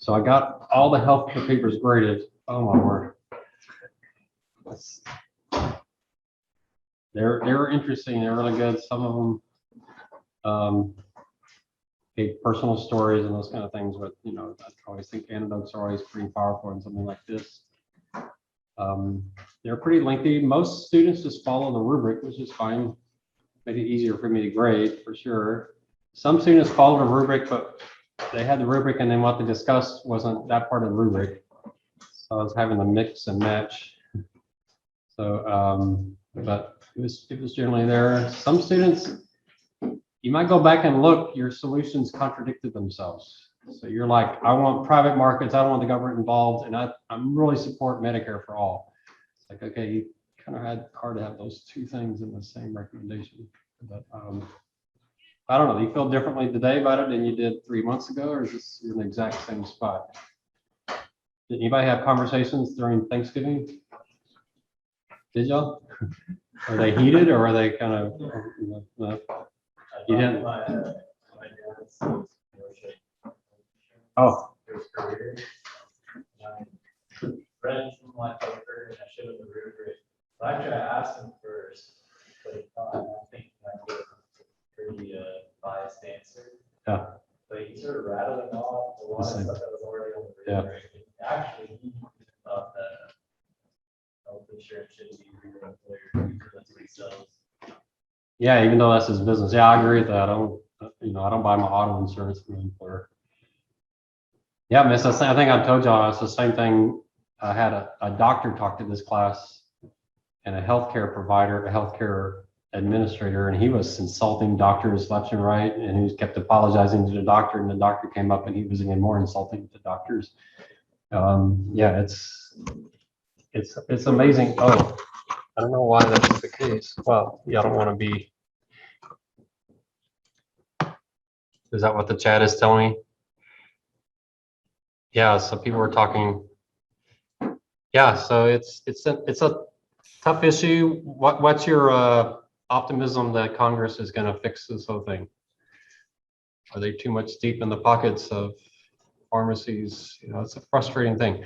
So I got all the healthcare papers graded. Oh my word. They're interesting. They're really good. Some of them gave personal stories and those kind of things. But I always think anecdotes are always pretty powerful in something like this. They're pretty lengthy. Most students just follow the rubric, which is fine. Made it easier for me to grade for sure. Some students followed the rubric, but they had the rubric and then what they discussed wasn't that part of the rubric. So I was having to mix and match. So, but it was generally there. Some students, you might go back and look, your solutions contradicted themselves. So you're like, I want private markets, I don't want the government involved, and I'm really support Medicare for all. It's like, okay, you kind of had hard to have those two things in the same recommendation. But I don't know, do you feel differently today about it than you did 3 months ago, or is this in the exact same spot? Did anybody have conversations during Thanksgiving? Did y'all? Are they heated or are they kind of, you didn't? Oh. Read from my paper and I showed him the rubric. So actually I asked him first, but he thought, I think I gave a pretty biased answer. Yeah. But he sort of rattling off a lot of stuff that was already on the rubric. Yeah. Actually, he thought that health insurance should be your employer. That's what he sells. Yeah, even though that's his business. Yeah, I agree with that. I don't buy my auto insurance from the employer. Yeah, miss, I think I told y'all it's the same thing. I had a doctor talk to this class and a healthcare provider, a healthcare administrator, and he was insulting doctors left and right, and he kept apologizing to the doctor, and the doctor came up and he was even more insulting to doctors. Yeah, it's amazing. Oh, I don't know why that's the case. Well, yeah, I don't want to be. Is that what the chat is telling me? Yeah, so people were talking. Yeah, so it's a tough issue. What's your optimism that Congress is going to fix this whole thing? Are they too much deep in the pockets of pharmacies? It's a frustrating thing.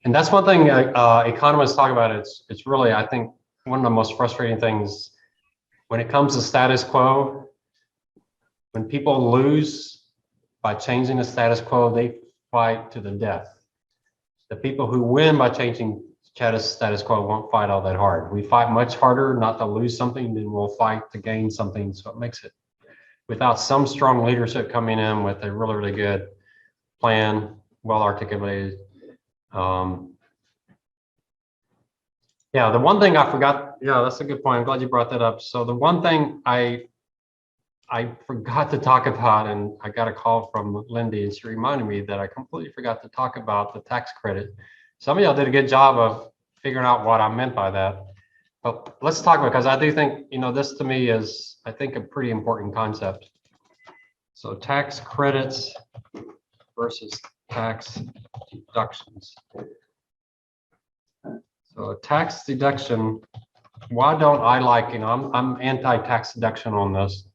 And that's one thing economists talk about. It's really, I think, one of the most frustrating things when it comes to status quo. When people lose by changing the status quo, they fight to the death. The people who win by changing status quo won't fight all that hard. We fight much harder not to lose something than we'll fight to gain something. So it makes it, without some strong leadership coming in with a really, really good plan, well articulated. Yeah, the one thing I forgot, yeah, that's a good point. I'm glad you brought that up. So the one thing I forgot to talk about, and I got a call from Lindy and she reminded me that I completely forgot to talk about the tax credit. Some of y'all did a good job of figuring out what I meant by that. But let's talk about it, because I do think, this to me is, I think, a pretty important concept. So tax credits versus tax deductions. So a tax deduction, why don't I like, I'm anti-tax deduction on this.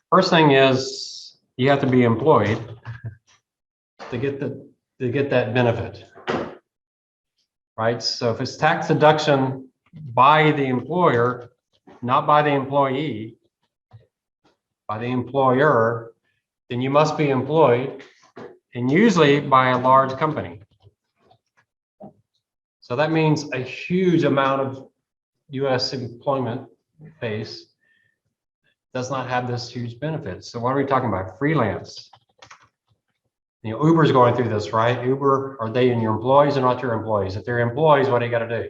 First thing is you have to be employed to get that benefit, right? So if it's tax deduction by the employer, not by the employee, by the employer, then you must be employed, and usually by a large company. So that means a huge amount of U.S. employment base does not have this huge benefit. So what are we talking about? Freelance. Uber's going through this, right? Uber, are they your employees or not your employees? If they're employees, what do you got to do?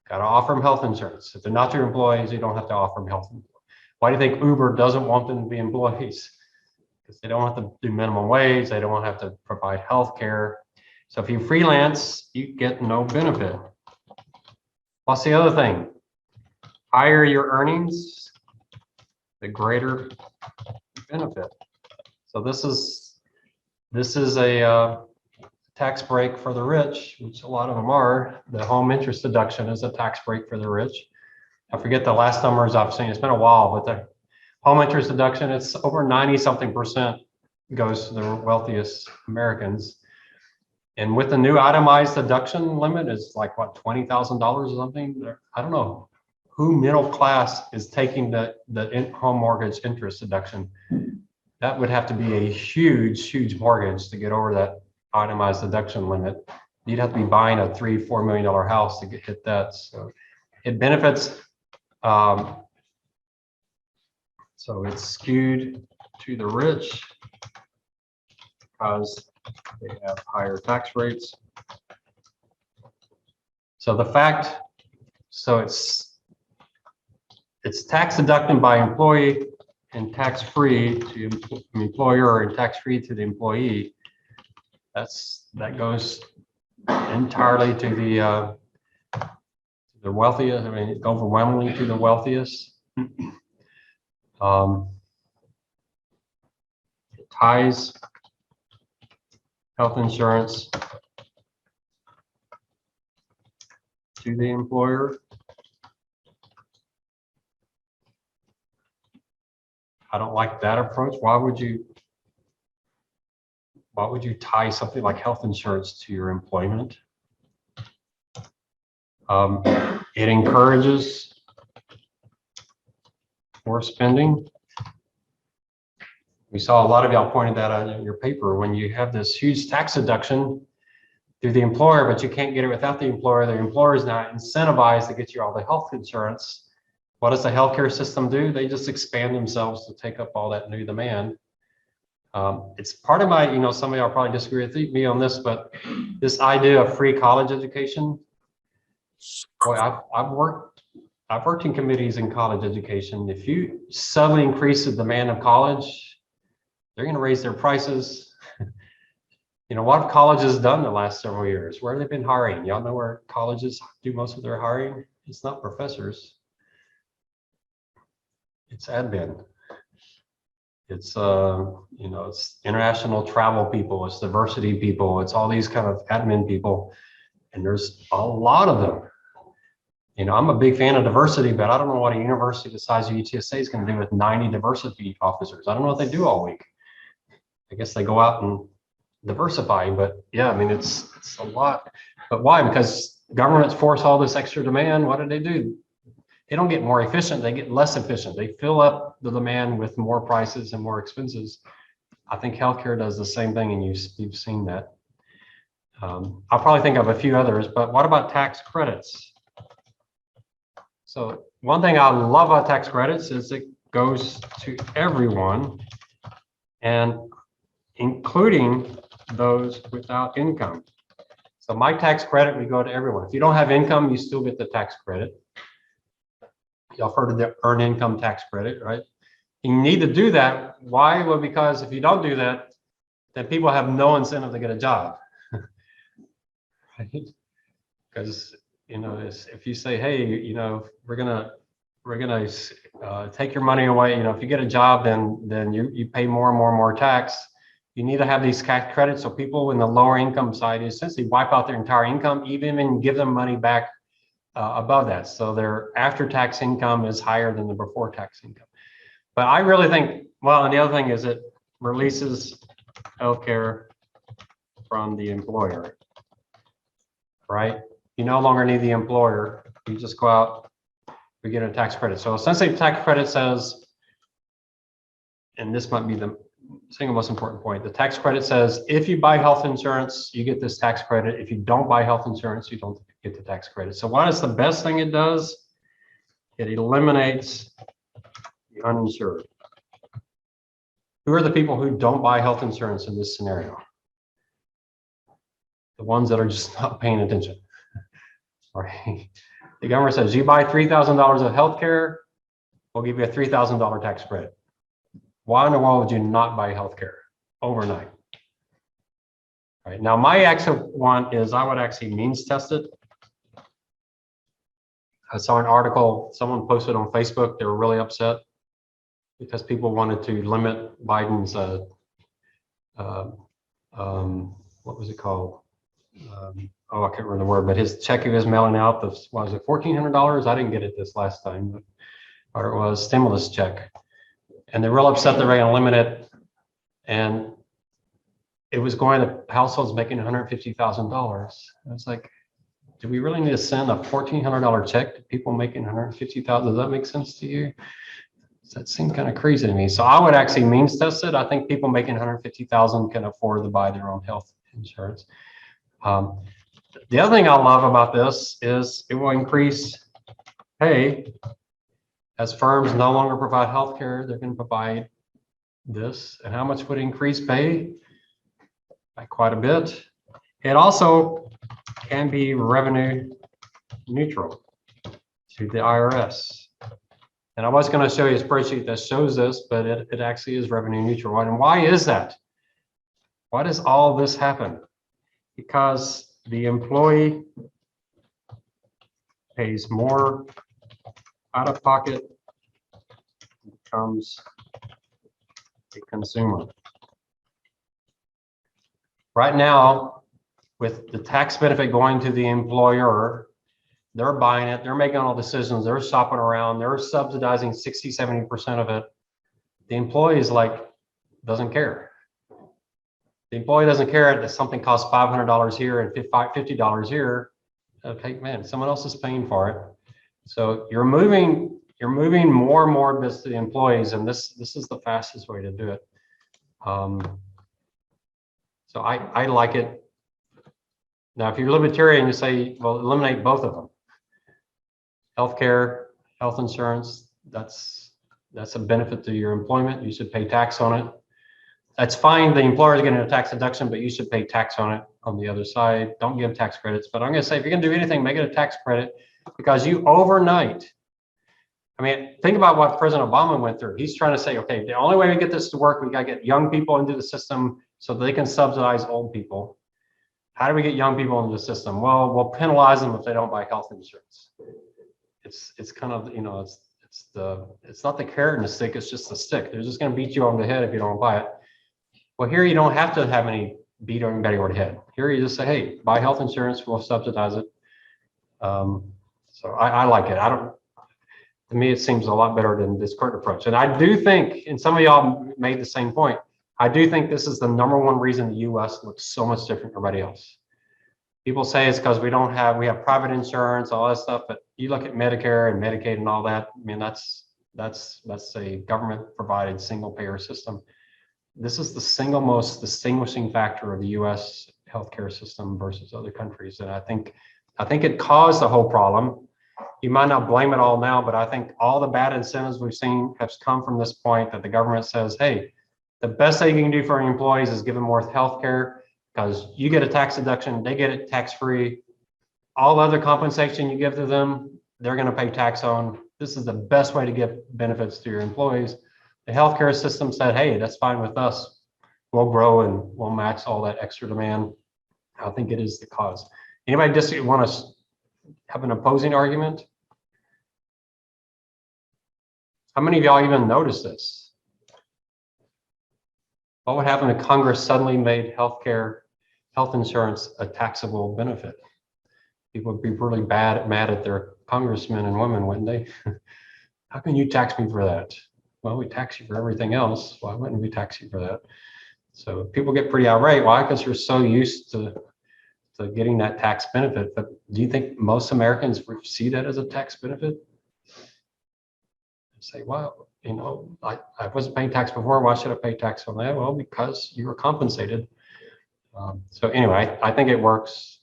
Got to offer them health insurance. If they're not your employees, you don't have to offer them health insurance. Why do you think Uber doesn't want them to be employees? Because they don't have to do minimum wage. They don't have to provide health care. So if you freelance, you get no benefit. What's the other thing? Higher your earnings, the greater benefit. So this is a tax break for the rich, which a lot of them are. The home interest deduction is a tax break for the rich. I forget the last numbers I've seen. It's been a while, but the home interest deduction, it's over 90-something% goes to the wealthiest Americans. And with the new itemized deduction limit is like what, $20,000 or something? I don't know who middle class is taking the home mortgage interest deduction. That would have to be a huge mortgage to get over that itemized deduction limit. You'd have to be buying a $3-4 million house to hit that. So it benefits. So it's skewed to the rich because they have higher tax rates. So the fact, so it's tax deducted by employee and tax-free to employer and tax-free to the employee. That goes entirely to the wealthiest. I mean, overwhelmingly to the wealthiest. It ties health insurance to the employer. I don't like that approach. Why would you tie something like health insurance to your employment? It encourages more spending. We saw a lot of y'all pointed that out in your paper. When you have this huge tax deduction through the employer, but you can't get it without the employer is not incentivized to get you all the health insurance. What does the healthcare system do? They just expand themselves to take up all that new demand. It's part of my, some of y'all probably disagree with me on this, but this idea of free college education. Boy, I've worked in committees in college education. If you suddenly increase the demand of college, they're going to raise their prices. What have colleges done the last several years? Where have they been hiring? Y'all know where colleges do most of their hiring? It's not professors. It's admin. It's it's international travel people, it's diversity people, it's all these kind of admin people, and there's a lot of them. I'm a big fan of diversity, but I don't know what a university the size of UTSA is going to do with 90 diversity officers. I don't know what they do all week. I guess they go out and diversify, but yeah, I mean it's a lot. But why? Because governments force all this extra demand. What do? They don't get more efficient, they get less efficient. They fill up the demand with more prices and more expenses. I think healthcare does the same thing, and you've seen that. I'll probably think of a few others, but what about tax credits? So one thing I love about tax credits is it goes to everyone, and including those without income. So my tax credit would go to everyone. If you don't have income, you still get the tax credit. Y'all heard of the earned income tax credit, right? You need to do that. Why? Well, because if you don't do that, then people have no incentive to get a job. Right? Because if you say, hey, we're gonna take your money away. If you get a job, then you pay more and more tax. You need to have these tax credits so people in the lower income side essentially wipe out their entire income, even give them money back above that. So their after-tax income is higher than the before-tax income. But I really think, well, and the other thing is it releases healthcare from the employer, right? You no longer need the employer. You just go out, we get a tax credit. So essentially, tax credit says, and this might be the single most important point, the tax credit says, if you buy health insurance, you get this tax credit. If you don't buy health insurance, you don't get the tax credit. So what is the best thing it does? It eliminates the uninsured. Who are the people who don't buy health insurance in this scenario? The ones that are just not paying attention. Right? The government says you buy $3,000 of health care, we'll give you a $3,000 tax credit. Why in the world would you not buy health care overnight? All right. Now, my actual one is I would actually means test it. I saw an article someone posted on Facebook. They were really upset because people wanted to limit Biden's what was it called? I can't remember the word, but his check he was mailing out, was it $1,400? I didn't get it this last time, but or it was stimulus check. And they're real upset they're going to limit it. And it was going to households making $150,000. I was like, do we really need to send a $1,400 check to people making $150,000? Does that make sense to you? That seemed kind of crazy to me. So I would actually means test it. I think people making $150,000 can afford to buy their own health insurance. The other thing I love about this is it will increase pay as firms no longer provide healthcare. They're going to provide this. And how much would increase pay? By quite a bit. It also can be revenue neutral to the IRS. And I was going to show you a spreadsheet that shows this, but it actually is revenue neutral. And why is that? Why does all this happen? Because the employee pays more out of pocket, becomes a consumer. Right now, with the tax benefit going to the employer, they're buying it, they're making all decisions, they're shopping around, they're subsidizing 60, 70% of it. The employee is like, doesn't care. The employee doesn't care that something costs $500 here and $50 here. Okay, man, someone else is paying for it. So you're moving more and more business to the employees, and this is the fastest way to do it. So I like it. Now, if you're libertarian, you say, well, eliminate both of them. Healthcare, health insurance, that's a benefit to your employment. You should pay tax on it. That's fine. The employer is getting a tax deduction, but you should pay tax on it on the other side. Don't give tax credits. But I'm going to say, if you're going to do anything, make it a tax credit, because you overnight, I mean, think about what President Obama went through. He's trying to say, okay, the only way we get this to work, we got to get young people into the system so they can subsidize old people. How do we get young people into the system? Well, we'll penalize them if they don't buy health insurance. It's kind of, you know, it's not the carrot and the stick, it's just the stick. They're just going to beat you over the head if you don't buy it. Well, here you don't have to have any beat anybody over the head. Here you just say, hey, buy health insurance, we'll subsidize it. So I like it. To me, it seems a lot better than this current approach. And I do think, and some of y'all made the same point, I do think this is the #1 reason the US looks so much different from everybody else. People say it's because we have private insurance, all that stuff, but you look at Medicare and Medicaid and all that, I mean, that's a government provided single payer system. This is the single most distinguishing factor of the US healthcare system versus other countries. And I think it caused the whole problem. You might not blame it all now, but I think all the bad incentives we've seen have come from this point that the government says, hey, the best thing you can do for your employees is give them more health care, because you get a tax deduction, they get it tax-free. All other compensation you give to them, they're going to pay tax on. This is the best way to give benefits to your employees. The healthcare system said, hey, that's fine with us. We'll grow and we'll match all that extra demand. I think it is the cause. Anybody just want to have an opposing argument? How many of y'all even noticed this? What would happen if Congress suddenly made health insurance a taxable benefit? People would be really mad at their congressmen and women, wouldn't they? How can you tax me for that? Well, we tax you for everything else. Why wouldn't we tax you for that? So people get pretty irate. Why? Because you're so used to getting that tax benefit. But do you think most Americans see that as a tax benefit? Say, well, you know, I wasn't paying tax before. Why should I pay tax on that? Well, because you were compensated. So anyway, I think it works.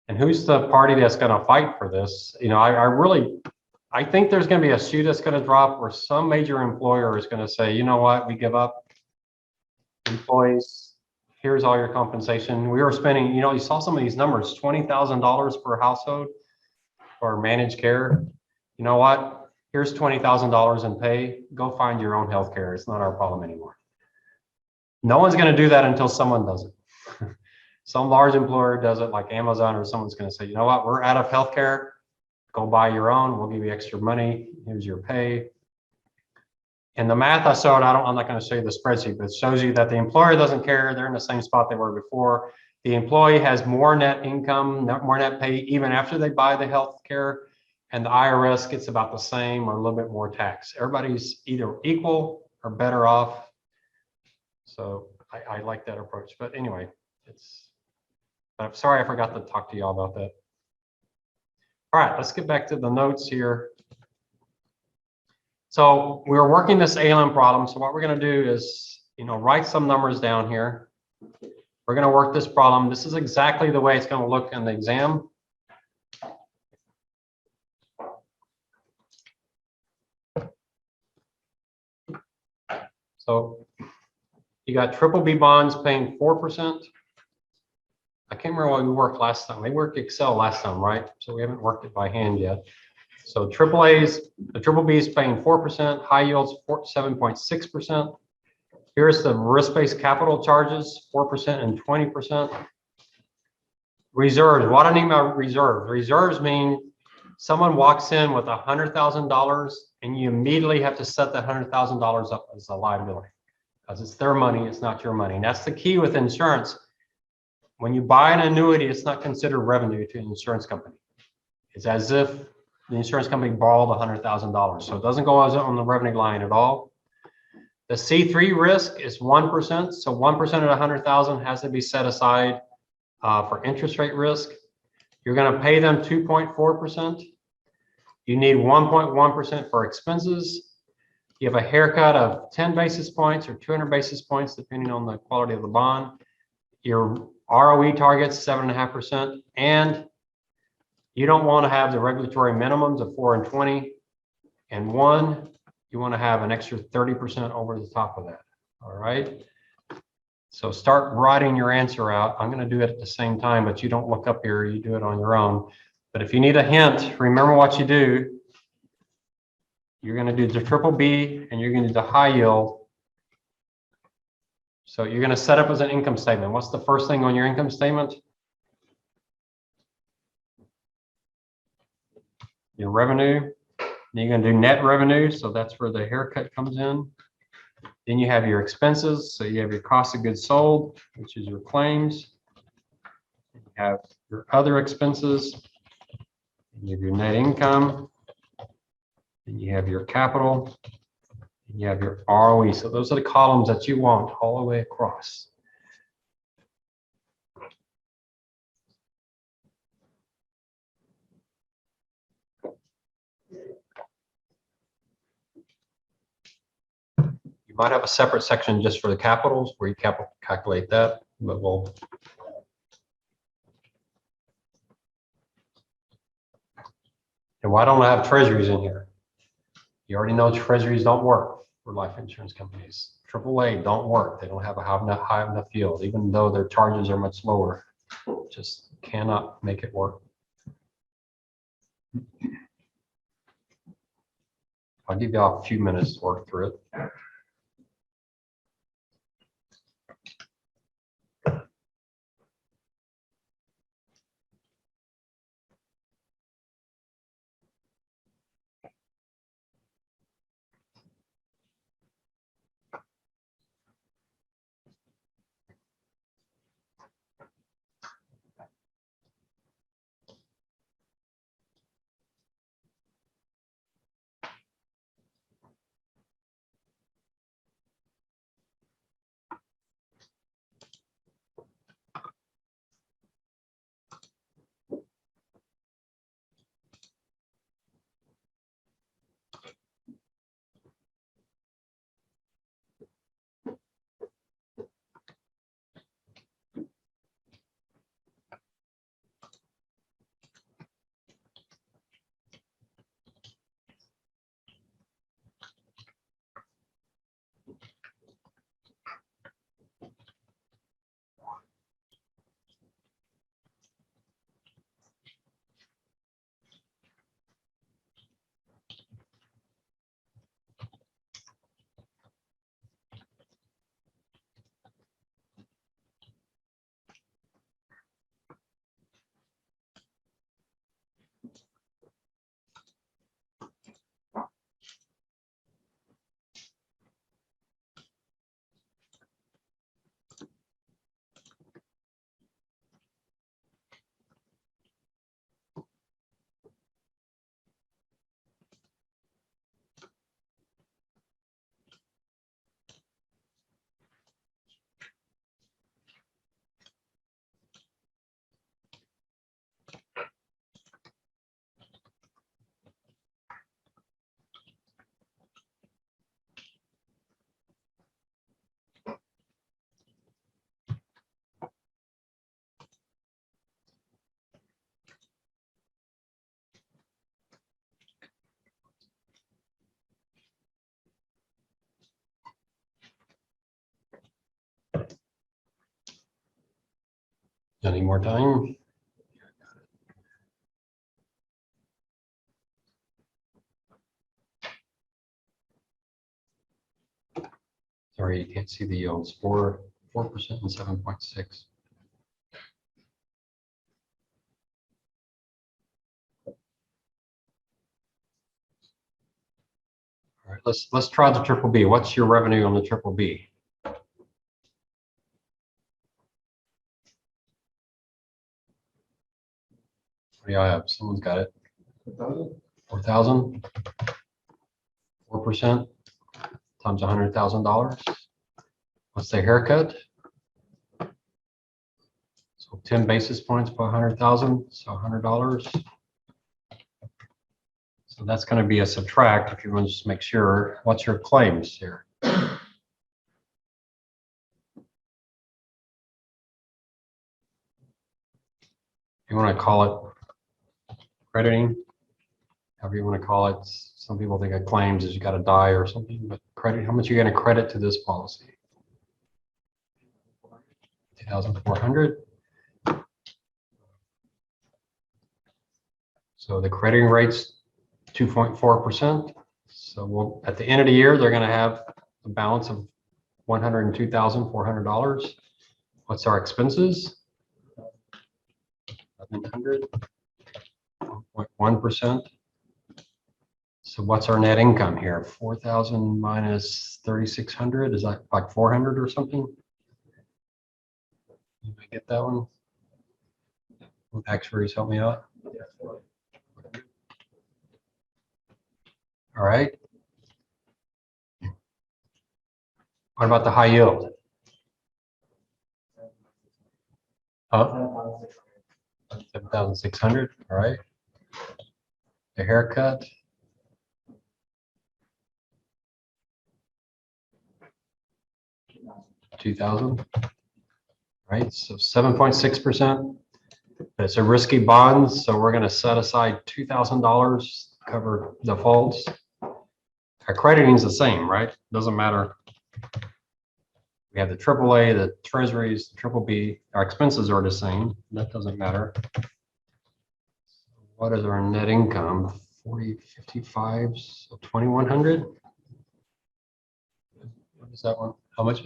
And who's the party that's going to fight for this? You know, I think there's going to be a shoe that's going to drop where some major employer is going to say, you know what, we give up. Employees, here's all your compensation. We were spending, you know, you saw some of these numbers, $20,000 per household for managed care. You know what? Here's $20,000 in pay. Go find your own health care. It's not our problem anymore. No one's going to do that until someone does it. Some large employer does it, like Amazon, or someone's going to say, you know what, we're out of healthcare. Go buy your own. We'll give you extra money. Here's your pay. And the math I showed, I'm not going to show you the spreadsheet, but it shows you that the employer doesn't care. They're in the same spot they were before. The employee has more net income, more net pay, even after they buy the health care. and the IRS gets about the same or a little bit more tax. Everybody's either equal or better off. So I like that approach. But anyway, I'm sorry I forgot to talk to y'all about that. All right, let's get back to the notes here. So we're working this ALM problem. So what we're going to do is, write some numbers down here. We're going to work this problem. This is exactly the way it's going to look in the exam. So you got triple B bonds paying 4%. I can't remember what we worked last time. We worked Excel last time, right? So we haven't worked it by hand yet. So the triple B is paying 4%, high yields 7.6%. Here's the risk-based capital charges, 4% and 20%. Reserves, what I mean by reserves? Reserves mean someone walks in with $100,000 and you immediately have to set that $100,000 up as a liability because it's their money, it's not your money. And that's the key with insurance. When you buy an annuity, it's not considered revenue to an insurance company. It's as if the insurance company borrowed $100,000. So it doesn't go on the revenue line at all. The C3 risk is 1%. So 1% of the 100,000 has to be set aside for interest rate risk. You're going to pay them 2.4%. You need 1.1% for expenses. You have a haircut of 10 basis points or 200 basis points, depending on the quality of the bond. Your ROE target's 7.5%. And you don't want to have the regulatory minimums of 4 and 20 and 1. You want to have an extra 30% over the top of that. All right. So start writing your answer out. I'm going to do it at the same time, but you don't look up here. You do it on your own. But if you need a hint, remember what you do. You're going to do the triple B and you're going to do the high yield. So you're going to set up as an income statement. What's the first thing on your income statement? Your revenue. You're going to do net revenue. So that's where the haircut comes in. Then you have your expenses. So you have your cost of goods sold, which is your claims. You have your other expenses. You have your net income. And you have your capital. And you have your ROE. So those are the columns that you want all the way across. You might have a separate section just for the capitals where you calculate that, but we'll. And why don't I have treasuries in here? You already know treasuries don't work for life insurance companies. AAA don't work. They don't have a high enough yield, even though their charges are much lower. Just cannot make it work. I'll give y'all a few minutes to work through it. Any more time? Sorry, you can't see the yields. 4% and 7.6. All right, let's try the triple B. What's your revenue on the triple B? What do I have? Someone's got it. 4,000. 4% times $100,000. What's the haircut? So 10 basis points per 100,000, so $100. So that's going to be a subtract if you want to just make sure. What's your claims here? You want to call it crediting, however you want to call it. Some people think of claims as you got to die or something, but credit, how much are you going to credit to this policy? 2,400. So the crediting rate's 2.4%. So we'll, at the end of the year, they're going to have a balance of $102,400. What's our expenses? 1,100. 1.1%. So what's our net income here? 4,000 minus 3,600. Is that like 400 or something? Did I get that one? Actuaries, help me out. All right. What about the high yield? Huh? 7,600. All right. The haircut. $2,000. Right. So 7.6%. It's a risky bond, so we're going to set aside $2,000 to cover defaults. Our crediting is the same, right? Doesn't matter. We have the AAA, the treasuries, the triple B. Our expenses are the same. That doesn't matter. What is our net income? 40, 55, so 2,100. What is that one? How much?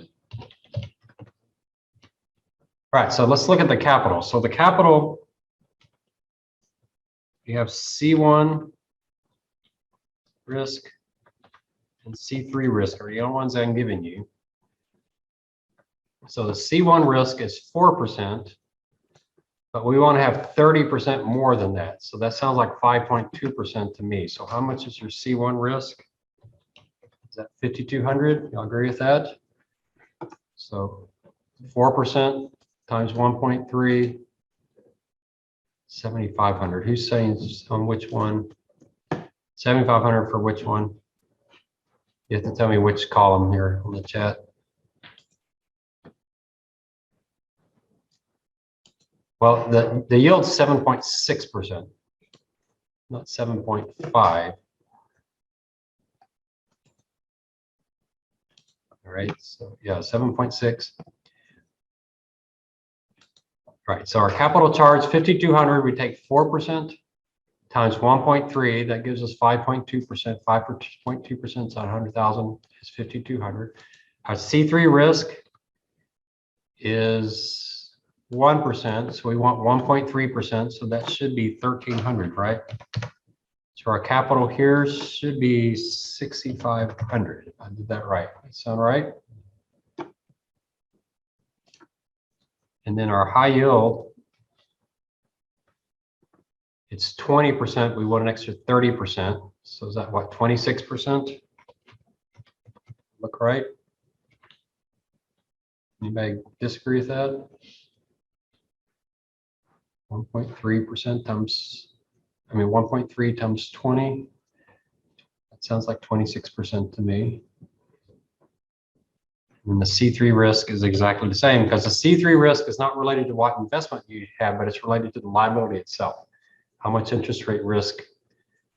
All right, so let's look at the capital. So the capital, you have C1 risk and C3 risk are the only ones I'm giving you. So the C1 risk is 4%, but we want to have 30% more than that. So that sounds like 5.2% to me. So how much is your C1 risk? Is that 5,200? Y'all agree with that? So 4% times 1.3, 7,500. Who's saying on which one? 7,500 for which one? You have to tell me which column here on the chat. Well, the yield's 7.6%, not 7.5. All right, so yeah, 7.6. Right, so our capital charge 5,200. We take 4% times 1.3. That gives us 5.2%. 5.2% is on 100,000 is 5,200. Our C3 risk is 1%, so we want 1.3%. So that should be 1,300, right? So our capital here should be 6,500. If I did that right. That sound right? And then our high yield, it's 20%. We want an extra 30%. So is that what, 26%? Look right? Anybody disagree with that? 1.3% times, 1.3 times 20. That sounds like 26% to me. And the C3 risk is exactly the same because the C3 risk is not related to what investment you have, but it's related to the liability itself. How much interest rate risk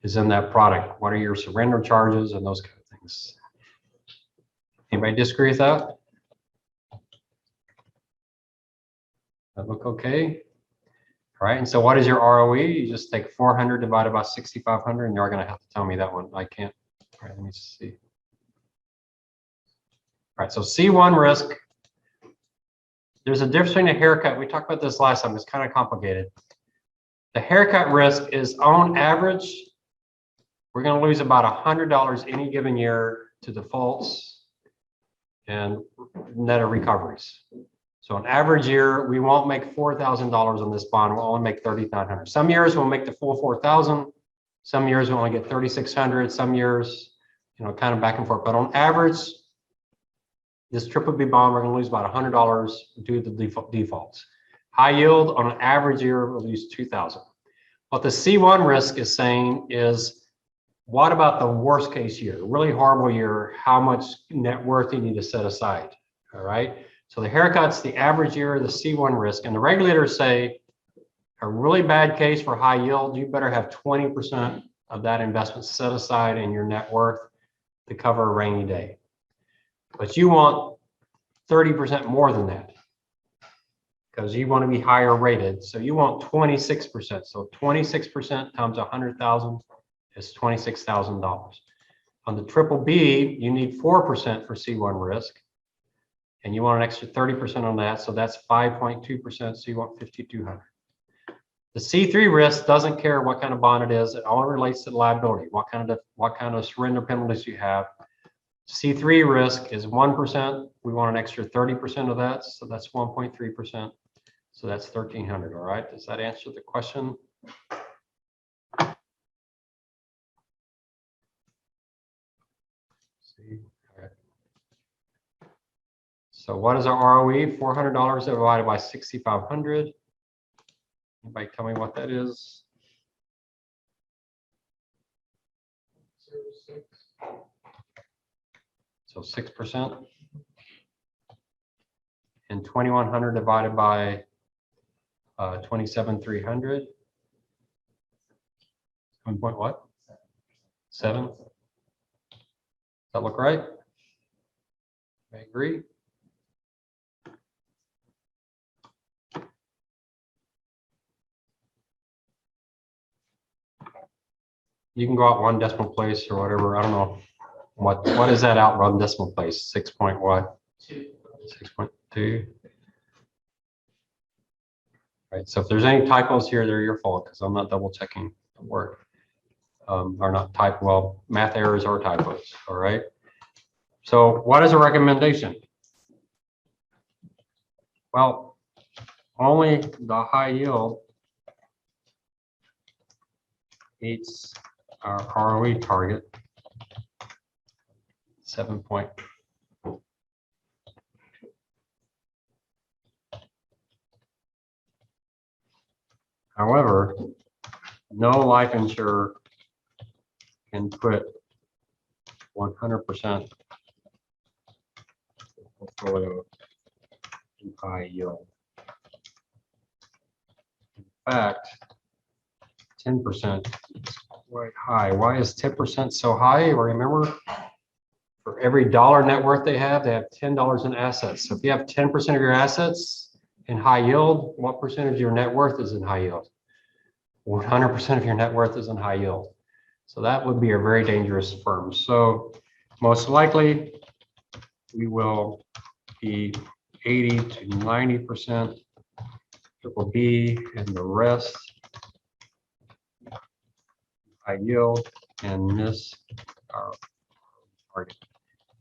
is in that product? What are your surrender charges and those kind of things? Anybody disagree with that? That look okay? All right, and so what is your ROE? You just take 400 divided by 6,500, and you're gonna have to tell me that one. I can't. All right, let me see. All right, so C1 risk. There's a difference between a haircut. We talked about this last time. It's kind of complicated. The haircut risk is on average, we're going to lose about $100 any given year to defaults and net of recoveries. So an average year, we won't make $4,000 on this bond. We'll only make $3,900. Some years we'll make the full 4,000. Some years we'll only get 3,600. Some years, kind of back and forth. But on average, this triple B bond, we're going to lose about $100 due to the defaults. High yield on an average year, we'll lose $2,000. What the C1 risk is saying is, what about the worst case year, really horrible year? How much net worth you need to set aside? All right. So the haircut's the average year, the C1 risk, and the regulators say a really bad case for high yield, you better have 20% of that investment set aside in your net worth to cover a rainy day. But you want 30% more than that because you want to be higher rated. So you want 26%. So 26% times 100,000 is $26,000. On the triple B, you need 4% for C1 risk, and you want an extra 30% on that. So that's 5.2%. So you want 5,200. The C3 risk doesn't care what kind of bond it is. It only relates to the liability. What kind of surrender penalties you have. C3 risk is 1%. We want an extra 30% of that. So that's 1.3%. So that's 1,300. All right. Does that answer the question? See. All right. So what is our ROE? $400 divided by 6,500. Anybody tell me what that is? 0.06. So 6%. And 2,100 divided by 27,300. 7 what? 7. Does that look right? I agree. You can go out one decimal place or whatever. I don't know. What is that out one decimal place? 6 point what? 6.2. Right. So if there's any typos here, they're your fault because I'm not double checking the work. Or not type. Well, math errors are typos. All right. So what is a recommendation? Well, only the high yield meets our ROE target. 7 point. However, no life insurer can put 100% portfolio in high yield. In fact, 10% is quite high. Why is 10% so high? Remember, for every dollar net worth they have $10 in assets. So if you have 10% of your assets in high yield, what percentage of your net worth is in high yield? 100% of your net worth is in high yield. So that would be a very dangerous firm. So most likely we will be 80 to 90% triple B and the rest high yield and miss our target.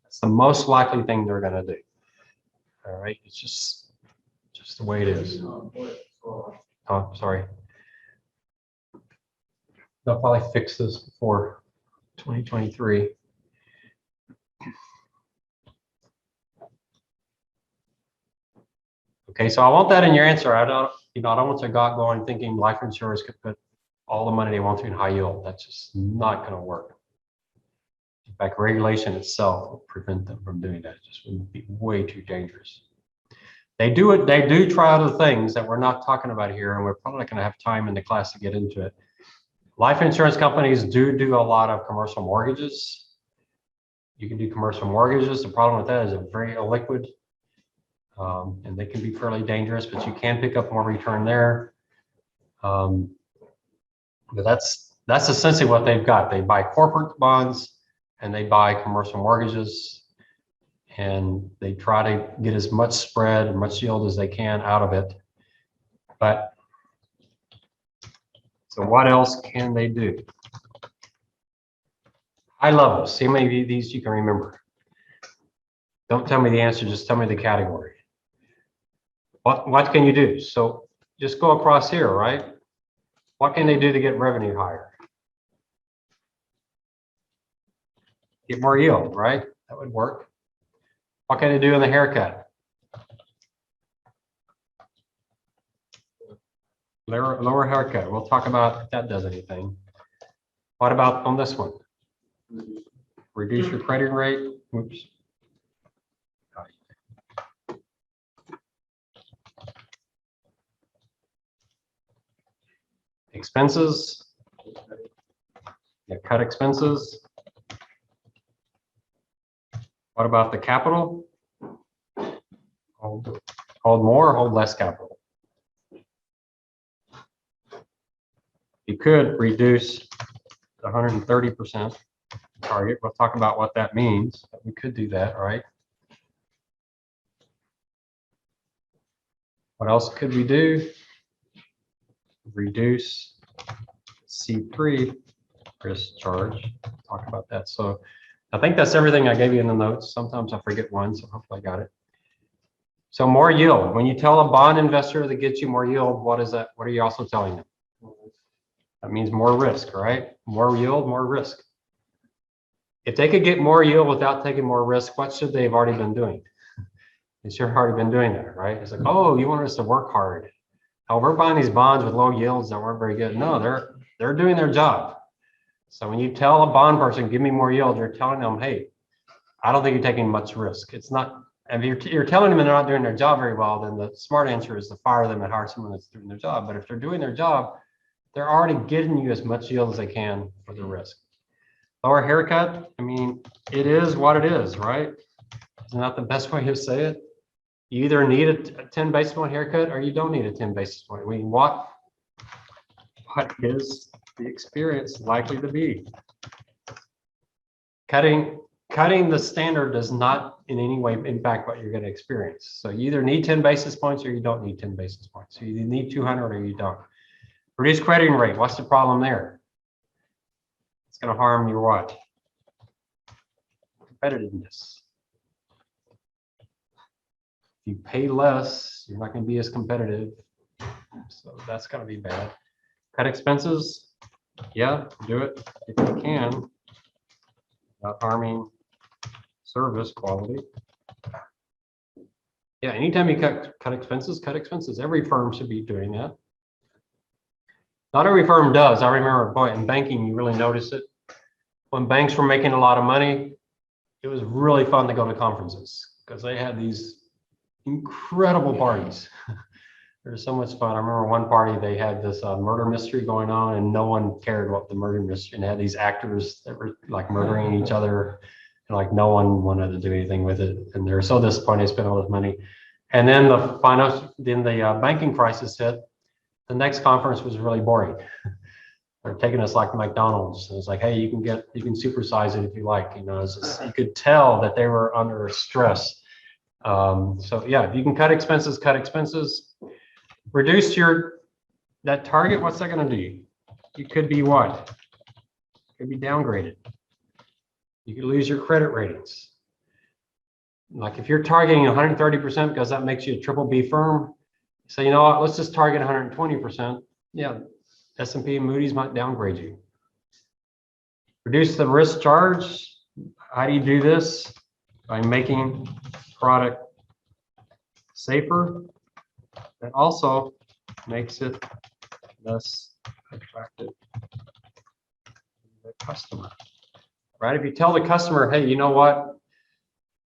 That's the most likely thing they're going to do. All right, it's just the way it is. Oh, sorry. They'll probably fix this before 2023. Okay, so I want that in your answer. I don't want to go going thinking life insurers could put all the money they want to in high yield. That's just not going to work. In fact, regulation itself will prevent them from doing that. It just would be way too dangerous. They do it. They do try other things that we're not talking about here, and we're probably not going to have time in the class to get into it. Life insurance companies do a lot of commercial mortgages. You can do commercial mortgages. The problem with that is it's very illiquid. And they can be fairly dangerous, but you can pick up more return there. But that's essentially what they've got. They buy corporate bonds and they buy commercial mortgages, and they try to get as much spread and much yield as they can out of it. But so what else can they do? High levels. See how many of these you can remember. Don't tell me the answer, just tell me the category. What can you do? So just go across here, right? What can they do to get revenue higher? Get more yield, right? That would work. What can they do in the haircut? Lower haircut. We'll talk about if that does anything. What about on this one? Reduce your crediting rate. Oops. Expenses. Yeah, cut expenses. What about the capital? Hold more, hold less capital. You could reduce the 130% target. We'll talk about what that means, but we could do that, right? What else could we do? Reduce C3 risk charge. Talk about that. So I think that's everything I gave you in the notes. Sometimes I forget one, so hopefully I got it. So more yield. When you tell a bond investor that gets you more yield, what is that? What are you also telling them? That means more risk, right? More yield, more risk. If they could get more yield without taking more risk, what should they have already been doing? They should have already been doing that, right? It's like, oh, you want us to work hard. Oh, we're buying these bonds with low yields that weren't very good. No, they're doing their job. So when you tell a bond person, give me more yield, you're telling them, hey, I don't think you're taking much risk. It's not, if you're telling them they're not doing their job very well, then the smart answer is to fire them and hire someone that's doing their job. But if they're doing their job, they're already getting you as much yield as they can for the risk. Lower haircut, I mean, it is what it is, right? Isn't that the best way to say it? You either need a 10 basis point haircut or you don't need a 10 basis point. I mean, what is the experience likely to be? Cutting the standard does not in any way impact what you're going to experience. So you either need 10 basis points or you don't need 10 basis points. So you either need 200 or you don't. Reduce crediting rate. What's the problem there? It's going to harm your what? Competitiveness. If you pay less, you're not going to be as competitive. So that's going to be bad. Cut expenses. Yeah, do it if you can, without harming service quality. Yeah, anytime you cut expenses, every firm should be doing that. Not every firm does. I remember, boy, in banking, you really notice it. When banks were making a lot of money, it was really fun to go to conferences because they had these incredible parties. It was so much fun. I remember one party, they had this murder mystery going on and no one cared what the murder mystery, and they had these actors that were like murdering each other and like no one wanted to do anything with it. And they were so disappointed they spent all this money. And then the banking crisis hit. The next conference was really boring. They're taking us like McDonald's. It's like, hey, you can supersize it if you like. You know, it's just, you could tell that they were under stress. So yeah, if you can cut expenses, reduce that target. What's that going to do? You could be what? It could be downgraded. You could lose your credit ratings. Like if you're targeting 130% because that makes you a triple B firm, so you know what, let's just target 120%. Yeah, S&P and Moody's might downgrade you. Reduce the risk charge. How do you do this? By making product safer. That also makes it less attractive to the customer. Right? If you tell the customer, hey, you know what?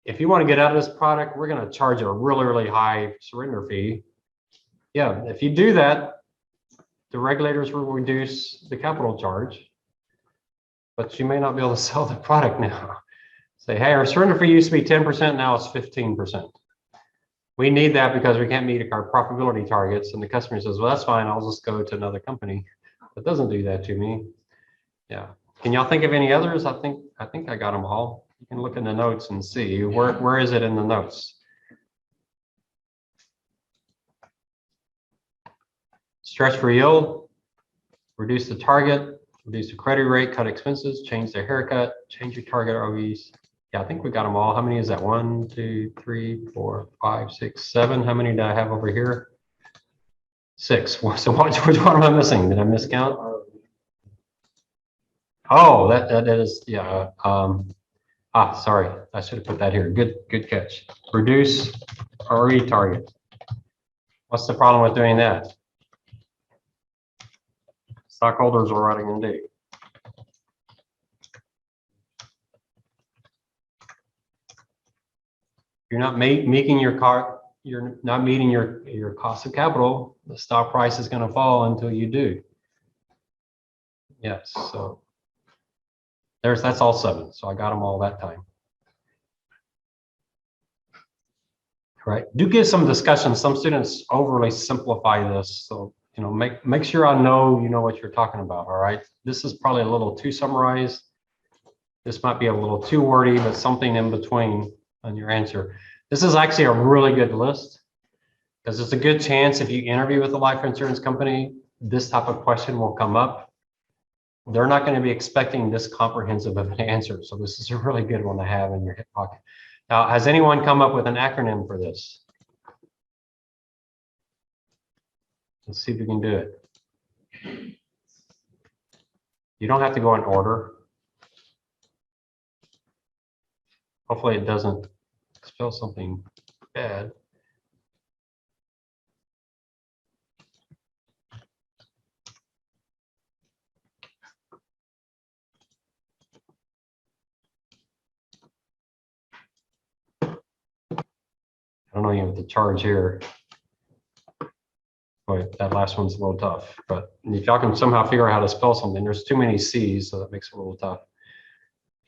If you want to get out of this product, we're going to charge a really, really high surrender fee. Yeah, if you do that, the regulators will reduce the capital charge, but you may not be able to sell the product now. Say, hey, our surrender fee used to be 10%, now it's 15%. we need that because we can't meet our profitability targets. And the customer says, well, that's fine. I'll just go to another company. It doesn't do that to me. Yeah. Can y'all think of any others? I think I got them all. You can look in the notes and see where is it in the notes. Stretch for yield, reduce the target, reduce the credit rate, cut expenses, change the haircut, change your target ROEs. Yeah, I think we got them all. How many is that? 1, 2, 3, 4, 5, 6, 7. How many do I have over here? 6. So which one am I missing? Did I miscount? Oh, that is, yeah. Sorry, I should have put that here. Good catch. Reduce ROE target. What's the problem with doing that? Stockholders are writing in D. You're not making you're not meeting your cost of capital. The stock price is going to fall until you do. Yes, so that's all 7. So I got them all that time. All right. Do give some discussion. Some students overly simplify this. So, you know, make sure I know you know what you're talking about. All right. This is probably a little too summarized. This might be a little too wordy, but something in between on your answer. This is actually a really good list because it's a good chance if you interview with a life insurance company, this type of question will come up. They're not going to be expecting this comprehensive of an answer. So this is a really good one to have in your hip pocket. Now, has anyone come up with an acronym for this? Let's see if we can do it. You don't have to go in order. Hopefully it doesn't spell something bad. I don't know, you have the charge here. Boy, that last one's a little tough, but if y'all can somehow figure out how to spell something, there's too many C's, so that makes it a little tough.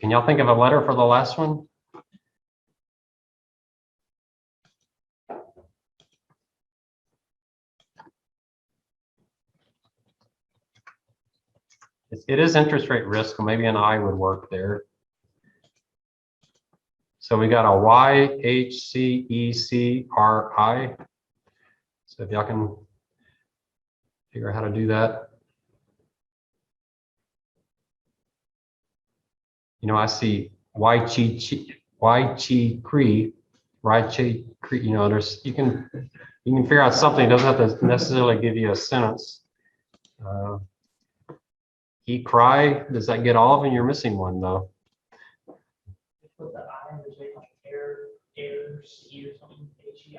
Can y'all think of a letter for the last one? It is interest rate risk, so maybe an I would work there. So we got a YHCECRI. So if y'all can figure out how to do that. You know, I see YCHI, you know, you can figure out something. It doesn't have to necessarily give you a sentence. Cry, does that get all of them? You're missing one though. Put the I, there's like errors, or something, HEIRCCY.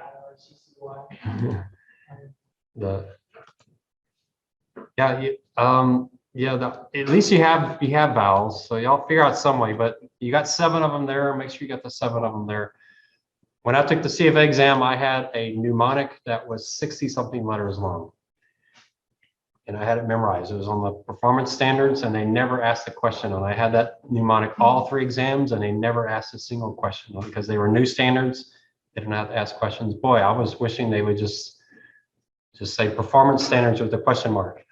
At least you have vowels, so y'all figure out some way, but you got 7 of them there. Make sure you got the 7 of them there. When I took the CFA exam, I had a mnemonic that was 60 something letters long. And I had it memorized. It was on the performance standards and they never asked the question. And I had that mnemonic all 3 exams and they never asked a single question because they were new standards. They didn't have to ask questions. Boy, I was wishing they would just say performance standards with a question mark.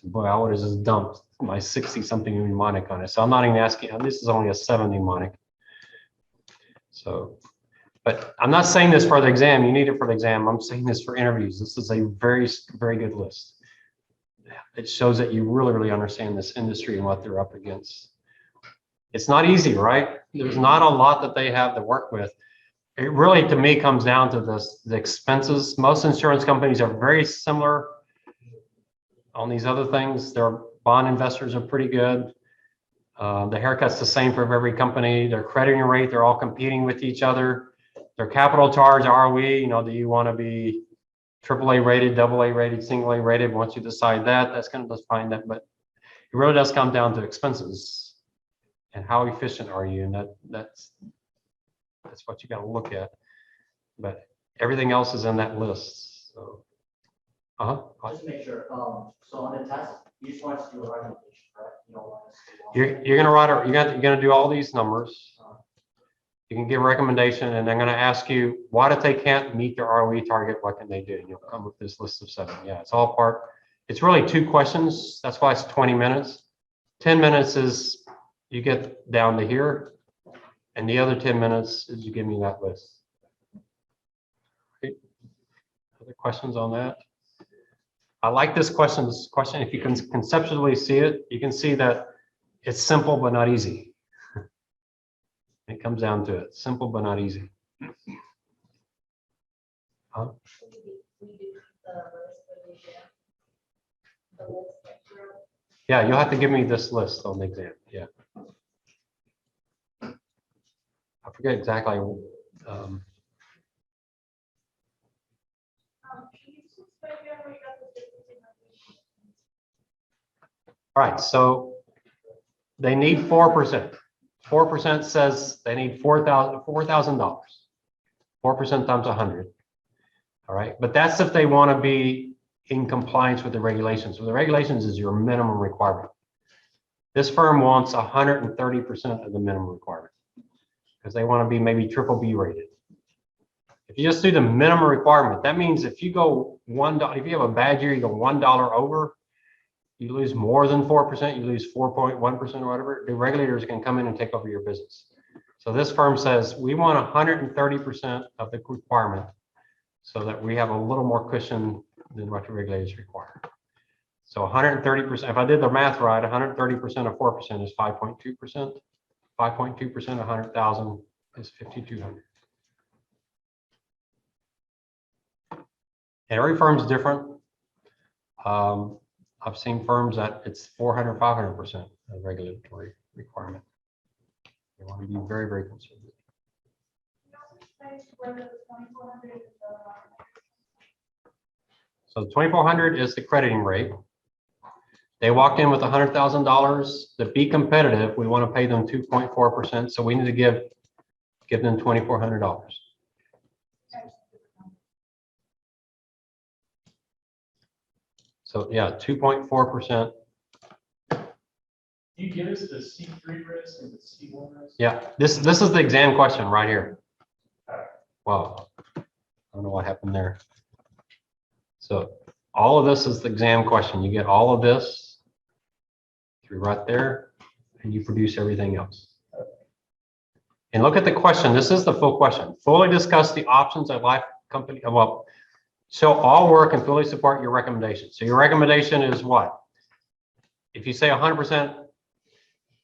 Boy, I would have just dumped my 60 something mnemonic on it. So I'm not even asking, this is only a 7 mnemonic. So, but I'm not saying this for the exam. You need it for the exam. I'm saying this for interviews. This is a very, very good list. It shows that you really, really understand this industry and what they're up against. It's not easy, right? There's not a lot that they have to work with. It really, to me, comes down to the expenses. Most insurance companies are very similar on these other things. Their bond investors are pretty good. The haircut's the same for every company. Their crediting rate, they're all competing with each other. Their capital charge, ROE, you know, do you want to be AAA rated, AA rated, single A rated? Once you decide that, that's going to define that. But it really does come down to expenses and how efficient are you, and that's what you got to look at. But everything else is in that list. So, Just to make sure, so on the test, you just want us to do a recommendation, correct? You don't want us to. you're going to write. You're going to do all these numbers. You can give a recommendation, and they're going to ask you, what if they can't meet their ROE target? What can they do? And you'll come with this list of 7. Yeah, it's all part. It's really 2 questions. That's why it's 20 minutes. 10 minutes is you get down to here, and the other 10 minutes is you give me that list. Okay. Other questions on that? I like this question. If you can conceptually see it, you can see that it's simple but not easy. It comes down to it. Simple but not easy. Huh? Yeah, you'll have to give me this list on the exam. Yeah. I forget exactly. All right, so they need 4%. 4% says they need $4,000. $4% times 100. All right, but that's if they want to be in compliance with the regulations. So the regulations is your minimum requirement. This firm wants 130% of the minimum requirement because they want to be maybe BBB rated. If you just do the minimum requirement, that means if you go $1, if you have a bad year, you go $1 over, you lose more than 4%, you lose 4.1% or whatever, the regulators can come in and take over your business. So this firm says we want 130% of the requirement so that we have a little more cushion than what the regulators require. So 130%, if I did the math right, 130% of 4% is 5.2%. 5.2% of 100,000 is 5,200. And every firm's different. I've seen firms that it's 400, 500% of regulatory requirement. You want to be very, very conservative. So the 2,400 is the crediting rate. They walked in with $100,000. To be competitive, we want to pay them 2.4%. So we need to give them $2,400. So yeah, 2.4%. Do you give us the C3 risk and the C1 risk? Yeah, this is the exam question right here. Wow, I don't know what happened there. So all of this is the exam question. You get all of this through right there, and you produce everything else. And look at the question. This is the full question. Fully discuss the options of life company. Well, show all work and fully support your recommendation. So your recommendation is what? If you say 100%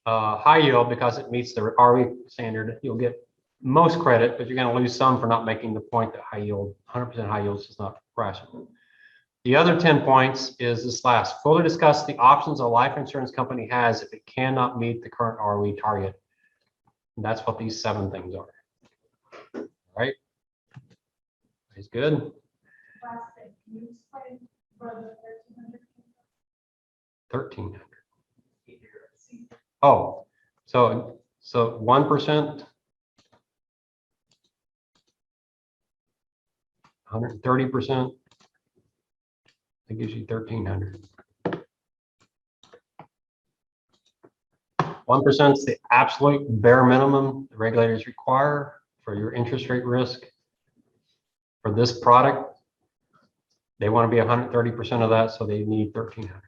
high yield because it meets the ROE standard, you'll get most credit, but you're going to lose some for not making the point that high yield, 100% high yield is not rational. The other 10 points is this last. Fully discuss the options a life insurance company has if it cannot meet the current ROE target. And that's what these 7 things are. All right? Is good. Last thing, can you explain where the 1,300. Oh, so 1%, 130%, that gives you 1,300. 1% is the absolute bare minimum the regulators require for your interest rate risk for this product. They want to be 130% of that, so they need 1,300.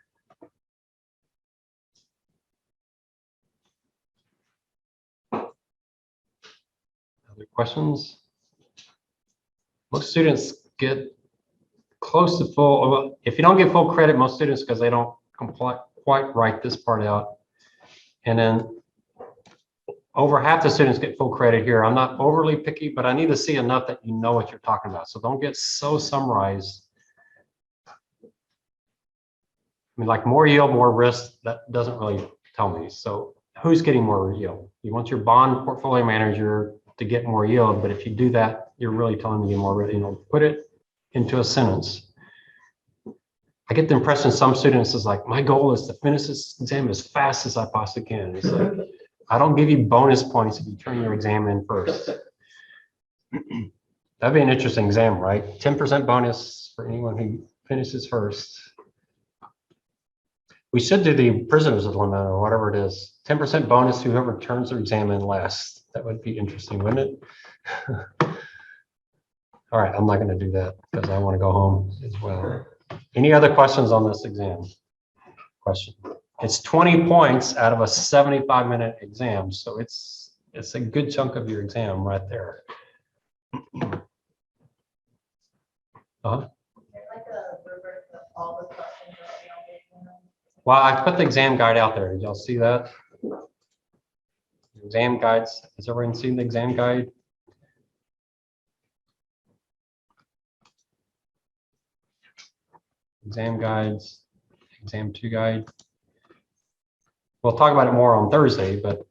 Other questions? Most students get close to full. If you don't get full credit, most students, because they don't quite write this part out. And then over half the students get full credit here. I'm not overly picky, but I need to see enough that you know what you're talking about. So don't get so summarized. I mean, like more yield, more risk, that doesn't really tell me. So who's getting more yield? You want your bond portfolio manager to get more yield, but if you do that, you're really telling me more, put it into a sentence. I get the impression some students is like, my goal is to finish this exam as fast as I possibly can. It's like, I don't give you bonus points if you turn your exam in first. That'd be an interesting exam, right? 10% bonus for anyone who finishes first. We should do the prisoner's limit or whatever it is. 10% bonus whoever turns their exam in last. That would be interesting, wouldn't it? All right, I'm not going to do that because I want to go home as well. Any other questions on this exam? Question. It's 20 points out of a 75-minute exam, so it's a good chunk of your exam right there. Like a rubric of all the questions that we all gave them. Well, I put the exam guide out there. Did y'all see that? Exam guides. Has everyone seen the exam guide? Exam guides, exam 2 guide. We'll talk about it more on Thursday, but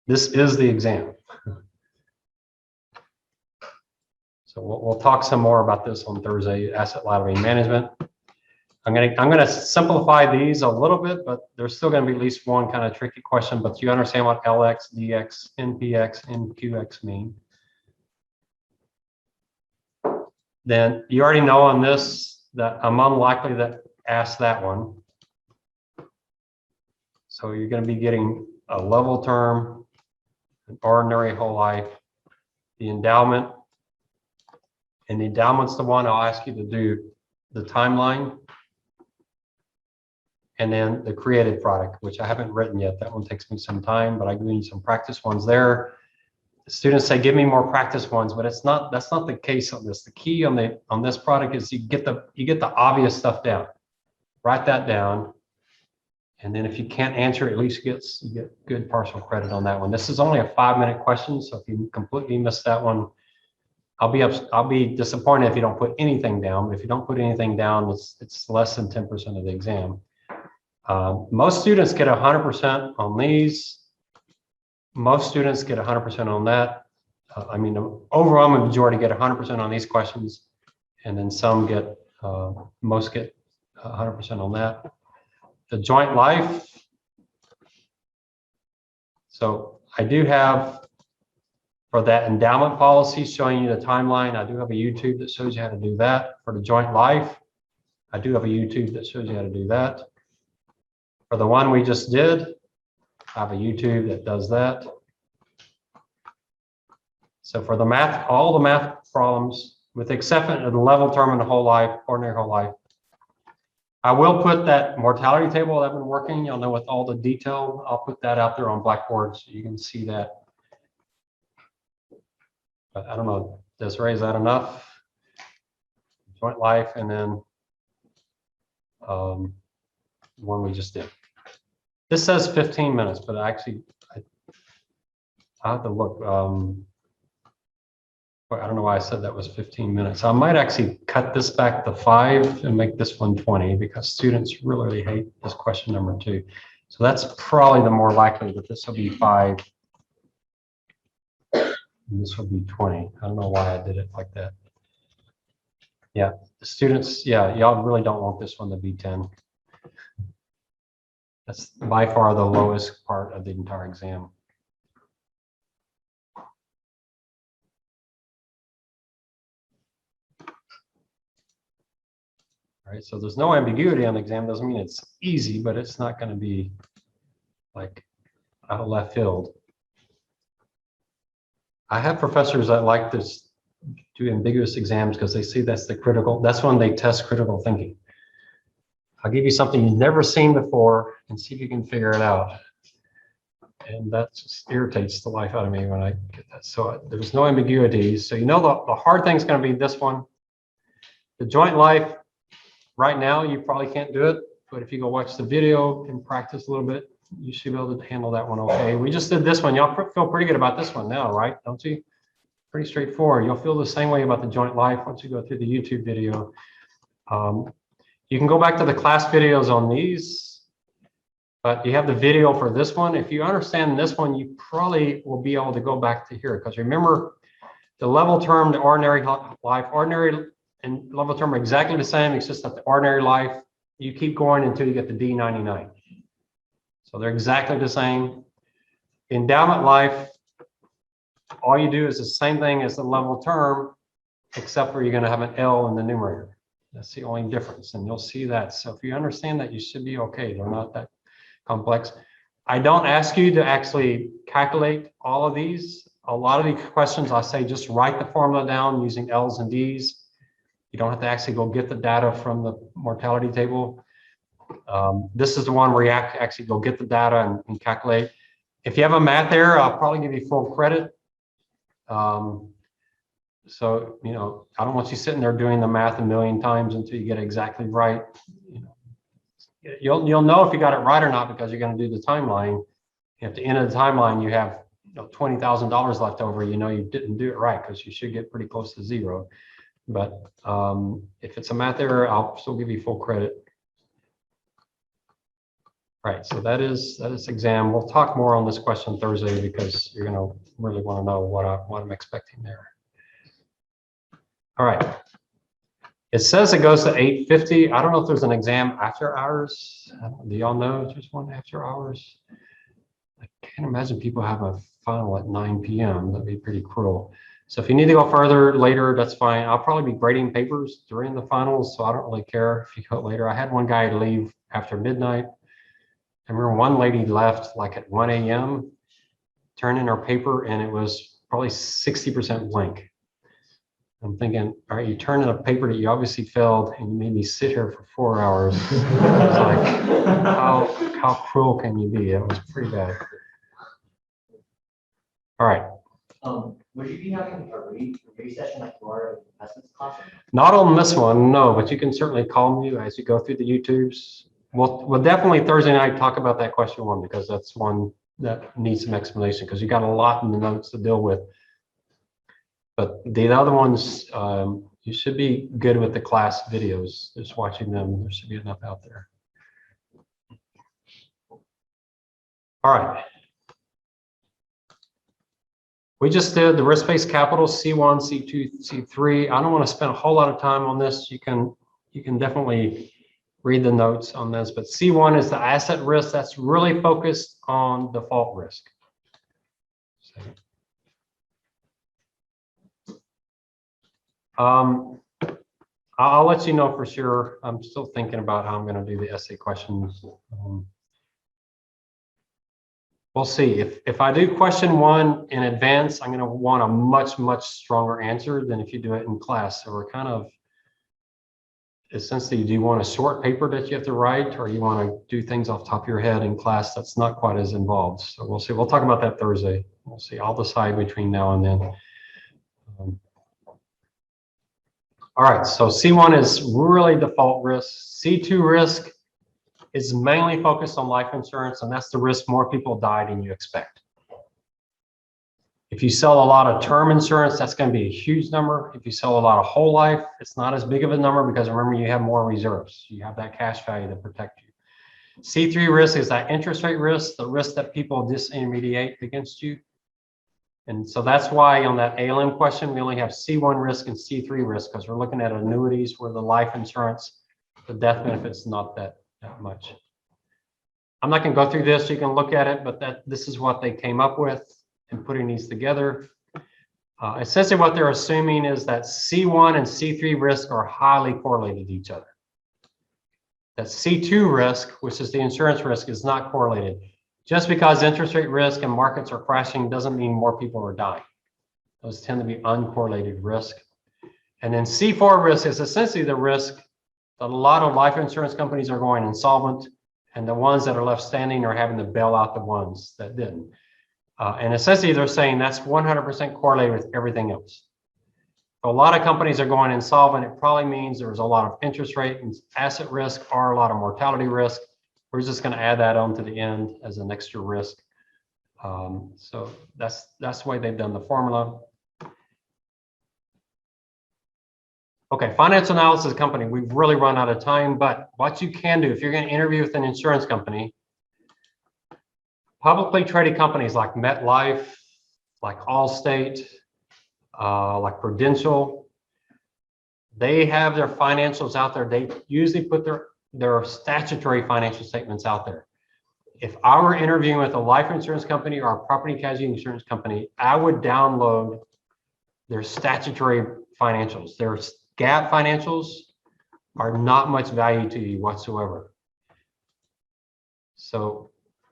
this is the exam. So we'll talk some more about this on Thursday, asset liability management. I'm gonna simplify these a little bit, but there's still gonna be at least one kind of tricky question, but you understand what LX, DX, NPX, NQX mean. Then you already know on this that I'm unlikely to ask that one. So you're going to be getting a level term, an ordinary whole life, the endowment, and the endowment's the one I'll ask you to do the timeline, and then the created product, which I haven't written yet. That one takes me some time, but I give you some practice ones there. The students say, give me more practice ones, but that's not the case on this. The key on this product is you get the obvious stuff down. Write that down. And then if you can't answer it, at least you get good partial credit on that one. This is only a 5-minute question, so if you completely miss that one, I'll be disappointed if you don't put anything down. But if you don't put anything down, it's less than 10% of the exam. Most students get 100% on these. Most students get 100% on that. I mean, the overwhelming majority get 100% on these questions, and then some get, most get 100% on that. The joint life. So I do have, for that endowment policy showing you the timeline, I do have a YouTube that shows you how to do that. For the joint life, I do have a YouTube that shows you how to do that. For the one we just did, I have a YouTube that does that. So for the math, all the math problems, with the exception of the level term and the whole life, ordinary whole life, I will put that mortality table that I've been working, you'll know with all the detail, I'll put that out there on Blackboard so you can see that. But I don't know, Desiree, is that enough? Joint life, and then one we just did. This says 15 minutes, but actually, I have to look. I don't know why I said that was 15 minutes. I might actually cut this back to 5 and make this one 20 because students really hate this question number 2. So that's probably the more likely that this will be 5 and this will be 20. I don't know why I did it like that. Yeah, the students, yeah, y'all really don't want this one to be 10. That's by far the lowest part of the entire exam. All right, so there's no ambiguity on the exam. Doesn't mean it's easy, but it's not going to be like out of left field. I have professors that like to do ambiguous exams because they see that's when they test critical thinking. I'll give you something you've never seen before and see if you can figure it out. And that just irritates the life out of me when I get that. So there's no ambiguity. So you know the hard thing is going to be this one. The joint life, right now, you probably can't do it. But if you go watch the video and practice a little bit, you should be able to handle that one okay. We just did this one. Y'all feel pretty good about this one now, right? Don't you? Pretty straightforward. You'll feel the same way about the joint life once you go through the YouTube video. You can go back to the class videos on these, but you have the video for this one. If you understand this one, you probably will be able to go back to here because remember the level term, the ordinary life, ordinary and level term are exactly the same. It's just that the ordinary life, you keep going until you get the D99. So they're exactly the same. Endowment life, all you do is the same thing as the level term, except for you're going to have an L in the numerator. That's the only difference, and you'll see that. So if you understand that, you should be okay. They're not that complex. I don't ask you to actually calculate all of these. A lot of these questions, I say just write the formula down using L's and D's. You don't have to actually go get the data from the mortality table. This is the one where you actually go get the data and calculate. If you have a math error, I'll probably give you full credit. So, you know, I don't want you sitting there doing the math a million times until you get it exactly right. You know, you'll know if you got it right or not because you're going to do the timeline. At the end of the timeline, you have $20,000 left over. You know you didn't do it right because you should get pretty close to zero. But if it's a math error, I'll still give you full credit. Right, so that is exam. We'll talk more on this question Thursday because you're going to really want to know what I'm expecting there. All right. It says it goes to 8:50. I don't know if there's an exam after hours. Do y'all know if there's one after hours? I can't imagine people have a final at 9 p.m. That'd be pretty cruel. So if you need to go further later, that's fine. I'll probably be grading papers during the finals, so I don't really care if you go later. I had one guy leave after midnight. I remember one lady left like at 1 a.m., turned in her paper, and it was probably 60% blank. I'm thinking, all right, you turned in a paper that you obviously failed, and you made me sit here for 4 hours. It's like, how cruel can you be? It was pretty bad. All right. Would you be having a read session like you are in the investments class? Not on this one, no, but you can certainly call me as you go through the YouTubes. We'll definitely Thursday night talk about that question one because that's one that needs some explanation because you got a lot in the notes to deal with. But the other ones, you should be good with the class videos. Just watching them, there should be enough out there. All right. We just did the risk-based capital C1, C2, C3. I don't want to spend a whole lot of time on this. You can definitely read the notes on this, but C1 is the asset risk that's really focused on default risk. I'll let you know for sure. I'm still thinking about how I'm going to do the essay questions. We'll see. If I do question one in advance, I'm going to want a much stronger answer than if you do it in class. So we're kind of essentially, do you want a short paper that you have to write, or you want to do things off the top of your head in class that's not quite as involved? So we'll see. We'll talk about that Thursday. We'll see. I'll decide between now and then. All right, so C1 is really default risk. C2 risk is mainly focused on life insurance, and that's the risk more people die than you expect. If you sell a lot of term insurance, that's going to be a huge number. If you sell a lot of whole life, it's not as big of a number because remember, you have more reserves. You have that cash value to protect you. C3 risk is that interest rate risk, the risk that people disintermediate against you. And so that's why on that ALM question, we only have C1 risk and C3 risk because we're looking at annuities where the life insurance, the death benefit's not that much. I'm not going to go through this. You can look at it, but this is what they came up with in putting these together. Essentially what they're assuming is that C1 and C3 risk are highly correlated to each other. That C2 risk, which is the insurance risk, is not correlated. Just because interest rate risk and markets are crashing doesn't mean more people are dying. Those tend to be uncorrelated risk. And then C4 risk is essentially the risk that a lot of life insurance companies are going insolvent, and the ones that are left standing are having to bail out the ones that didn't. And essentially they're saying that's 100% correlated with everything else. If a lot of companies are going insolvent, it probably means there's a lot of interest rate and asset risk or a lot of mortality risk. We're just going to add that on to the end as an extra risk. So that's the way they've done the formula. Okay, financial analysis company. We've really run out of time, but what you can do if you're going to interview with an insurance company, publicly traded companies like MetLife, like Allstate, like Prudential, they have their financials out there. They usually put their statutory financial statements out there. If I were interviewing with a life insurance company or a property casualty insurance company, I would download their statutory financials. Their GAAP financials are not much value to you whatsoever. So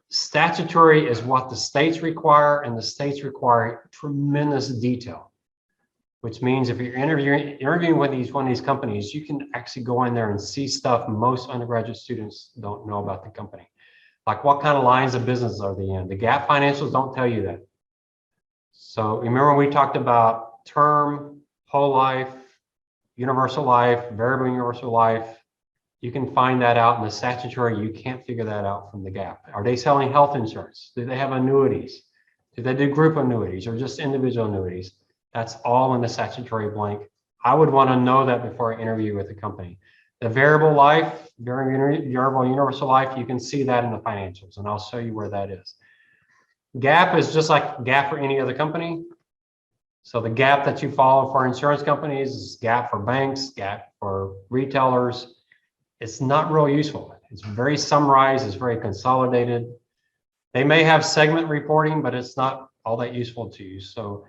Statutory is what the states require, and the states require tremendous detail, which means if you're interviewing with one of these companies, you can actually go in there and see stuff most undergraduate students don't know about the company. Like what kind of lines of business are they in? The GAAP financials don't tell you that. So remember we talked about term, whole life, universal life, variable universal life. You can find that out in the statutory. You can't figure that out from the GAAP. Are they selling health insurance? Do they have annuities? Do they do group annuities or just individual annuities? That's all in the statutory blank. I would want to know that before I interview with the company. The variable life, variable universal life, you can see that in the financials, and I'll show you where that is. GAAP is just like GAAP for any other company. So the GAAP that you follow for insurance companies is GAAP for banks, GAAP for retailers. It's not real useful. It's very summarized, it's very consolidated. They may have segment reporting, but it's not all that useful to you. So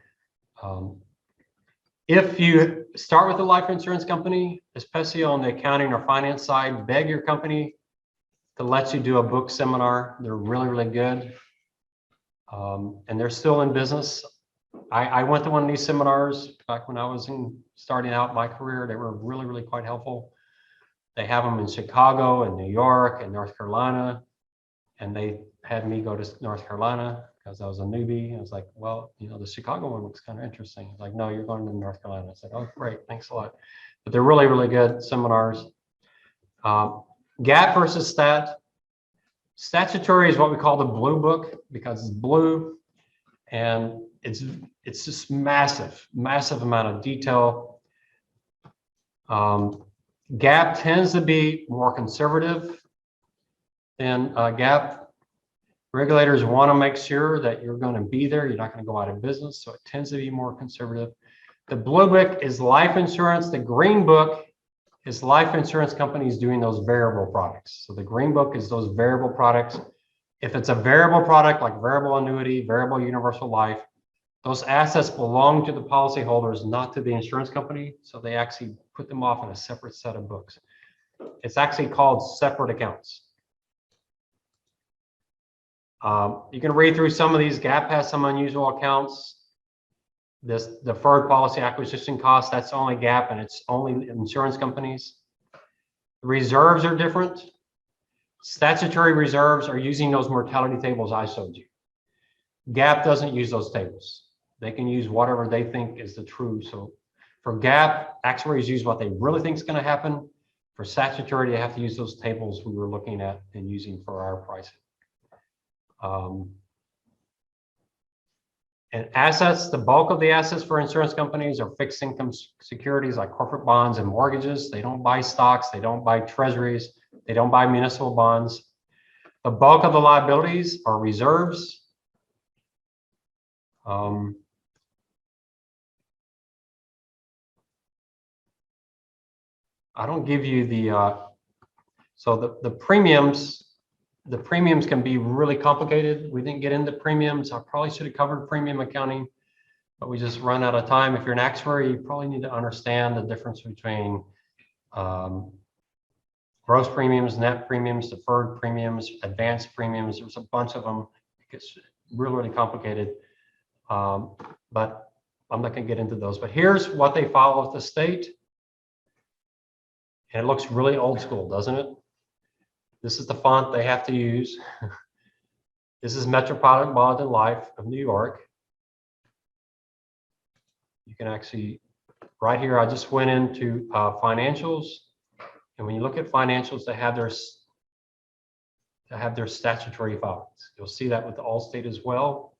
if you start with a life insurance company, especially on the accounting or finance side, beg your company to let you do a book seminar. They're really, really good. And they're still in business. I went to one of these seminars back when I was starting out my career. They were really, really quite helpful. They have them in Chicago and New York and North Carolina. And they had me go to North Carolina because I was a newbie. I was like, well, you know, the Chicago one looks kind of interesting. Like, no, you're going to North Carolina. I said, oh, great, thanks a lot. But they're really, really good seminars. GAAP versus stat. Statutory is what we call the blue book because it's blue and it's just massive amount of detail. GAAP tends to be more conservative than GAAP. Regulators want to make sure that you're going to be there. You're not going to go out of business. So it tends to be more conservative. The blue book is life insurance. The green book is life insurance companies doing those variable products. So the green book is those variable products. If it's a variable product like variable annuity, variable universal life, those assets belong to the policyholders, not to the insurance company. So they actually put them off in a separate set of books. It's actually called separate accounts. You can read through some of these. GAAP has some unusual accounts. This deferred policy acquisition cost, that's only GAAP and it's only insurance companies. Reserves are different. Statutory reserves are using those mortality tables I showed you. GAAP doesn't use those tables. They can use whatever they think is the true. So for GAAP, actuaries use what they really think is going to happen. For statutory, they have to use those tables we were looking at and using for our pricing. And assets, the bulk of the assets for insurance companies are fixed income securities like corporate bonds and mortgages. They don't buy stocks, they don't buy treasuries, they don't buy municipal bonds. The bulk of the liabilities are reserves. I don't give you the, so the premiums can be really complicated. We didn't get into premiums. I probably should have covered premium accounting, but we just run out of time. If you're an actuary, you probably need to understand the difference between gross premiums, net premiums, deferred premiums, advanced premiums. There's a bunch of them. It gets really, really complicated. But I'm not going to get into those. But here's what they follow with the state. And it looks really old school, doesn't it? This is the font they have to use. This is Metropolitan Life of New York. You can actually, right here, I just went into financials. And when you look at financials, they have their statutory filings. You'll see that with the Allstate as well.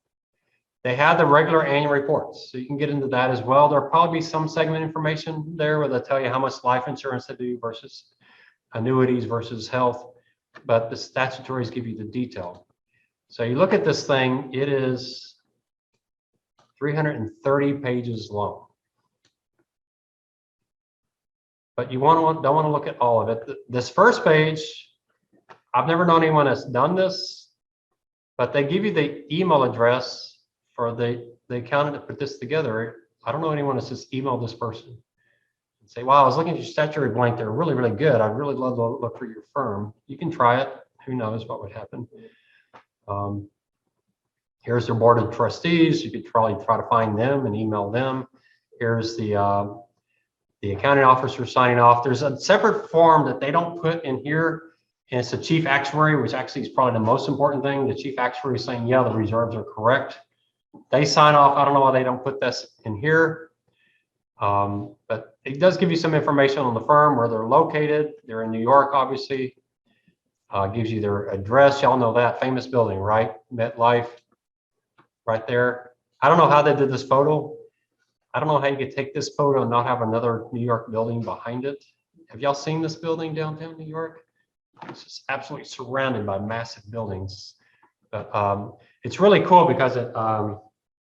They have the regular annual reports, so you can get into that as well. There'll probably be some segment information there where they'll tell you how much life insurance they do versus annuities versus health, but the statutories give you the detail. So you look at this thing, it is 330 pages long. But you don't want to look at all of it. This first page, I've never known anyone that's done this, but they give you the email address for the accountant that put this together. I don't know anyone that's just emailed this person and say, wow, I was looking at your statutory blank. They're really, really good. I'd really love to look for your firm. You can try it. Who knows what would happen. Here's their board of trustees. You could probably try to find them and email them. Here's the accounting officer signing off. There's a separate form that they don't put in here, and it's the chief actuary, which actually is probably the most important thing. The chief actuary is saying, yeah, the reserves are correct. They sign off. I don't know why they don't put this in here. But it does give you some information on the firm, where they're located. They're in New York, obviously. Gives you their address. Y'all know that famous building, right? MetLife, right there. I don't know how they did this photo. I don't know how you could take this photo and not have another New York building behind it. Have y'all seen this building downtown New York? It's just absolutely surrounded by massive buildings. But it's really cool because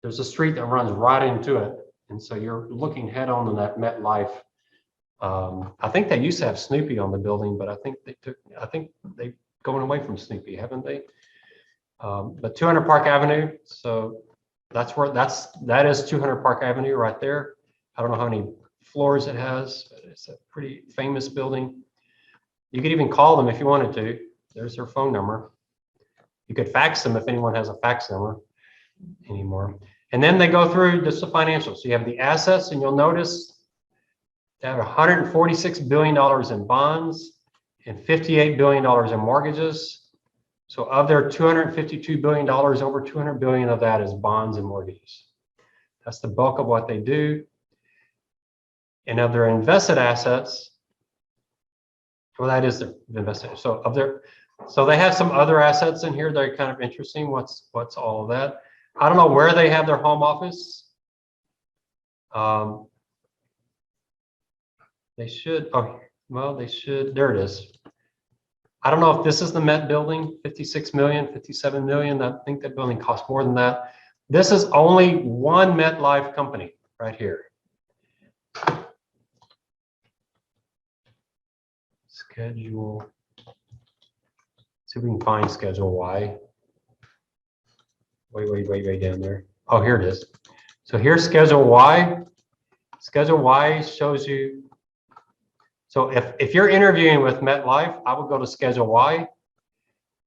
there's a street that runs right into it. And so you're looking head on to that MetLife. I think they used to have Snoopy on the building, but I think they've going away from Snoopy, haven't they? But 200 Park Avenue. So that is 200 Park Avenue right there. I don't know how many floors it has, but it's a pretty famous building. You could even call them if you wanted to. There's their phone number. You could fax them if anyone has a fax number anymore. And then they go through just the financials. So you have the assets, and you'll notice they have $146 billion in bonds and $58 billion in mortgages. So of their $252 billion, over $200 billion of that is bonds and mortgages. That's the bulk of what they do. And of their invested assets, well, that is their invested. So they have some other assets in here that are kind of interesting. What's all of that? I don't know where they have their home office. They should. Oh, well, they should. There it is. I don't know if this is the Met building, 56 million, 57 million. I think that building costs more than that. This is only one MetLife company right here. Schedule. See if we can find Schedule Y. Way down there. Oh, here it is. So here's Schedule Y. Schedule Y shows you. So if you're interviewing with MetLife, I would go to Schedule Y.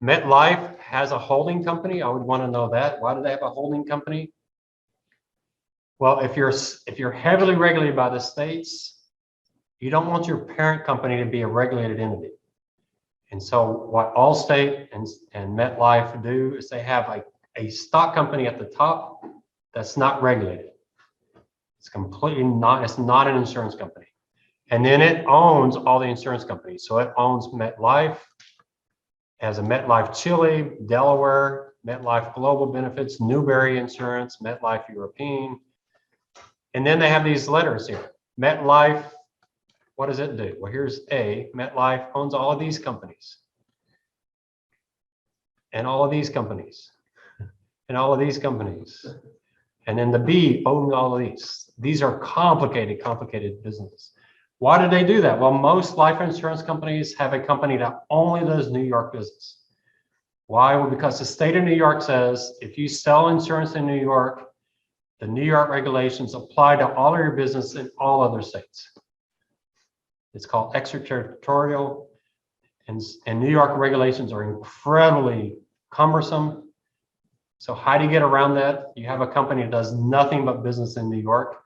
MetLife has a holding company. I would want to know that. Why do they have a holding company? Well, if you're heavily regulated by the states, you don't want your parent company to be a regulated entity. And so what Allstate and MetLife do is they have a stock company at the top that's not regulated. It's completely not, it's not an insurance company. And then it owns all the insurance companies. So it owns MetLife, has a MetLife Chile, Delaware, MetLife Global Benefits, Newbury Insurance, MetLife European. And then they have these letters here. MetLife, what does it do? Well, here's A. MetLife owns all of these companies. And all of these companies. And all of these companies. And then the B owns all of these. These are complicated businesses. Why do they do that? Well, most life insurance companies have a company that only does New York business. Why? Well, because the state of New York says if you sell insurance in New York, the New York regulations apply to all of your business in all other states. It's called extraterritorial, and New York regulations are incredibly cumbersome. So how do you get around that? You have a company that does nothing but business in New York.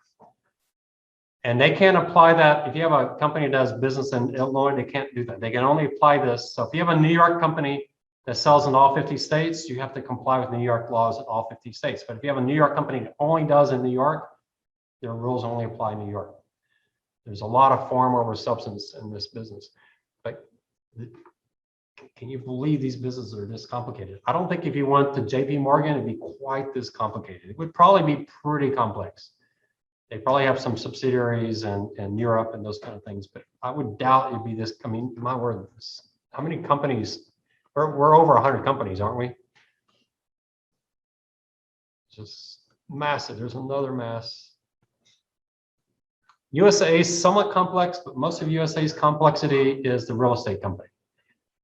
And they can't apply that. If you have a company that does business in Illinois, they can't do that. They can only apply this. So if you have a New York company that sells in all 50 states, you have to comply with New York laws in all 50 states. But if you have a New York company that only does in New York, their rules only apply in New York. There's a lot of form over substance in this business. But can you believe these businesses are this complicated? I don't think if you went to JP Morgan, it'd be quite this complicated. It would probably be pretty complex. They probably have some subsidiaries in Europe and those kind of things, but I would doubt it'd be this. I mean, my word, how many companies? We're over 100 companies, aren't we? Just massive. There's another mass. USAA is somewhat complex, but most of USA's complexity is the real estate company.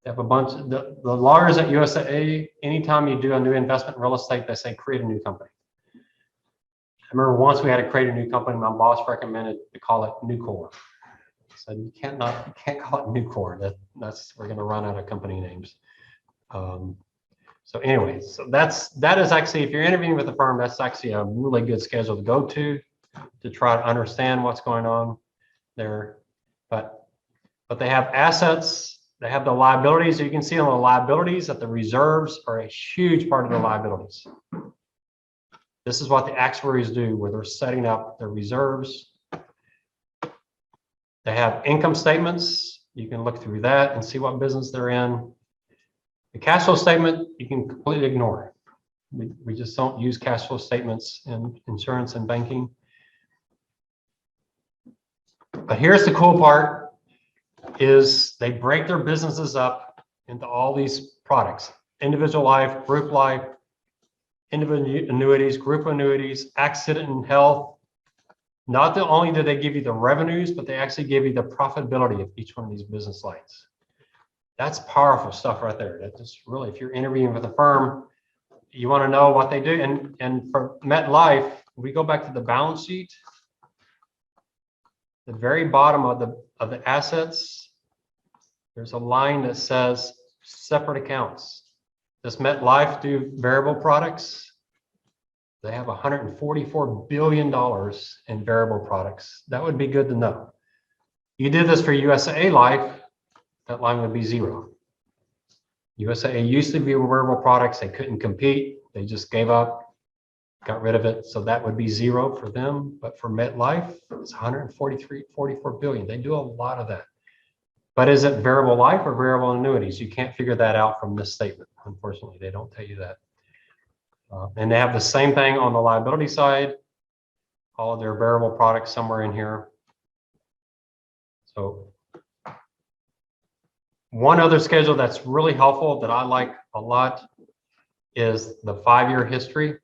They have a bunch of the lawyers at USAA. Anytime you do a new investment in real estate, they say create a new company. I remember once we had to create a new company. My boss recommended to call it Nucor. So you can't call it Nucor. We're going to run out of company names. So So anyway, so that is actually, if you're interviewing with a firm, that's actually a really good schedule to go to try to understand what's going on there. But they have assets, they have the liabilities. You can see on the liabilities that the reserves are a huge part of the liabilities. This is what the actuaries do, where they're setting up their reserves. They have income statements. You can look through that and see what business they're in. The cash flow statement, you can completely ignore. We just don't use cash flow statements in insurance and banking. But here's the cool part, is they break their businesses up into all these products: individual life, group life, individual annuities, group annuities, accident and health. Not only do they give you the revenues, but they actually give you the profitability of each one of these business lines. That's powerful stuff right there. That just really, if you're interviewing with a firm, you want to know what they do. And for MetLife, we go back to the balance sheet. The very bottom of the assets, there's a line that says separate accounts. Does MetLife do variable products? They have $144 billion in variable products. That would be good to know. You did this for USAA Life, that line would be 0. USAA used to be variable products. They couldn't compete. They just gave up, got rid of it. So that would be 0 for them. But for MetLife, it's 44 billion. They do a lot of that. But is it variable life or variable annuities? You can't figure that out from this statement. Unfortunately, they don't tell you that. And they have the same thing on the liability side, all of their variable products somewhere in here. So one other schedule that's really helpful that I like a lot is the 5-year history.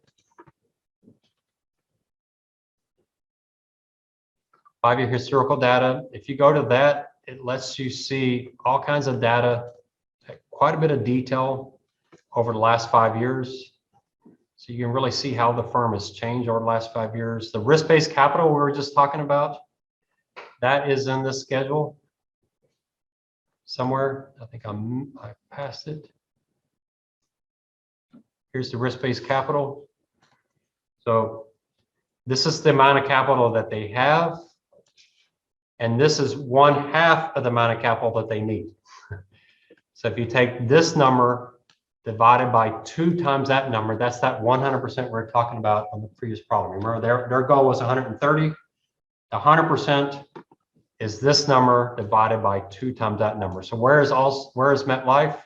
5-year historical data. If you go to that, it lets you see all kinds of data, quite a bit of detail over the last 5 years. So you can really see how the firm has changed over the last 5 years. The risk-based capital we were just talking about, that is in this schedule somewhere. I think I passed it. Here's the risk-based capital. So this is the amount of capital that they have. And this is 1/2 of the amount of capital that they need. So if you take this number divided by 2 times that number, that's that 100% we're talking about on the previous problem. Remember, their goal was 130. The 100% is this number divided by 2 times that number. So where is MetLife?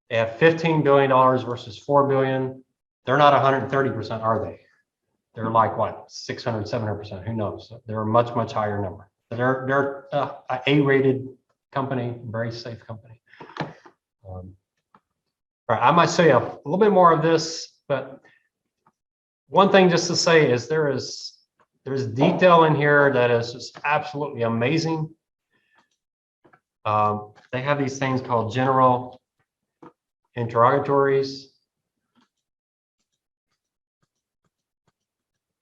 They have $15 billion versus $4 billion. They're not 130%, are they? They're like what, 600, 700%, who knows? They're a much, much higher number. They're an A-rated company, very safe company. All right, I might show you a little bit more of this, but one thing just to say is there's detail in here that is just absolutely amazing. They have these things called general interrogatories.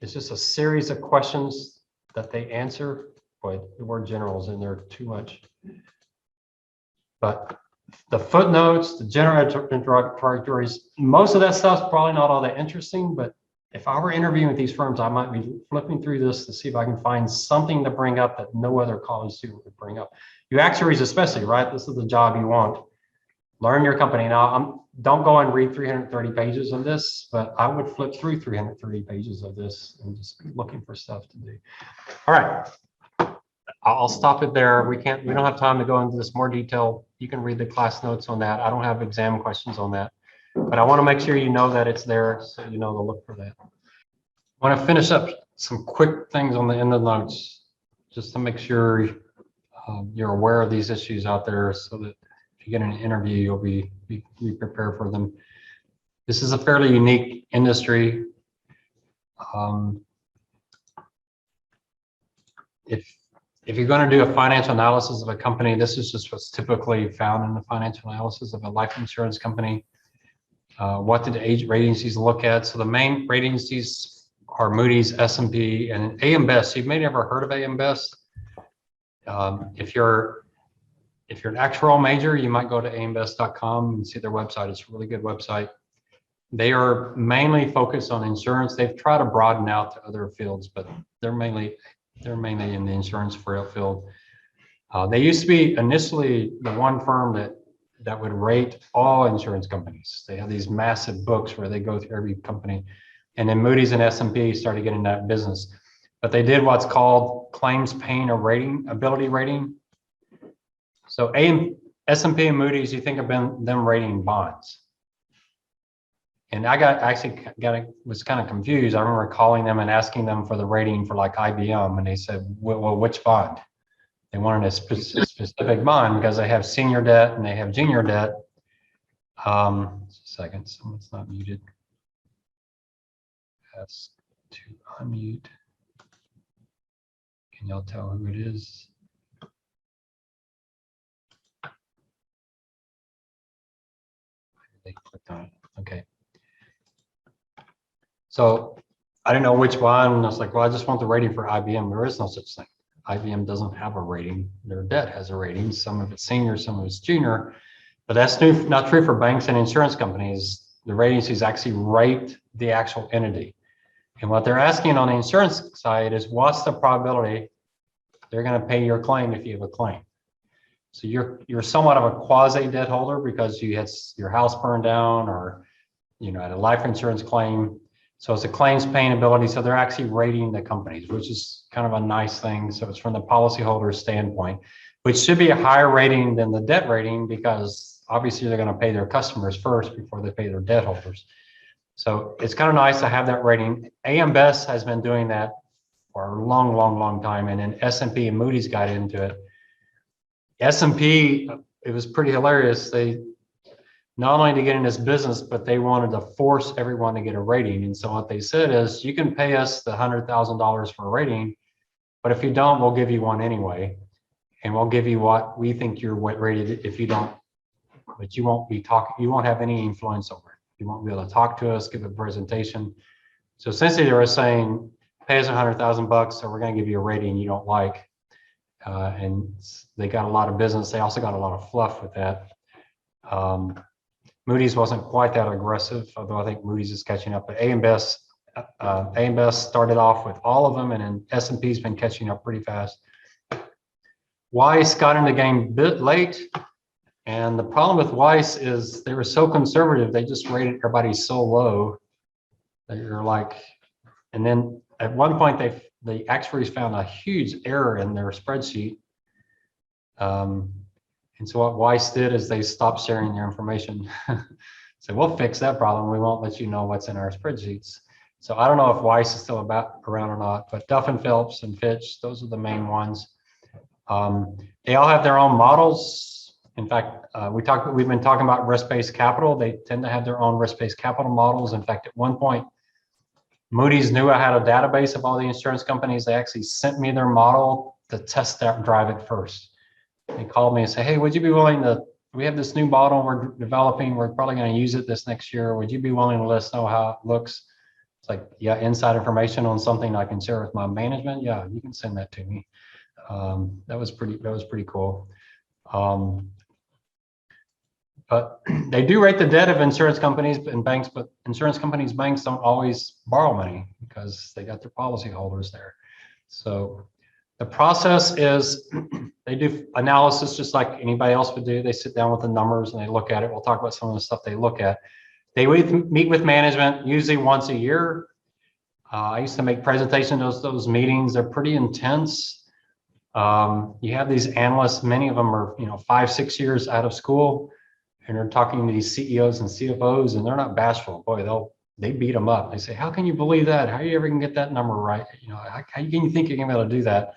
It's just a series of questions that they answer. Boy, the word general is in there too much. But the footnotes, the general interrogatories, most of that stuff's probably not all that interesting, but if I were interviewing with these firms, I might be flipping through this to see if I can find something to bring up that no other college student would bring up. You actuaries especially, right? This is the job you want. Learn your company. Now, don't go and read 330 pages of this, but I would flip through 330 pages of this and just be looking for stuff to do. All right. I'll stop it there. We don't have time to go into this more detail. You can read the class notes on that. I don't have exam questions on that, but I want to make sure you know that it's there so you know to look for that. I want to finish up some quick things on the end of the notes just to make sure you're aware of these issues out there so that if you get an interview, you'll be prepared for them. This is a fairly unique industry. If you're going to do a financial analysis of a company, this is just what's typically found in the financial analysis of a life insurance company. What did the rate agencies look at? So the main rate agencies are Moody's, S&P, and AM Best. You may never heard of AM Best. If you're an actuarial major, you might go to ambest.com and see their website. It's a really good website. They are mainly focused on insurance. They've tried to broaden out to other fields, but they're mainly in the insurance field. They used to be initially the one firm that would rate all insurance companies. They have these massive books where they go through every company, and then Moody's and S&P started getting that business. But they did what's called claims paying ability rating. So S&P and Moody's, you think of them rating bonds. And I was kind of confused. I remember calling them and asking them for the rating for like IBM, and they said, well, which bond? They wanted a specific bond because they have senior debt and they have junior debt. Just a second, someone's not muted. Ask to unmute. Can y'all tell who it is? They clicked on it. Okay. So I didn't know which one. I was like, well, I just want the rating for IBM. There is no such thing. IBM doesn't have a rating. Their debt has a rating. Some of it's senior, some of it's junior. But that's not true for banks and insurance companies. The rating agencies actually rate the actual entity. And what they're asking on the insurance side is, what's the probability they're going to pay your claim if you have a claim? So you're somewhat of a quasi debt holder because you had your house burned down, or had a life insurance claim. So it's a claims paying ability. So they're actually rating the companies, which is kind of a nice thing. So it's from the policyholder standpoint, which should be a higher rating than the debt rating, because obviously they're going to pay their customers first before they pay their debt holders. So it's kind of nice to have that rating. AM Best has been doing that for a long, long, long time. And then S&P and Moody's got into it. S&P, it was pretty hilarious. They not only to get in this business, but they wanted to force everyone to get a rating. And so what they said is, you can pay us the $100,000 for a rating, but if you don't, we'll give you one anyway. And we'll give you what we think you're rated if you don't, but you won't be talking, you won't have any influence over it. You won't be able to talk to us, give a presentation. So essentially they were saying, pay us $100,000 or we're going to give you a rating you don't like. And they got a lot of business. They also got a lot of fluff with that. Moody's wasn't quite that aggressive, although I think Moody's is catching up. But AM Best started off with all of them, and then S&P's been catching up pretty fast. Weiss got in the game a bit late, and the problem with Weiss is they were so conservative. They just rated everybody so low that you're like, and then at one point the actuaries found a huge error in their spreadsheet. And so what Weiss did is they stopped sharing their information. So we'll fix that problem. We won't let you know what's in our spreadsheets. So I don't know if Weiss is still around or not, but Duff and Phelps and Fitch, those are the main ones. They all have their own models. In fact, we've been talking about risk-based capital. They tend to have their own risk-based capital models. In fact, at one point, Moody's knew I had a database of all the insurance companies. They actually sent me their model to test that, drive it first. They called me and said, hey, would you be willing to, we have this new model we're developing. We're probably going to use it this next year. Would you be willing to let us know how it looks? It's like, yeah, inside information on something I can share with my management. Yeah, you can send that to me. That was pretty cool. But they do rate the debt of insurance companies and banks, but insurance companies, banks don't always borrow money because they got their policyholders there. So the process is they do analysis just like anybody else would do. They sit down with the numbers and they look at it. We'll talk about some of the stuff they look at. They meet with management usually once a year. I used to make presentations, those meetings. They're pretty intense. You have these analysts, many of them are 5-6 years out of school, and they're talking to these CEOs and CFOs, and they're not bashful. Boy, they beat them up. They say, how can you believe that? How are you ever gonna get that number right? How can you think you're gonna be able to do that?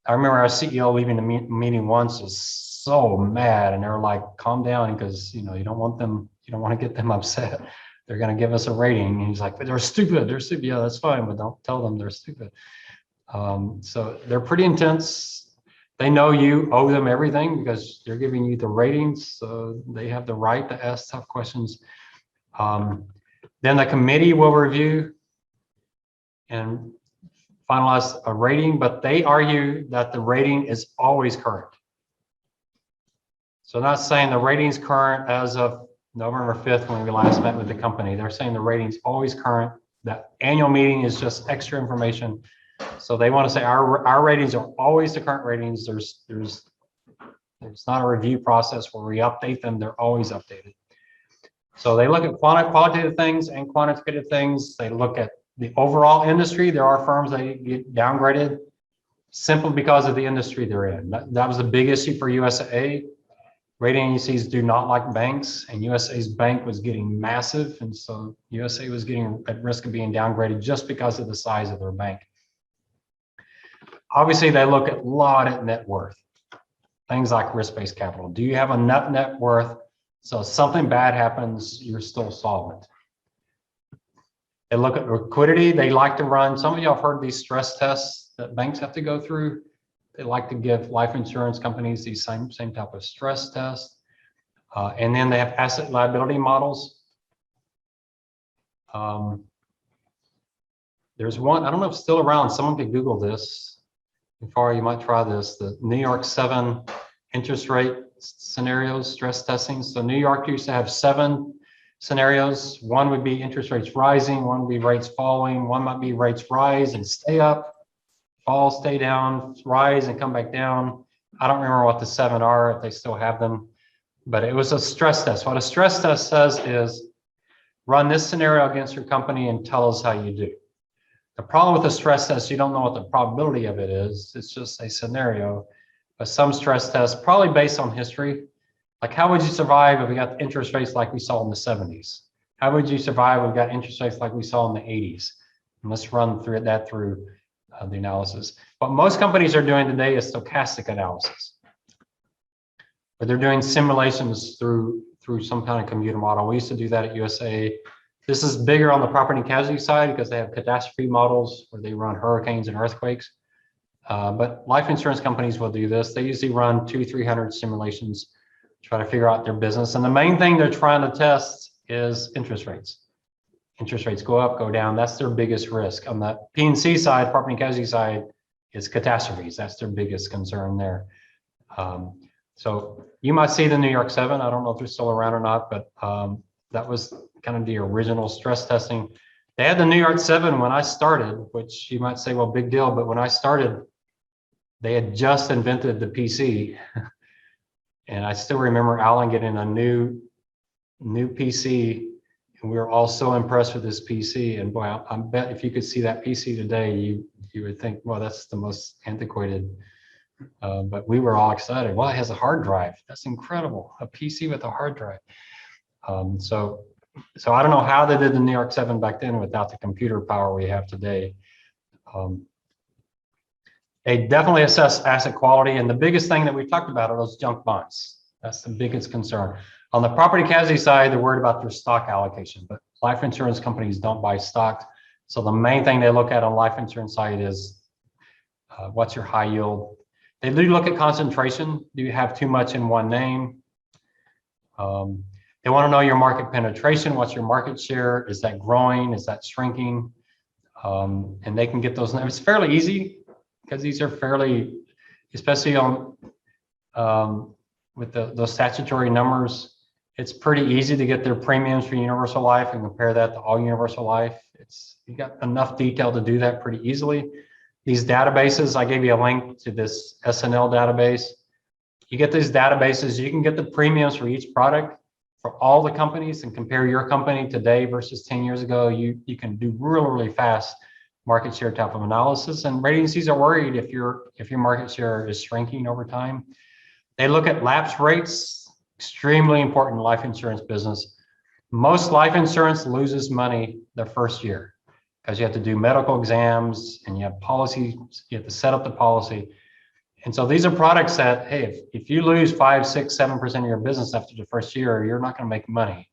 I remember our CEO leaving the meeting once was so mad, and they were like, calm down, because you don't want to get them upset. They're going to give us a rating. And he's like, but they're stupid. They're stupid. Yeah, that's fine, but don't tell them they're stupid. So they're pretty intense. They know you owe them everything because they're giving you the ratings. So they have the right to ask tough questions. Then the committee will review and finalize a rating, but they argue that the rating is always current. So not saying the rating's current as of November 5th, when we last met with the company. They're saying the rating's always current. That annual meeting is just extra information. So they want to say our ratings are always the current ratings. There's not a review process where we update them. They're always updated. So they look at qualitative things and quantitative things. They look at the overall industry. There are firms that get downgraded simply because of the industry they're in. That was the big issue for USAA. Rating agencies do not like banks, and USA's bank was getting massive. And so USA was getting at risk of being downgraded just because of the size of their bank. Obviously, they look at a lot at net worth, things like risk-based capital. Do you have a net worth? So if something bad happens, you're still solvent. They look at liquidity. They like to run, some of you have heard these stress tests that banks have to go through. They like to give life insurance companies these same type of stress tests. And then they have asset liability models. There's one, I don't know if it's still around. Someone could Google this. Before you might try this, the New York 7 interest rate scenarios, stress testing. So New York used to have 7 scenarios. One would be interest rates rising, one would be rates falling, one might be rates rise and stay up, fall, stay down, rise and come back down. I don't remember what the 7 are, if they still have them, but it was a stress test. What a stress test says is run this scenario against your company and tell us how you do. The problem with a stress test, you don't know what the probability of it is. It's just a scenario. But some stress tests, probably based on history, like how would you survive if we got interest rates like we saw in the 70s? How would you survive if we got interest rates like we saw in the 80s? And let's run through that through the analysis. What most companies are doing today is stochastic analysis. But they're doing simulations through some kind of computer model. We used to do that at USA. This is bigger on the property and casualty side because they have catastrophe models where they run hurricanes and earthquakes. But life insurance companies will do this. They usually run 200-300 simulations, try to figure out their business. And the main thing they're trying to test is interest rates. Interest rates go up, go down. That's their biggest risk. On the P&C side, property and casualty side, is catastrophes. That's their biggest concern there. So you might see the New York 7. I don't know if they're still around or not, but that was kind of the original stress testing. They had the New York 7 when I started, which you might say, well, big deal. But when I started, they had just invented the PC. And I still remember Alan getting a new PC, and we were all so impressed with this PC. And boy, I bet if you could see that PC today, you would think, well, that's the most antiquated. But we were all excited. Well, it has a hard drive. That's incredible. A PC with a hard drive. So I don't know how they did the New York 7 back then without the computer power we have today. They definitely assess asset quality, and the biggest thing that we talked about are those junk bonds. That's the biggest concern. On the property casualty side, they're worried about their stock allocation, but life insurance companies don't buy stocks. So the main thing they look at on life insurance side is what's your high yield. They do look at concentration. Do you have too much in one name? They want to know your market penetration. What's your market share? Is that growing? Is that shrinking? And they can get those numbers. It's fairly easy because these are fairly, especially on with those statutory numbers. It's pretty easy to get their premiums for universal life and compare that to all universal life. You got enough detail to do that pretty easily. These databases, I gave you a link to this SNL database. You get these databases, you can get the premiums for each product for all the companies and compare your company today versus 10 years ago. You can do really fast market share type of analysis, and rating agencies are worried if your market share is shrinking over time. They look at lapse rates, extremely important in life insurance business. Most life insurance loses money the first year because you have to do medical exams and you have policies, you have to set up the policy. And so these are products that, hey, if you lose 5, 6, 7% of your business after the first year, you're not going to make money.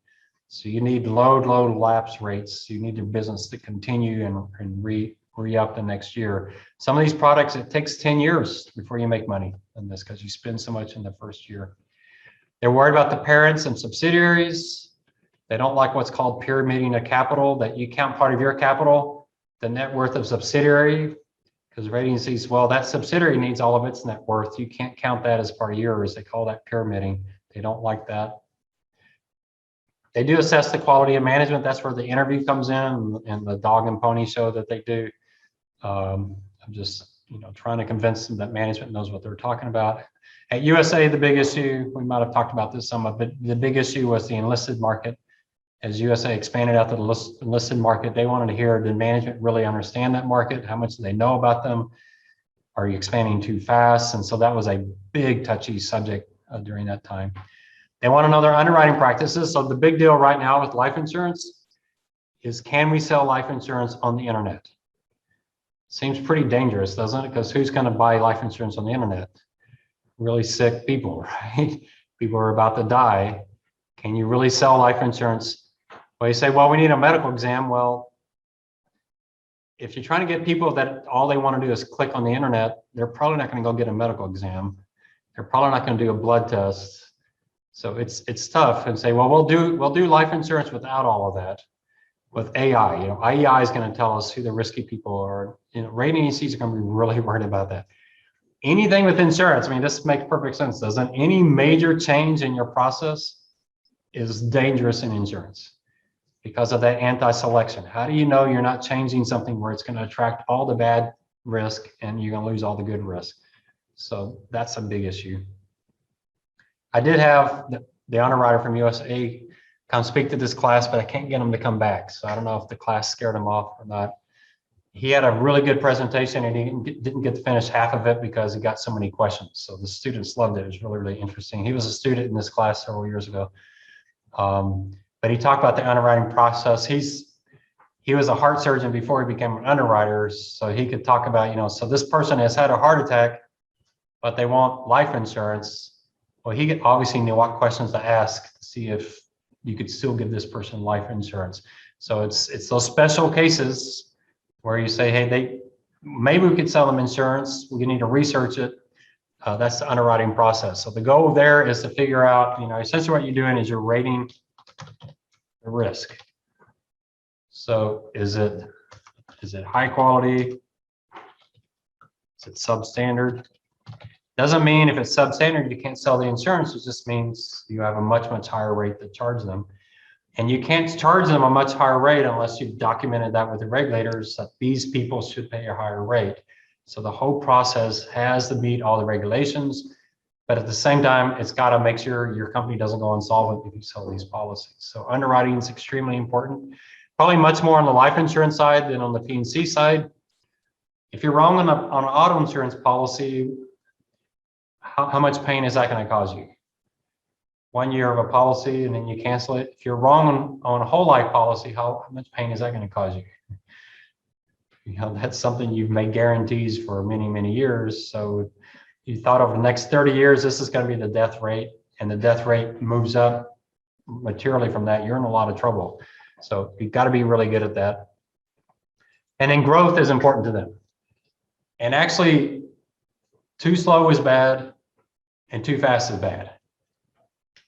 So you need low lapse rates. You need your business to continue and re-up the next year. Some of these products, it takes 10 years before you make money in this because you spend so much in the first year. They're worried about the parents and subsidiaries. They don't like what's called pyramiding of capital, that you count part of your capital, the net worth of subsidiary, because rating agencies, well, that subsidiary needs all of its net worth. You can't count that as part of yours. They call that pyramiding. They don't like that. They do assess the quality of management. That's where the interview comes in and the dog and pony show that they do. I'm just, trying to convince them that management knows what they're talking about. At USA, the big issue, we might have talked about this some, but the big issue was the enlisted market. As USA expanded out to the enlisted market, they wanted to hear, did management really understand that market? How much do they know about them? Are you expanding too fast? And so that was a big touchy subject during that time. They want to know their underwriting practices. So the big deal right now with life insurance is, can we sell life insurance on the internet? Seems pretty dangerous, doesn't it? Because who's going to buy life insurance on the internet? Really sick people, right? People are about to die. Can you really sell life insurance? Well, you say, well, we need a medical exam. Well, if you're trying to get people that all they want to do is click on the internet, they're probably not going to go get a medical exam. They're probably not going to do a blood test. So it's tough, and say, well, we'll do life insurance without all of that. With AI, AI is going to tell us who the risky people are. Rating agencies are going to be really worried about that. Anything with insurance, I mean, this makes perfect sense, doesn't it? Any major change in your process is dangerous in insurance because of that anti-selection. How do you know you're not changing something where it's going to attract all the bad risk and you're going to lose all the good risk? So that's a big issue. I did have the underwriter from USA come speak to this class, but I can't get him to come back. So I don't know if the class scared him off or not. He had a really good presentation and he didn't get to finish half of it because he got so many questions. So the students loved it. It was really, really interesting. He was a student in this class several years ago. But he talked about the underwriting process. He was a heart surgeon before he became an underwriter. So he could talk about, so this person has had a heart attack, but they want life insurance. Well, he obviously knew what questions to ask to see if you could still give this person life insurance. So it's those special cases where you say, hey, maybe we could sell them insurance. We need to research it. That's the underwriting process. So the goal there is to figure out, essentially what you're doing is you're rating the risk. So is it high quality? Is it substandard? Doesn't mean if it's substandard, you can't sell the insurance. It just means you have a much, much higher rate to charge them. And you can't charge them a much higher rate unless you've documented that with the regulators that these people should pay a higher rate. So the whole process has to meet all the regulations, but at the same time, it's got to make sure your company doesn't go insolvent if you sell these policies. So underwriting is extremely important, probably much more on the life insurance side than on the P&C side. If you're wrong on an auto insurance policy, how much pain is that going to cause you? 1 year of a policy and then you cancel it. If you're wrong on a whole life policy, how much pain is that going to cause you? That's something you've made guarantees for many, many years. So you thought over the next 30 years, this is going to be the death rate, and the death rate moves up materially from that, you're in a lot of trouble. So you've got to be really good at that. And then growth is important to them. And actually, too slow is bad and too fast is bad.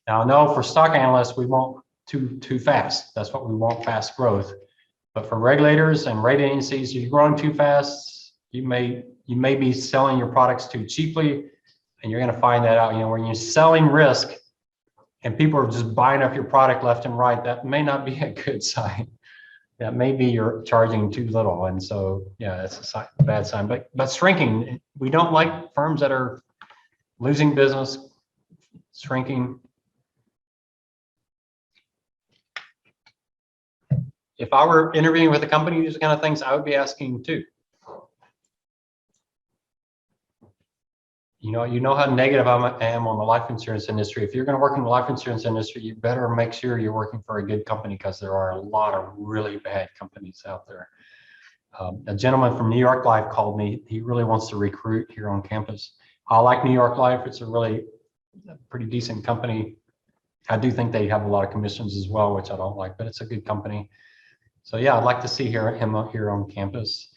Now, I know for stock analysts, we want too fast. That's what we want, fast growth. But for regulators and rating agencies, if you're growing too fast, you may be selling your products too cheaply, and you're going to find that out. When you're selling risk and people are just buying up your product left and right, that may not be a good sign. That may be you're charging too little, and so yeah, it's a bad sign. But shrinking, we don't like firms that are losing business, shrinking. If I were interviewing with a company, these kind of things I would be asking too. You know how negative I am on the life insurance industry. If you're going to work in the life insurance industry, you better make sure you're working for a good company, because there are a lot of really bad companies out there. A gentleman from New York Life called me. He really wants to recruit here on campus. I like New York Life. It's a pretty decent company. I do think they have a lot of commissions as well, which I don't like, but it's a good company. So yeah, I'd like to see him up here on campus.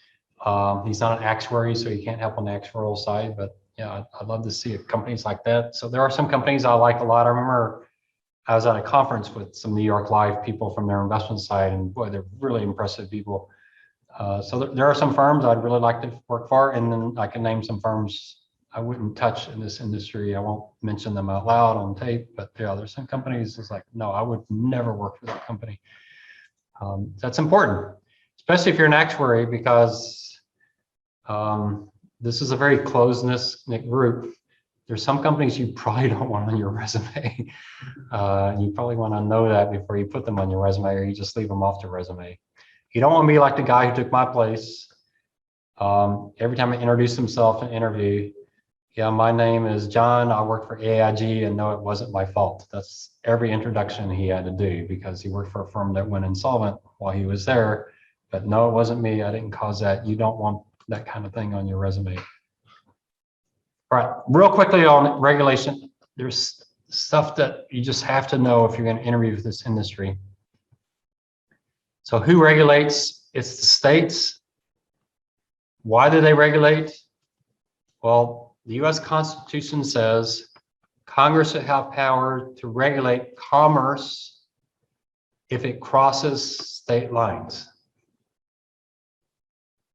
He's not an actuary, so he can't help on the actuarial side, but yeah, I'd love to see companies like that. So there are some companies I like a lot. I remember I was at a conference with some New York Life people from their investment side, and boy, they're really impressive people. So there are some firms I'd really like to work for, and then I can name some firms I wouldn't touch in this industry. I won't mention them out loud on tape, but yeah, there's some companies it's like, no, I would never work for that company. That's important, especially if you're an actuary, because this is a very closed-knit group. There's some companies you probably don't want on your resume. You probably want to know that before you put them on your resume, or you just leave them off the resume. You don't want to be like the guy who took my place. Every time I introduced himself in an interview, yeah, my name is John. I work for AIG, and no, it wasn't my fault. That's every introduction he had to do because he worked for a firm that went insolvent while he was there. But no, it wasn't me. I didn't cause that. You don't want that kind of thing on your resume. All right, real quickly on regulation, there's stuff that you just have to know if you're going to interview with this industry. So who regulates? It's the states. Why do they regulate? Well, the US Constitution says Congress should have power to regulate commerce if it crosses state lines.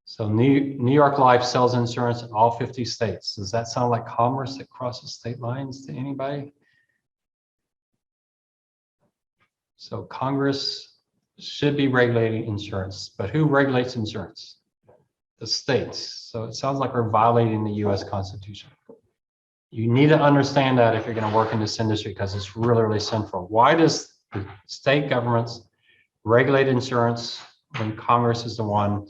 So New York Life sells insurance in all 50 states. Does that sound like commerce that crosses state lines to anybody? So Congress should be regulating insurance, but who regulates insurance? The states. So it sounds like we're violating the US Constitution. You need to understand that if you're going to work in this industry, because it's really, really central. Why does the state governments regulate insurance when Congress is the one?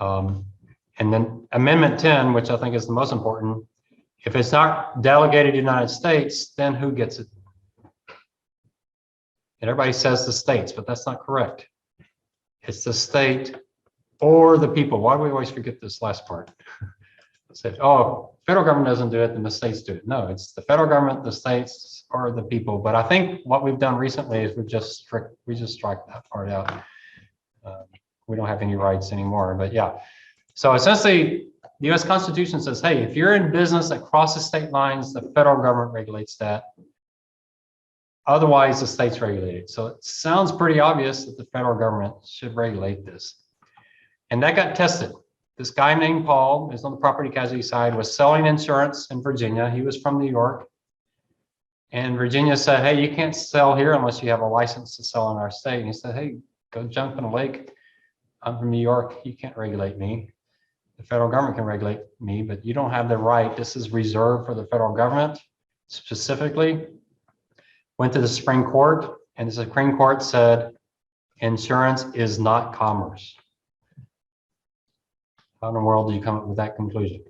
And then Amendment 10, which I think is the most important, if it's not delegated to the United States, then who gets it? And everybody says the states, but that's not correct. It's the state or the people. Why do we always forget this last part? Say, oh, federal government doesn't do it, then the states do it. No, it's the federal government, the states, or the people. But I think what we've done recently is we just strike that part out. We don't have any rights anymore, but yeah. So essentially, the US Constitution says, hey, if you're in business that crosses state lines, the federal government regulates that. Otherwise, the states regulate it. So it sounds pretty obvious that the federal government should regulate this. And that got tested. This guy named Paul is on the property casualty side, was selling insurance in Virginia. He was from New York. And Virginia said, hey, you can't sell here unless you have a license to sell in our state. And he said, hey, go jump in a lake. I'm from New York. You can't regulate me. The federal government can regulate me, but you don't have the right. This is reserved for the federal government specifically. Went to the Supreme Court, and the Supreme Court said insurance is not commerce. How in the world do you come up with that conclusion?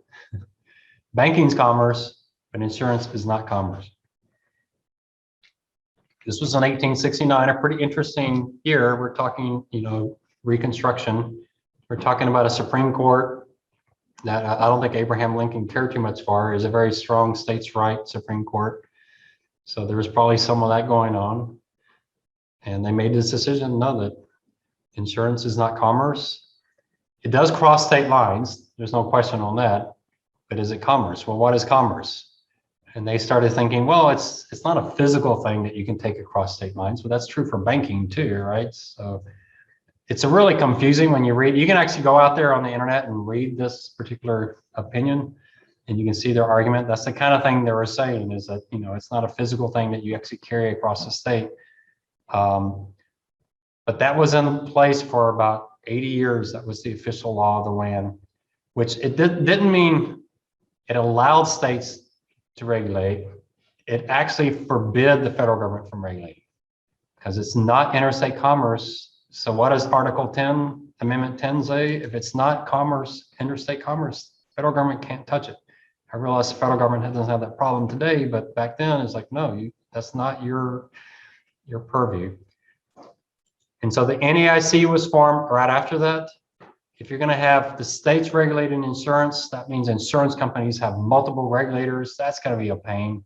Banking's commerce, but insurance is not commerce. This was in 1869, a pretty interesting year. We're talking, Reconstruction. We're talking about a Supreme Court that I don't think Abraham Lincoln cared too much for. It was a very strong states' right Supreme Court. So there was probably some of that going on. And they made this decision, no, that insurance is not commerce. It does cross state lines. There's no question on that. But is it commerce? Well, what is commerce? And they started thinking, well, it's not a physical thing that you can take across state lines, but that's true for banking too, right? So it's a really confusing when you read. You can actually go out there on the internet and read this particular opinion, and you can see their argument. That's the kind of thing they were saying, is that, it's not a physical thing that you actually carry across the state. But that was in place for about 80 years. That was the official law of the land, which it didn't mean it allowed states to regulate. It actually forbid the federal government from regulating, because it's not interstate commerce. So what does Article 10, Amendment 10 say? If it's not commerce, interstate commerce, federal government can't touch it. I realize the federal government doesn't have that problem today, but back then it's like, no, that's not your purview. And so the NAIC was formed right after that. If you're going to have the states regulating insurance, that means insurance companies have multiple regulators. That's going to be a pain.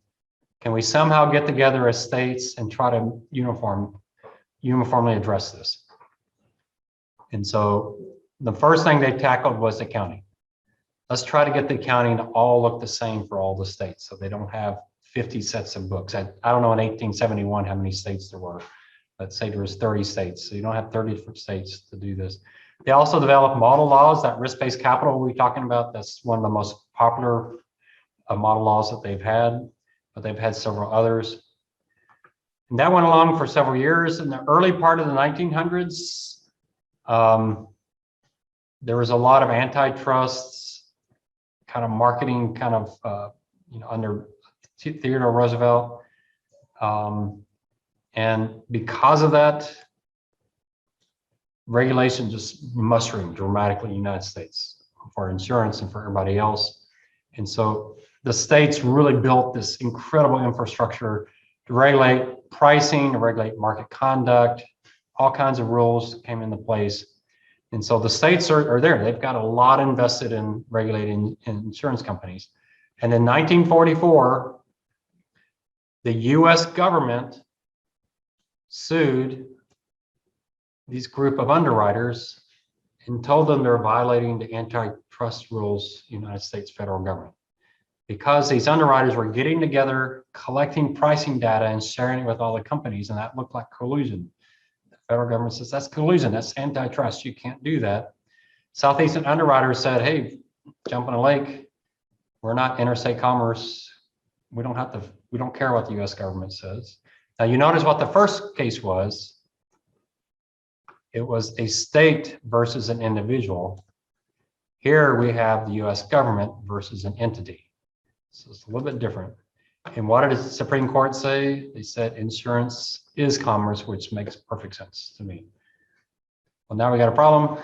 Can we somehow get together as states and try to uniformly address this? And so the first thing they tackled was accounting. Let's try to get the accounting to all look the same for all the states, so they don't have 50 sets of books. I don't know in 1871 how many states there were. Let's say there was 30 states, so you don't have 30 different states to do this. They also developed model laws, that risk-based capital we're talking about. That's one of the most popular model laws that they've had, but they've had several others. And that went along for several years. In the early part of the 1900s, there was a lot of antitrust kind of marketing kind of, under Theodore Roosevelt. And because of that, regulation just mushroomed dramatically in the United States for insurance and for everybody else. And so the states really built this incredible infrastructure to regulate pricing, to regulate market conduct, all kinds of rules came into place. And so the states are there. They've got a lot invested in regulating insurance companies. And in 1944, the US government sued these group of underwriters and told them they're violating the antitrust rules of the United States federal government, because these underwriters were getting together, collecting pricing data and sharing it with all the companies, and that looked like collusion. The federal government says that's collusion, that's antitrust, you can't do that. Southeastern underwriters said, hey, jump in a lake, we're not interstate commerce, we don't care what the US government says. Now you notice what the first case was. It was a state versus an individual. Here we have the US government versus an entity. So it's a little bit different. And what did the Supreme Court say? They said insurance is commerce, which makes perfect sense to me. Well, now we got a problem.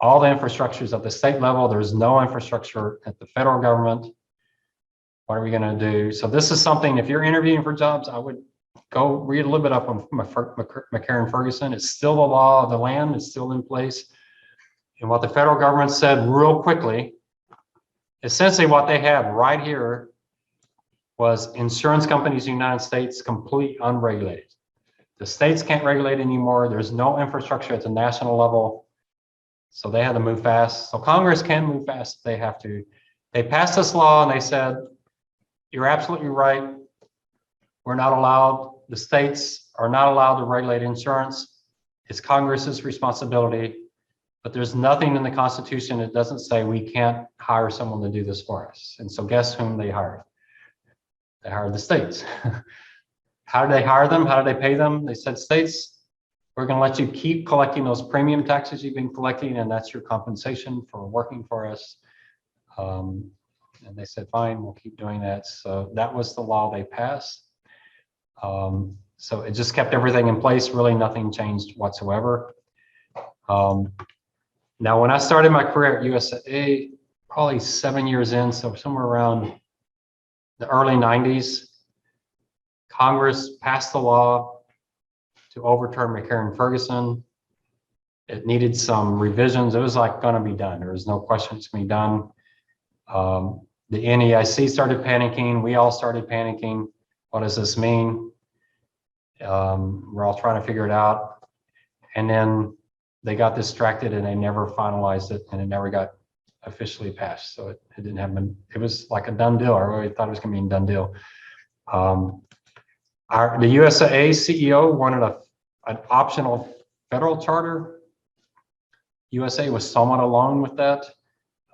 All the infrastructures at the state level, there's no infrastructure at the federal government. What are we going to do? So this is something, if you're interviewing for jobs, I would go read a little bit up on McCarran-Ferguson. It's still the law of the land, it's still in place. And what the federal government said real quickly, essentially what they had right here was insurance companies in the United States completely unregulated. The states can't regulate anymore. There's no infrastructure at the national level. So they had to move fast. So Congress can move fast if they have to. They passed this law and they said, you're absolutely right. We're not allowed, the states are not allowed to regulate insurance. It's Congress's responsibility, but there's nothing in the Constitution that doesn't say we can't hire someone to do this for us. And so guess whom they hired? They hired the states. How did they hire them? How did they pay them? They said, states, we're going to let you keep collecting those premium taxes you've been collecting, and that's your compensation for working for us. And they said, fine, we'll keep doing that. So that was the law they passed. So it just kept everything in place. Really nothing changed whatsoever. Now, when I started my career at UTSA, probably 7 years in, so somewhere around the early 90s, Congress passed the law to overturn McCarran-Ferguson. It needed some revisions. It was like going to be done. There was no question it's going to be done. The NEIC started panicking. We all started panicking. What does this mean? We're all trying to figure it out. And then they got distracted and they never finalized it, and it never got officially passed. So it didn't happen. It was like a done deal. I really thought it was going to be a done deal. The USAA CEO wanted an optional federal charter. USA was somewhat alone with that.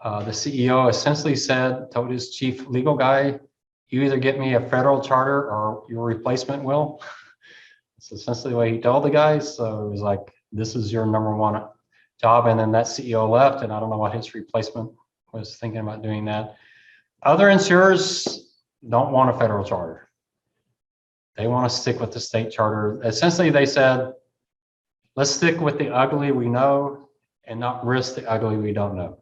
The CEO essentially told his chief legal guy, you either get me a federal charter or your replacement will. It's essentially the way he told the guys. So it was like, this is your number one job. And then that CEO left, and I don't know what his replacement was thinking about doing that. Other insurers don't want a federal charter. They want to stick with the state charter. Essentially, they said, let's stick with the ugly we know and not risk the ugly we don't know.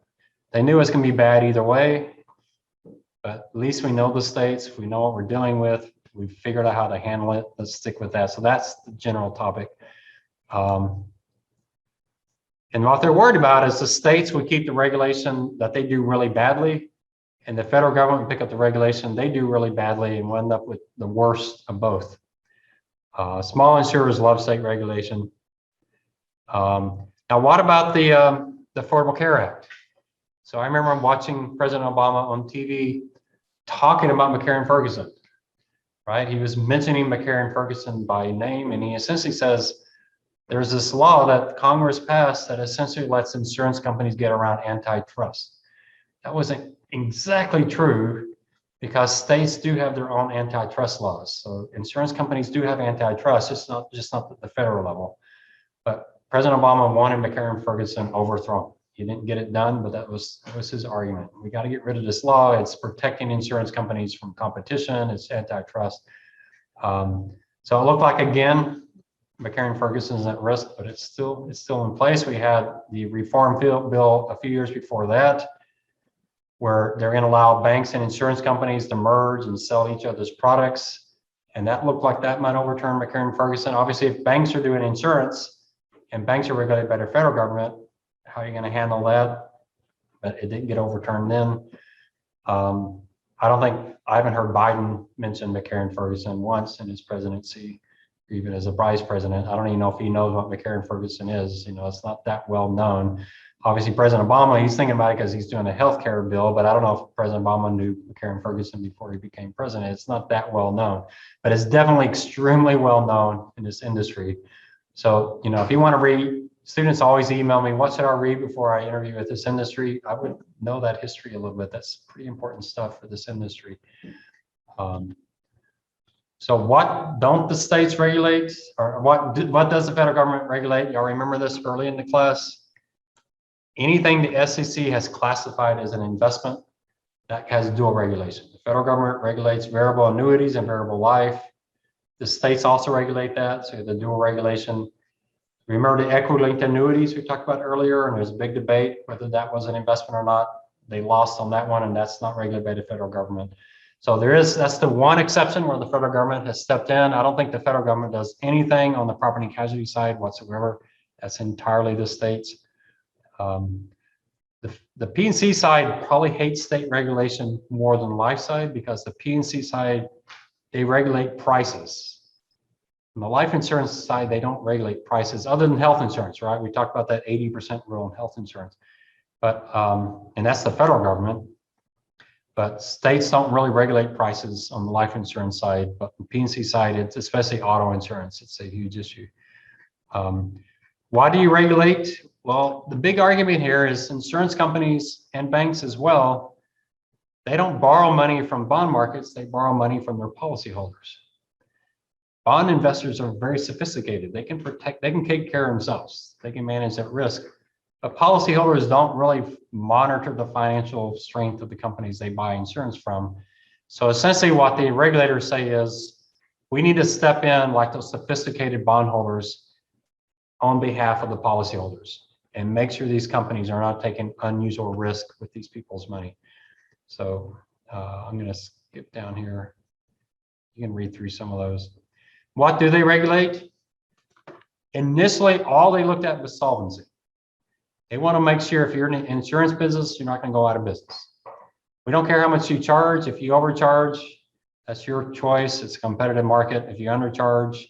They knew it was going to be bad either way, but at least we know the states, we know what we're dealing with, we've figured out how to handle it, let's stick with that. So that's the general topic. And what they're worried about is the states would keep the regulation that they do really badly, and the federal government would pick up the regulation they do really badly, and we'll end up with the worst of both. Small insurers love state regulation. Now, what about the Affordable Care Act? So I remember watching President Obama on TV talking about McCarran-Ferguson, right? He was mentioning McCarran-Ferguson by name, and he essentially says, there's this law that Congress passed that essentially lets insurance companies get around antitrust. That wasn't exactly true, because states do have their own antitrust laws. So insurance companies do have antitrust, it's not just not at the federal level. But President Obama wanted McCarran-Ferguson overthrown. He didn't get it done, but that was his argument. We got to get rid of this law. It's protecting insurance companies from competition. It's antitrust. So it looked like, again, McCarran-Ferguson is at risk, but it's still in place. We had the reform bill a few years before that, where they're going to allow banks and insurance companies to merge and sell each other's products. And that looked like that might overturn McCarran-Ferguson. Obviously, if banks are doing insurance and banks are regulated by the federal government, how are you going to handle that? But it didn't get overturned then. I haven't heard Biden mention McCarran-Ferguson once in his presidency, or even as a vice president. I don't even know if he knows what McCarran-Ferguson is. You know, it's not that well known. Obviously, President Obama, he's thinking about it because he's doing a healthcare bill, but I don't know if President Obama knew McCarran-Ferguson before he became president. It's not that well known, but it's definitely extremely well known in this industry. So, you know, if you want to read, students always email me, what should I read before I interview with this industry? I would know that history a little bit. That's pretty important stuff for this industry. So what don't the states regulate, or what does the federal government regulate? Y'all remember this early in the class? Anything the SEC has classified as an investment, that has dual regulation. The federal government regulates variable annuities and variable life. The states also regulate that, so the dual regulation. Remember the equity-linked annuities we talked about earlier, and there's a big debate whether that was an investment or not. They lost on that one, and that's not regulated by the federal government. So that's the one exception where the federal government has stepped in. I don't think the federal government does anything on the property and casualty side whatsoever. That's entirely the states. The P&C side probably hates state regulation more than the life side, because the P&C side, they regulate prices. On the life insurance side, they don't regulate prices other than health insurance, right? We talked about that 80% rule in health insurance, but and that's the federal government. But states don't really regulate prices on the life insurance side, but the P&C side, it's especially auto insurance, it's a huge issue. Why do you regulate? Well, the big argument here is insurance companies and banks as well, they don't borrow money from bond markets, they borrow money from their policyholders. Bond investors are very sophisticated. They can take care of themselves. They can manage that risk. But policyholders don't really monitor the financial strength of the companies they buy insurance from. So essentially what the regulators say is, we need to step in like those sophisticated bondholders on behalf of the policyholders and make sure these companies are not taking unusual risk with these people's money. So I'm going to skip down here. You can read through some of those. What do they regulate? Initially, all they looked at was solvency. They want to make sure if you're in the insurance business, you're not going to go out of business. We don't care how much you charge. If you overcharge, that's your choice. It's a competitive market. If you undercharge,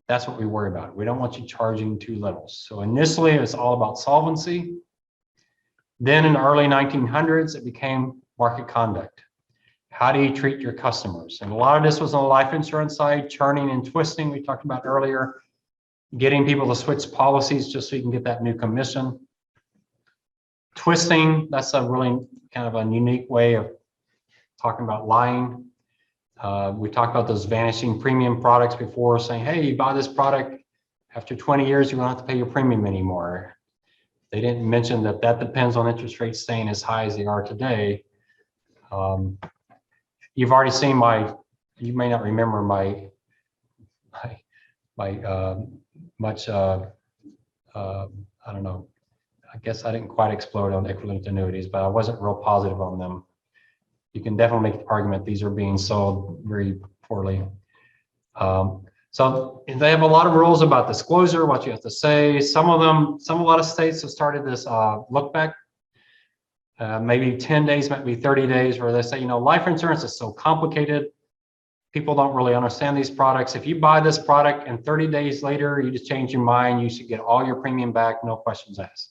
that's what we worry about. We don't want you charging too little. So initially, it was all about solvency. Then in the early 1900s, it became market conduct. How do you treat your customers? And a lot of this was on the life insurance side, churning and twisting we talked about earlier, getting people to switch policies just so you can get that new commission. Twisting, that's a really kind of a unique way of talking about lying. We talked about those vanishing premium products before, saying, hey, you buy this product, after 20 years, you won't have to pay your premium anymore. They didn't mention that that depends on interest rates staying as high as they are today. You've already seen you may not remember my much, I don't know, I guess I didn't quite explode on equivalent annuities, but I wasn't real positive on them. You can definitely make the argument these are being sold very poorly. So they have a lot of rules about disclosure, what you have to say. A lot of states have started this look back. Maybe 10 days, maybe 30 days, where they say, you know, life insurance is so complicated. People don't really understand these products. If you buy this product and 30 days later, you just change your mind, you should get all your premium back, no questions asked.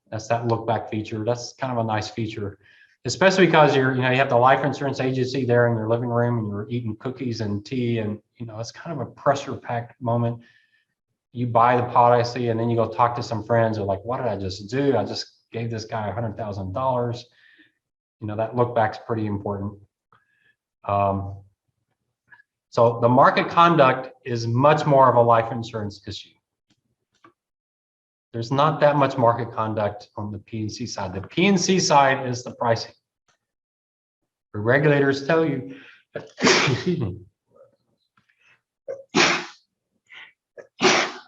That's that look back feature. That's kind of a nice feature, especially because you have the life insurance agency there in your living room and you're eating cookies and tea, and it's kind of a pressure packed moment. You buy the policy and then you go talk to some friends who are like, what did I just do? I just gave this guy $100,000. That look back's pretty important. So the market conduct is much more of a life insurance issue. There's not that much market conduct on the P&C side. The P&C side is the pricing. The regulators tell you, excuse me. I'm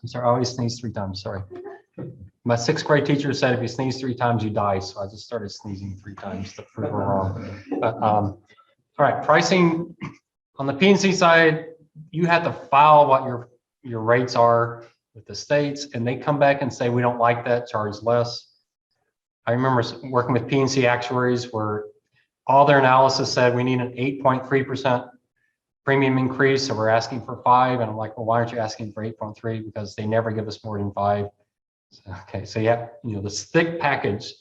sorry, I always sneeze 3 times, sorry. My 6th grade teacher said if you sneeze 3 times, you die. So I just started sneezing 3 times to prove her wrong. But, all right, pricing on the P&C side, you have to file what your rates are with the states, and they come back and say, we don't like that, charge less. I remember working with P&C actuaries where all their analysis said we need an 8.3% premium increase, so we're asking for 5. And I'm like, well, why aren't you asking for 8.3? Because they never give us more than 5. Okay, so yeah, this thick package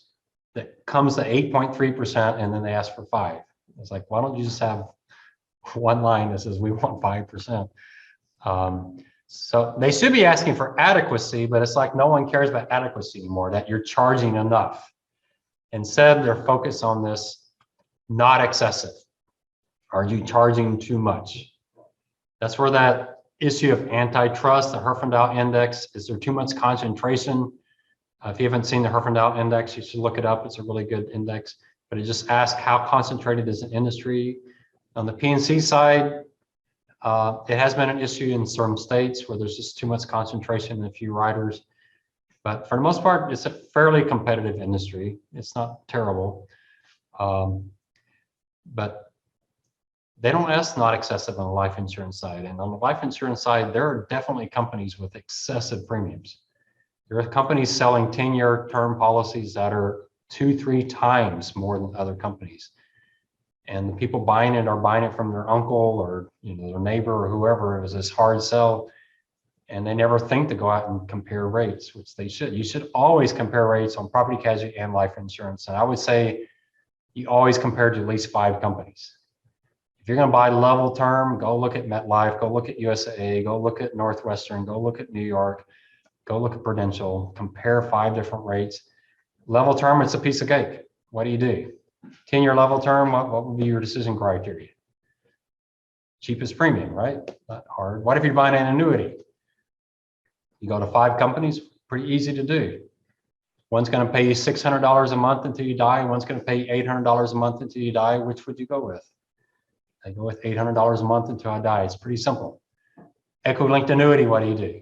that comes to 8.3%, and then they ask for 5. It's like, why don't you just have one line that says we want 5%? So they should be asking for adequacy, but it's like no one cares about adequacy anymore, that you're charging enough. Instead, they're focused on this not excessive. Are you charging too much? That's where that issue of antitrust, the Herfindahl Index, is there too much concentration? If you haven't seen the Herfindahl Index, you should look it up. It's a really good index, but it just asks how concentrated is the industry. On the P&C side, it has been an issue in some states where there's just too much concentration in a few riders. But for the most part, it's a fairly competitive industry. It's not terrible. But they don't ask not excessive on the life insurance side. And on the life insurance side, there are definitely companies with excessive premiums. There are companies selling 10-year term policies that are 2-3 times more than other companies. And the people buying it are buying it from their uncle or their neighbor or whoever. It was this hard sell, and they never think to go out and compare rates, which they should. You should always compare rates on property casualty and life insurance. And I would say you always compare to at least 5 companies. If you're going to buy level term, go look at MetLife, go look at USAA, go look at Northwestern, go look at New York, go look at Prudential, compare 5 different rates. Level term, it's a piece of cake. What do you do? 10-year level term, what would be your decision criteria? Cheapest premium, right? Not hard. What if you're buying an annuity? You go to 5 companies, pretty easy to do. One's going to pay you $600 a month until you die. One's going to pay you $800 a month until you die. Which would you go with? I go with $800 a month until I die. It's pretty simple. Equity-linked annuity, what do?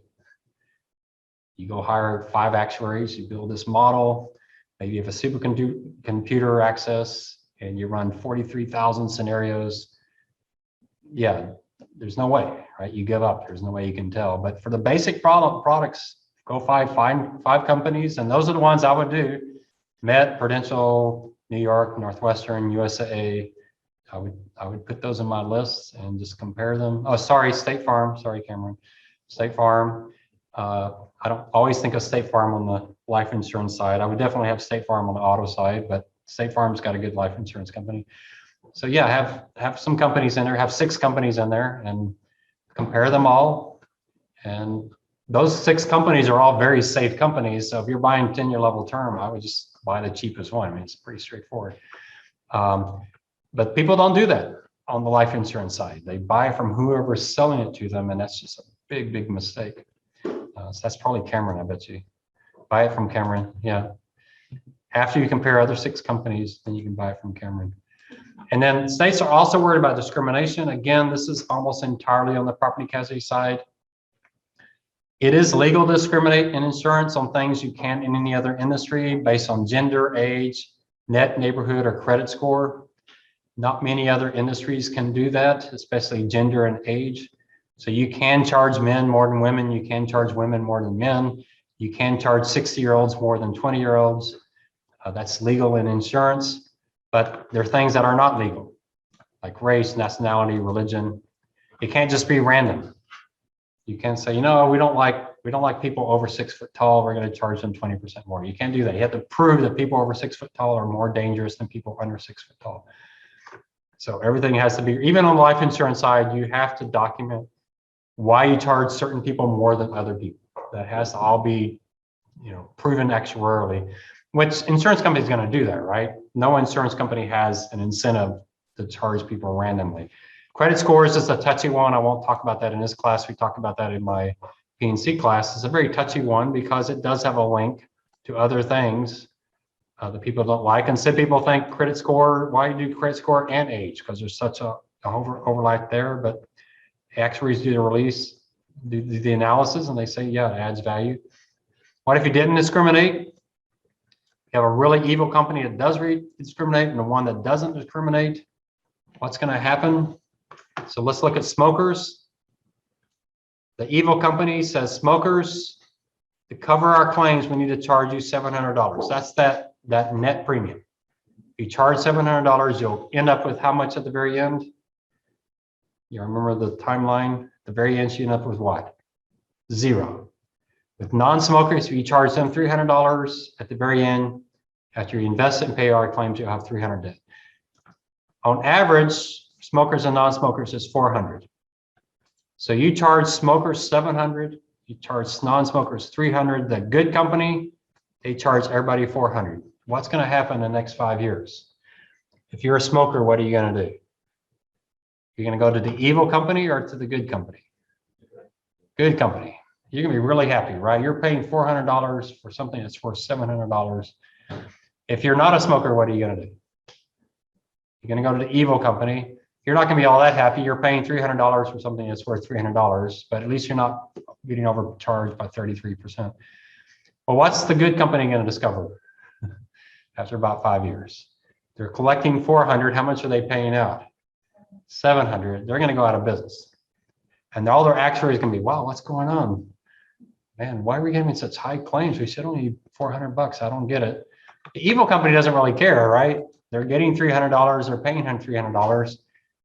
You go hire 5 actuaries, you build this model. Maybe you have a supercomputer access and you run 43,000 scenarios. Yeah, there's no way, right? You give up. There's no way you can tell. But for the basic products, go find 5 companies, and those are the ones I would do. Met, Prudential, New York, Northwestern, USAA. I would put those in my list and just compare them. Oh, sorry, State Farm. Sorry, Cameron. State Farm. I don't always think of State Farm on the life insurance side. I would definitely have State Farm on the auto side, but State Farm's got a good life insurance company. So yeah, have some companies in there, have 6 companies in there, and compare them all. And those 6 companies are all very safe companies. So if you're buying 10-year level term, I would just buy the cheapest one. I mean, it's pretty straightforward. But people don't do that on the life insurance side. They buy from whoever's selling it to them, and that's just a big, big mistake. So that's probably Cameron, I bet you. Buy it from Cameron, yeah. After you compare other 6 companies, then you can buy it from Cameron. And then states are also worried about discrimination. Again, this is almost entirely on the property casualty side. It is legal to discriminate in insurance on things you can't in any other industry based on gender, age, net neighborhood, or credit score. Not many other industries can do that, especially gender and age. So you can charge men more than women. You can charge women more than men. You can charge 60-year-olds more than 20-year-olds. That's legal in insurance, but there are things that are not legal, like race, nationality, religion. It can't just be random. You can't say, we don't like people over 6 foot tall. We're going to charge them 20% more. You can't do that. You have to prove that people over 6 foot tall are more dangerous than people under 6 foot tall. So everything has to be, even on the life insurance side, you have to document why you charge certain people more than other people. That has to all be, proven actuarially, which insurance company is going to do that, right? No insurance company has an incentive to charge people randomly. Credit scores is a touchy one. I won't talk about that in this class. We talked about that in my P&C class. It's a very touchy one because it does have a link to other things that people don't like. And some people think credit score, why do credit score and age? Because there's such a overlap there. But actuaries do the release, do the analysis, and they say, yeah, it adds value. What if you didn't discriminate? You have a really evil company that does discriminate and the one that doesn't discriminate. What's going to happen? So let's look at smokers. The evil company says, smokers, to cover our claims, we need to charge you $700. That's that net premium. If you charge $700, you'll end up with how much at the very end? You remember the timeline? At the very end, you end up with what? 0. With non-smokers, if you charge them $300 at the very end, after you invest it and pay our claims, you'll have $300 debt. On average, smokers and non-smokers is $400. So you charge smokers $700, you charge non-smokers $300. The good company, they charge everybody $400. What's going to happen in the next 5 years? If you're a smoker, what are you going to do? You're going to go to the evil company or to the good company? Good company. You're going to be really happy, right? You're paying $400 for something that's worth $700. If you're not a smoker, what are you going to do? You're going to go to the evil company. You're not going to be all that happy. You're paying $300 for something that's worth $300, but at least you're not getting overcharged by 33%. Well, what's the good company going to discover after about 5 years? They're collecting $400. How much are they paying out? $700. They're going to go out of business. And all their actuaries are going to be, wow, what's going on? Man, why are we getting such high claims? We should only need $400. I don't get it. The evil company doesn't really care, right? They're getting $300. They're paying him $300.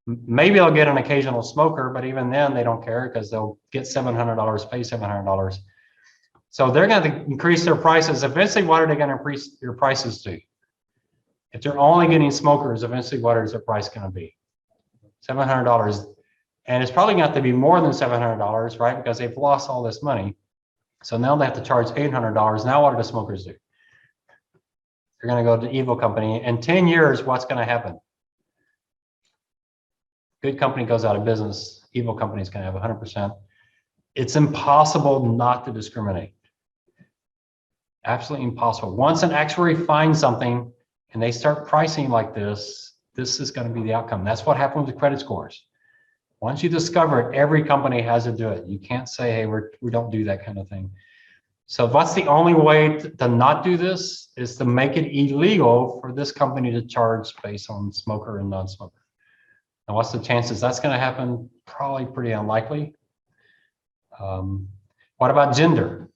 Maybe they'll get an occasional smoker, but even then they don't care because they'll get $700, pay $700. So they're going to increase their prices. Eventually, what are they going to increase their prices to? If they're only getting smokers, eventually, what is their price going to be? $700. And it's probably going to have to be more than $700, right? Because they've lost all this money. So now they have to charge $800. Now what do the smokers do? They're going to go to the evil company. In 10 years, what's going to happen? Good company goes out of business. Evil company is going to have 100%. It's impossible not to discriminate. Absolutely impossible. Once an actuary finds something and they start pricing like this is going to be the outcome. That's what happened with the credit scores. Once you discover it, every company has to do it. You can't say, hey, we don't do that kind of thing. So what's the only way to not do this is to make it illegal for this company to charge based on smoker and non-smoker. And what's the chances that's going to happen? Probably pretty unlikely. What about gender?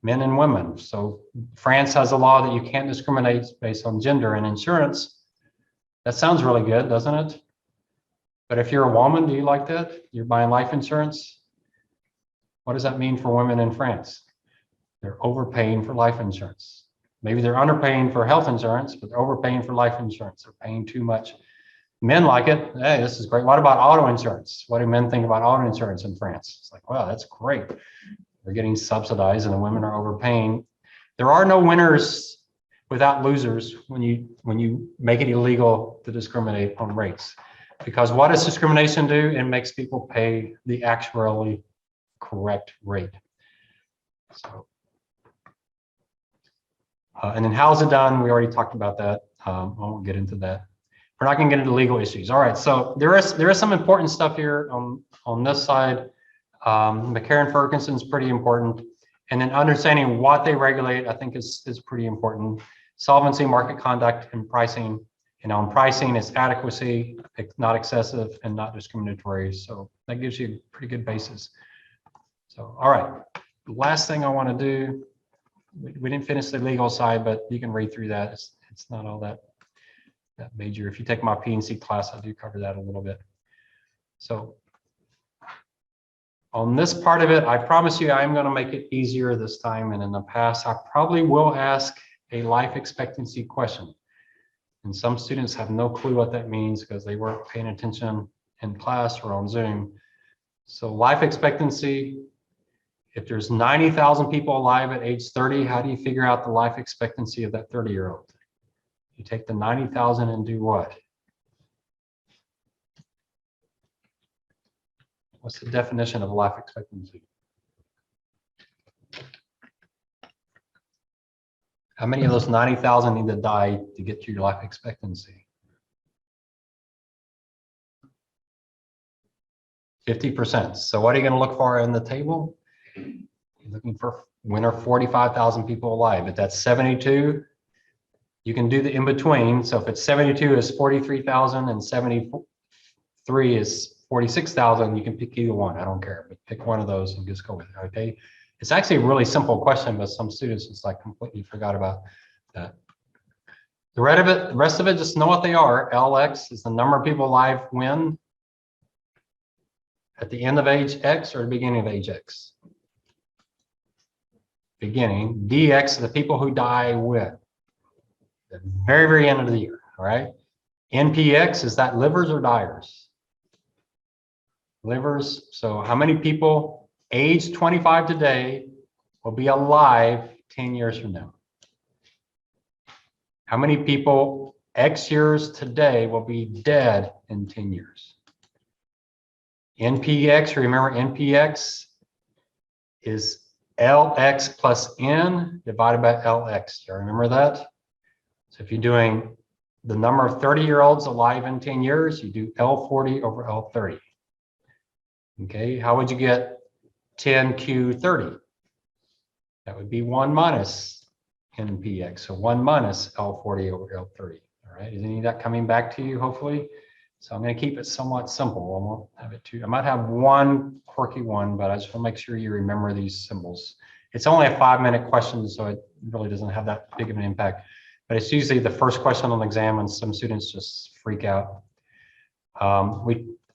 Men and women. So France has a law that you can't discriminate based on gender in insurance. That sounds really good, doesn't it? But if you're a woman, do you like that? You're buying life insurance. What does that mean for women in France? They're overpaying for life insurance. Maybe they're underpaying for health insurance, but they're overpaying for life insurance. They're paying too much. Men like it. Hey, this is great. What about auto insurance? What do men think about auto insurance in France? It's like, wow, that's great. They're getting subsidized and the women are overpaying. There are no winners without losers when you make it illegal to discriminate on rates. Because what does discrimination do? It makes people pay the actuarially correct rate. So, and then how's it done? We already talked about that. I won't get into that. We're not going to get into legal issues. All right, so there is some important stuff here on this side. McCarran-Ferguson is pretty important. And then understanding what they regulate, I think is pretty important. Solvency, market conduct, and pricing. And on pricing, it's adequacy, not excessive, and not discriminatory. So that gives you a pretty good basis. So, all right, the last thing I want to do, we didn't finish the legal side, but you can read through that. It's not all that major. If you take my P&C class, I do cover that a little bit. So on this part of it, I promise you I'm going to make it easier this time. And in the past, I probably will ask a life expectancy question. And some students have no clue what that means because they weren't paying attention in class or on Zoom. So life expectancy, if there's 90,000 people alive at age 30, how do you figure out the life expectancy of that 30-year-old? You take the 90,000 and do what? What's the definition of life expectancy? How many of those 90,000 need to die to get to your life expectancy? 50%. So what are you going to look for in the table? You're looking for when are 45,000 people alive. If that's 72, you can do the in between. So if it's 72 is 43,000 and 73 is 46,000, you can pick either one. I don't care, but pick one of those and just go with it. Okay. It's actually a really simple question, but some students just like completely forgot about that. The rest of it, just know what they are. LX is the number of people alive when? At the end of age X or the beginning of age X? Beginning. DX is the people who die when? The very, very end of the year, all right? NPX, is that livers or dyers? Livers. So how many people age 25 today will be alive 10 years from now? How many people X years today will be dead in 10 years? NPX, remember NPX is LX plus N divided by LX. Do you remember that? So if you're doing the number of 30-year-olds alive in 10 years, you do L40 over L30. Okay, how would you get 10Q30? That would be 1 minus NPX, so 1 minus L40 over L30. All right, is any of that coming back to you, hopefully? So I'm going to keep it somewhat simple. I won't have it too. I might have one quirky one, but I just want to make sure you remember these symbols. It's only a 5-minute question, so it really doesn't have that big of an impact. But it's usually the first question on the exam, and some students just freak out.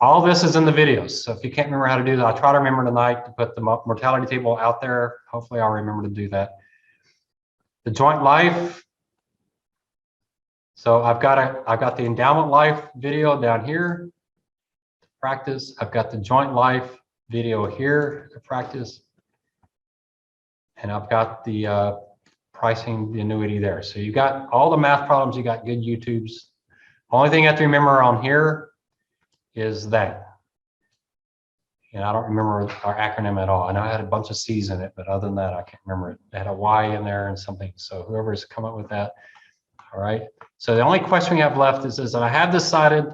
All this is in the videos, so if you can't remember how to do that, I'll try to remember tonight to put the mortality table out there. Hopefully I'll remember to do that. The joint life. So I've got the endowment life video down here to practice. I've got the joint life video here to practice. And I've got the pricing the annuity there. So you got all the math problems, you got good YouTubes. Only thing you have to remember on here is that. And I don't remember our acronym at all. I know I had a bunch of C's in it, but other than that, I can't remember it. It had a Y in there and something. So whoever's come up with that, all right. So the only question we have left is that I have decided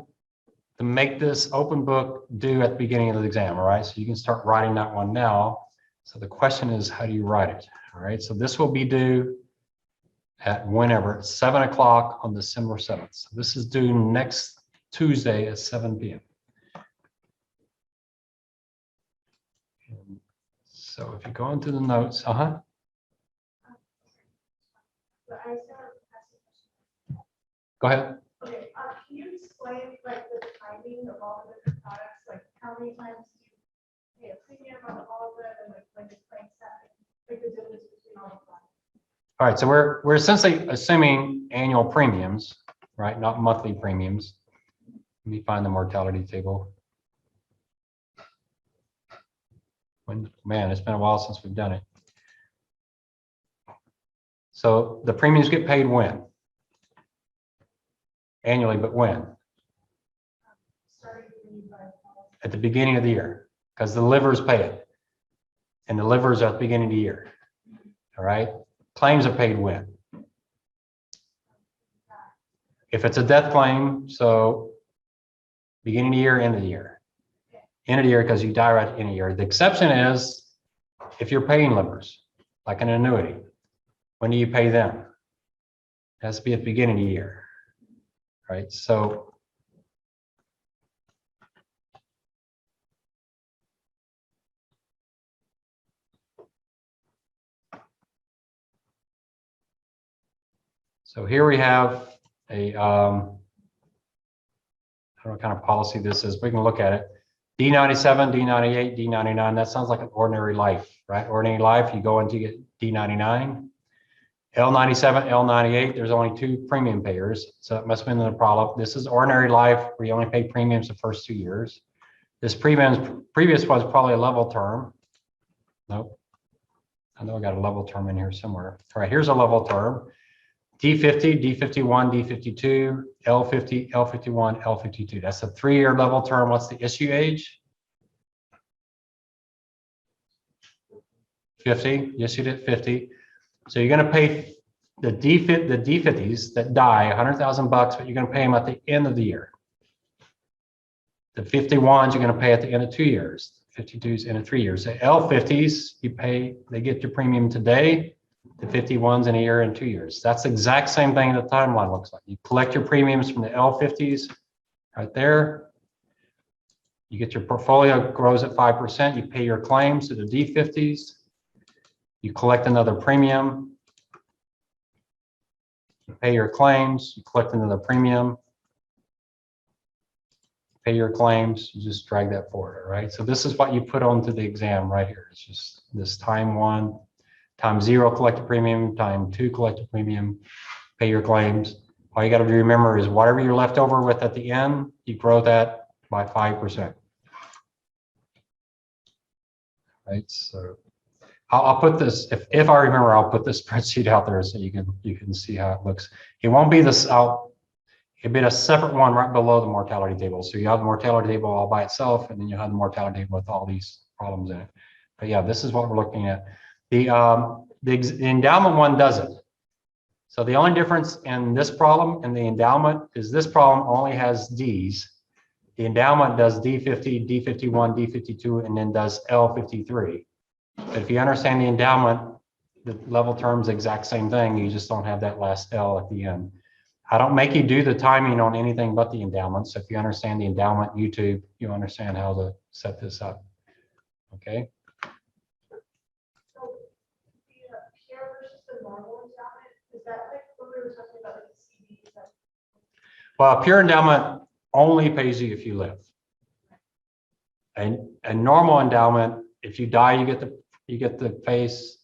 to make this open book due at the beginning of the exam, all right? So you can start writing that one now. So the question is, how do you write it? All right, so this will be due at whenever, 7 o'clock on December 7th. So this is due next Tuesday at 7 p.m. So if you go into the notes, But I still have to ask a question. go ahead. Okay, can you explain like the timing of all the different products? Like how many times do you pay a premium on all of them, and like when the claim setting, like the difference between all of them? All right, so we're essentially assuming annual premiums, right? Not monthly premiums. Let me find the mortality table. Man, it's been a while since we've done it. So the premiums get paid when? Annually, but when? Starting when you buy the policy. At the beginning of the year, because the livers pay it. And the livers are at the beginning of the year. All right? Claims are paid when? If it's a death claim, so beginning of the year, end of the year. End of the year because you die right at the end of the year. The exception is if you're paying livers, like an annuity. When do you pay them? It has to be at the beginning of the year, right? So here we have a, I don't know what kind of policy this is. We can look at it. D97, D98, D99, that sounds like an ordinary life, right? Ordinary life, you go into get D99. L97, L98, there's only 2 premium payers, so it must have been the problem. This is ordinary life where you only pay premiums the first 2 years. This previous was probably a level term. Nope. I know I got a level term in here somewhere. All right, here's a level term. D50, D51, D52, L50, L51, L52. That's a 3-year level term. What's the issue age? 50, yes, you did 50. So you're gonna pay the D50s that die $100,000, but you're gonna pay them at the end of the year. The 51s you're gonna pay at the end of 2 years, 52s end of 3 years. The L50s, you pay, they get your premium today, the 51s in a year and 2 years. That's the exact same thing the timeline looks like. You collect your premiums from the L50s right there. You get your portfolio grows at 5%, you pay your claims to the D50s. You collect another premium. You pay your claims, you collect another premium. Pay your claims, you just drag that forward, all right? So this is what you put onto the exam right here. It's just this time 1, time 0 collected premium, time 2 collected premium, pay your claims. All you got to remember is whatever you're left over with at the end, you grow that by 5%. Right, so I'll put this, if I remember, I'll put this spreadsheet out there so you can see how it looks. It won't be this out. It'd be a separate one right below the mortality table. So you have the mortality table all by itself, and then you have the mortality table with all these problems in it. But yeah, this is what we're looking at. The endowment one doesn't. So the only difference in this problem and the endowment is this problem only has D's. The endowment does D50, D51, D52, and then does L53. But if you understand the endowment, the level term's the exact same thing. You just don't have that last L at the end. I don't make you do the timing on anything but the endowment. So if you understand the endowment, YouTube, you understand how to set this up. Okay. So the pure versus the normal endowment, is that like what we were talking about, like the CDs? Well, pure endowment only pays you if you live. And a normal endowment, if you die, you get the face,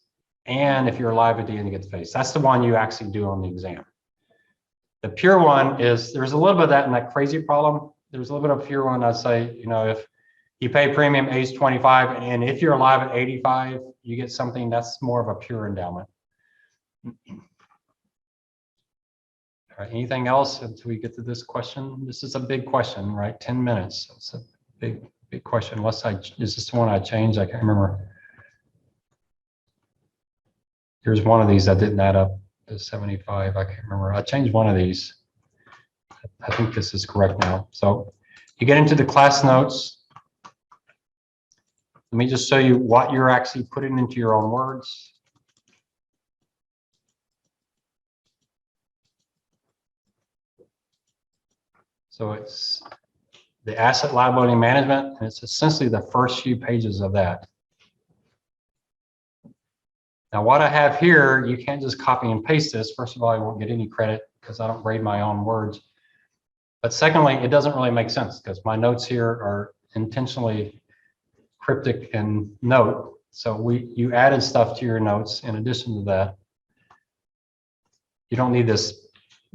and if you're alive at the end, you get the face. That's the one you actually do on the exam. The pure one is, there's a little bit of that in that crazy problem. There's a little bit of pure one. I'd say, you know, if you pay premium age 25, and if you're alive at 85, you get something that's more of a pure endowment. All right, anything else until we get to this question? This is a big question, right? 10 minutes. So it's a big question. Unless is this the one I changed? I can't remember. Here's one of these that didn't add up to 75. I can't remember. I changed one of these. I think this is correct now. So you get into the class notes. Let me just show you what you're actually putting into your own words. So it's the asset liability management, and it's essentially the first few pages of that. Now, what I have here, you can't just copy and paste this. First of all, I won't get any credit because I don't grade my own words. But secondly, it doesn't really make sense because my notes here are intentionally cryptic and note. So you added stuff to your notes in addition to that. You don't need this.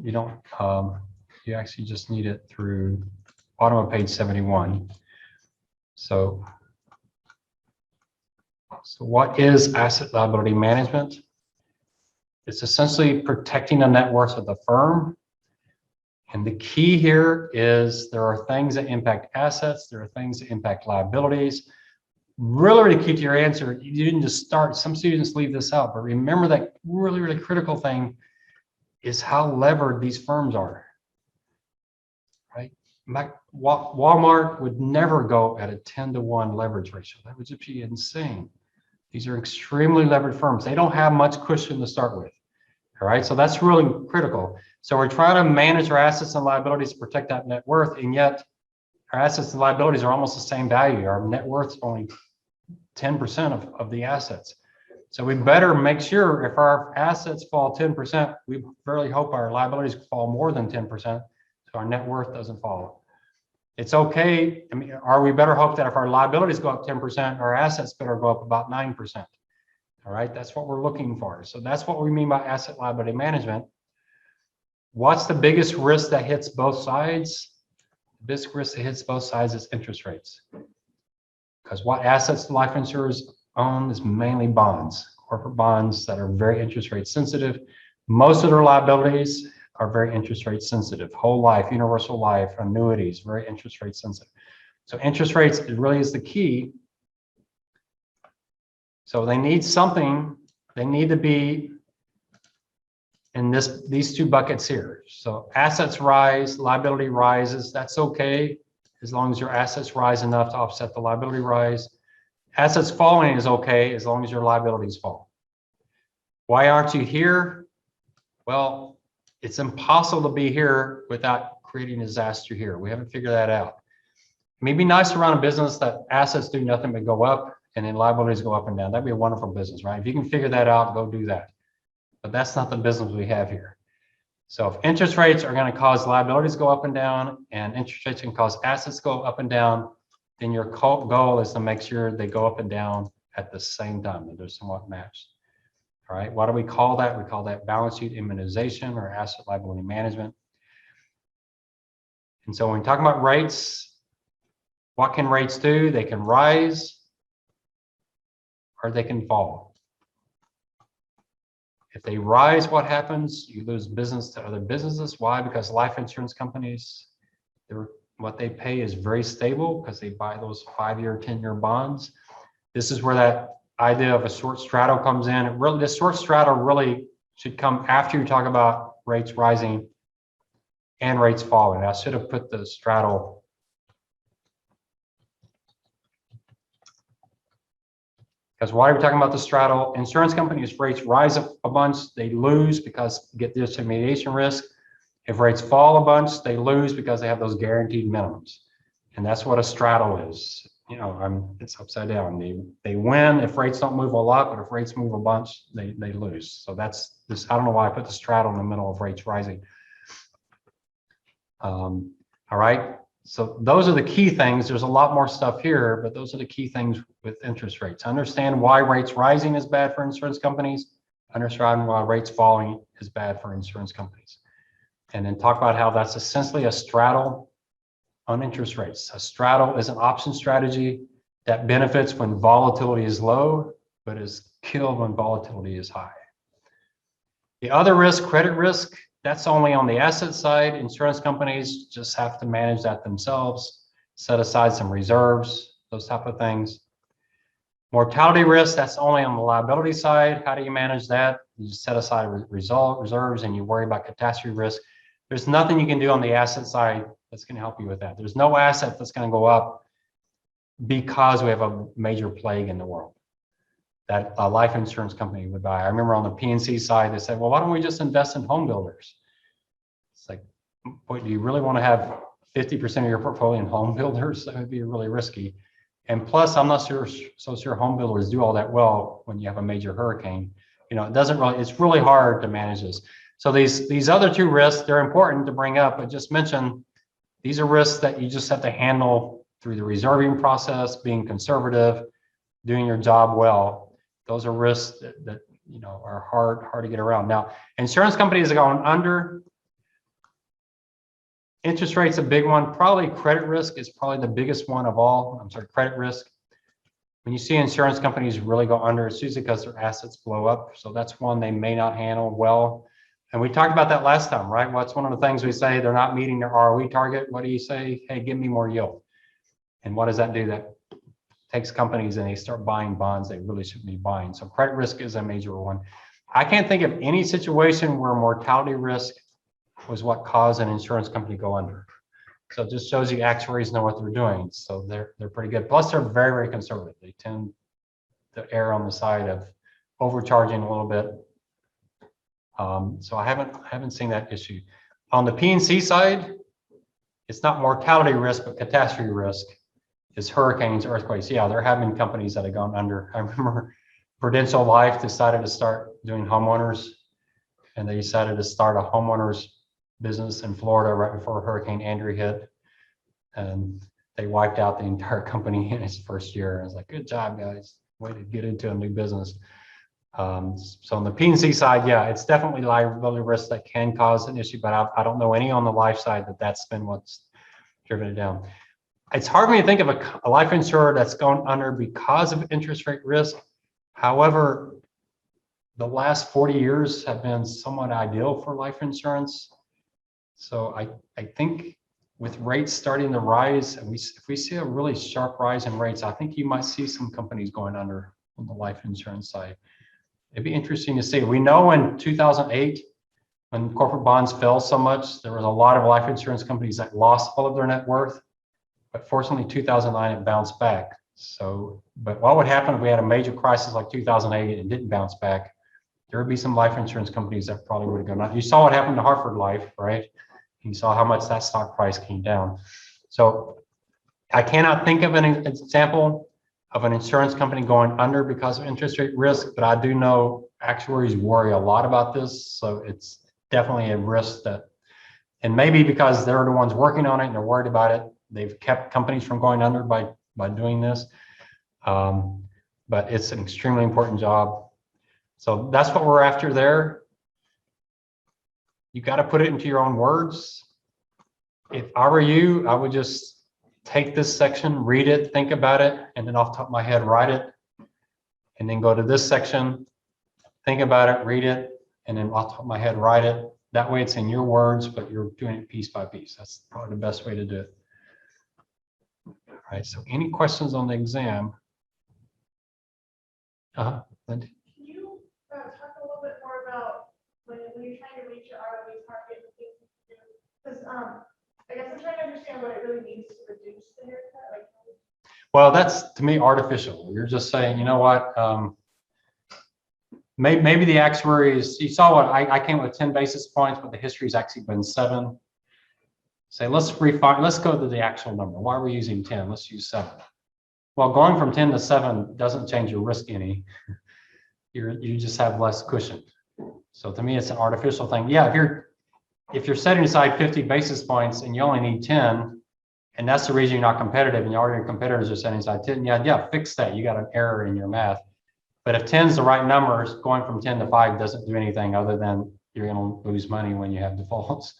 You don't. You actually just need it through bottom of page 71. So what is asset liability management? It's essentially protecting the net worth of the firm. And the key here is there are things that impact assets. There are things that impact liabilities. Really key to your answer, you didn't just start. Some students leave this out, but remember that really critical thing is how levered these firms are, right? Walmart would never go at a 10-to-1 leverage ratio. That would just be insane. These are extremely levered firms. They don't have much cushion to start with. All right, so that's really critical. So we're trying to manage our assets and liabilities to protect that net worth, and yet our assets and liabilities are almost the same value. Our net worth is only 10% of the assets. So we better make sure if our assets fall 10%, we really hope our liabilities fall more than 10%, so our net worth doesn't fall. It's okay. I mean, we better hope that if our liabilities go up 10%, our assets better go up about 9%. All right, that's what we're looking for. So that's what we mean by asset liability management. What's the biggest risk that hits both sides? The biggest risk that hits both sides is interest rates. Because what assets life insurers own is mainly bonds, corporate bonds that are very interest rate sensitive. Most of their liabilities are very interest rate sensitive. Whole life, universal life, annuities, very interest rate sensitive. So interest rates, it really is the key. So they need something, they need to be in these two buckets here. So assets rise, liability rises, that's okay, as long as your assets rise enough to offset the liability rise. Assets falling is okay, as long as your liabilities fall. Why aren't you here? Well, it's impossible to be here without creating a disaster here. We haven't figured that out. It may be nice to run a business that assets do nothing but go up and then liabilities go up and down. That'd be a wonderful business, right? If you can figure that out, go do that. But that's not the business we have here. So if interest rates are going to cause liabilities to go up and down, and interest rates can cause assets to go up and down, then your goal is to make sure they go up and down at the same time, that they're somewhat matched. All right, what do we call that? We call that balance sheet immunization or asset liability management. And so when we talk about rates, what can rates do? They can rise or they can fall. If they rise, what happens? You lose business to other businesses. Why? Because life insurance companies, what they pay is very stable because they buy those 5-year, 10-year bonds. This is where that idea of a short straddle comes in. This short straddle really should come after you talk about rates rising and rates falling. I should have put the straddle. Because why are we talking about the straddle? Insurance companies, rates rise a bunch, they lose because you get disintermediation risk. If rates fall a bunch, they lose because they have those guaranteed minimums. And that's what a straddle is. You know, it's upside down. They win if rates don't move a lot, but if rates move a bunch, they lose. So that's this. I don't know why I put the straddle in the middle of rates rising. All right. So those are the key things. There's a lot more stuff here, but those are the key things with interest rates. Understand why rates rising is bad for insurance companies. Understand why rates falling is bad for insurance companies. And then talk about how that's essentially a straddle on interest rates. A straddle is an option strategy that benefits when volatility is low, but is killed when volatility is high. The other risk, credit risk, that's only on the asset side. Insurance companies just have to manage that themselves, set aside some reserves, those type of things. Mortality risk, that's only on the liability side. How do you manage that? You just set aside reserves and you worry about catastrophe risk. There's nothing you can do on the asset side that's going to help you with that. There's no asset that's going to go up because we have a major plague in the world that a life insurance company would buy. I remember on the P&C side, they said, well, why don't we just invest in home builders? It's like, what, do you really want to have 50% of your portfolio in home builders? That would be really risky. And plus, I'm not so sure home builders do all that well when you have a major hurricane. You know, it's really hard to manage this. So these other two risks, they're important to bring up, but just mention these are risks that you just have to handle through the reserving process, being conservative, doing your job well. Those are risks that you know are hard to get around. Now, insurance companies are going under. Interest rate's a big one. Probably credit risk is probably the biggest one of all. I'm sorry, credit risk. When you see insurance companies really go under, it's usually because their assets blow up. So that's one they may not handle well. And we talked about that last time, right? What's one of the things we say? They're not meeting their ROE target. What do you say? Hey, give me more yield. And what does that do? That takes companies and they start buying bonds they really shouldn't be buying. So credit risk is a major one. I can't think of any situation where mortality risk was what caused an insurance company to go under. So it just shows you actuaries know what they're doing. So they're pretty good. Plus they're very, very conservative. They tend to err on the side of overcharging a little bit. So I haven't seen that issue. On the P&C side, it's not mortality risk, but catastrophe risk. Is hurricanes, earthquakes. Yeah, there have been companies that have gone under. I remember Prudential Life decided to start doing homeowners, and they decided to start a homeowners business in Florida right before Hurricane Andrew hit. And they wiped out the entire company in its first year. I was like, good job, guys. Way to get into a new business. So on the P&C side, yeah, it's definitely liability risk that can cause an issue, but I don't know any on the life side that's been what's driven it down. It's hard for me to think of a life insurer that's gone under because of interest rate risk. However, the last 40 years have been somewhat ideal for life insurance. So I think with rates starting to rise, and if we see a really sharp rise in rates, I think you might see some companies going under on the life insurance side. It'd be interesting to see. We know in 2008, when corporate bonds fell so much, there was a lot of life insurance companies that lost all of their net worth. But fortunately, 2009, it bounced back. So, but what would happen if we had a major crisis like 2008 and it didn't bounce back? There would be some life insurance companies that probably would have gone out. You saw what happened to Hartford Life, right? You saw how much that stock price came down. So I cannot think of an example of an insurance company going under because of interest rate risk, but I do know actuaries worry a lot about this. So it's definitely a risk that, and maybe because they're the ones working on it and they're worried about it, they've kept companies from going under by doing this. But it's an extremely important job. So that's what we're after there. You got to put it into your own words. If I were you, I would just take this section, read it, think about it, and then off the top of my head, write it. And then go to this section, think about it, read it, and then off the top of my head, write it. That way it's in your words, but you're doing it piece by piece. That's probably the best way to do it. All right, so any questions on the exam? Lindy? Can you talk a little bit more about when you're trying to reach your ROE target and things you do? Because I guess I'm trying to understand what it really means to reduce the haircut. Like, Well, that's to me artificial. You're just saying, you know what? Maybe the actuaries, you saw what I came with 10 basis points, but the history's actually been 7. Say, let's refine, let's go to the actual number. Why are we using 10? Let's use 7. Well, going from 10 to 7 doesn't change your risk any. You just have less cushion. So to me, it's an artificial thing. Yeah, if you're setting aside 50 basis points and you only need 10, and that's the reason you're not competitive, and all your competitors are setting aside 10, yeah, fix that. You got an error in your math. But if 10 is the right numbers, going from 10 to 5 doesn't do anything other than you're going to lose money when you have defaults.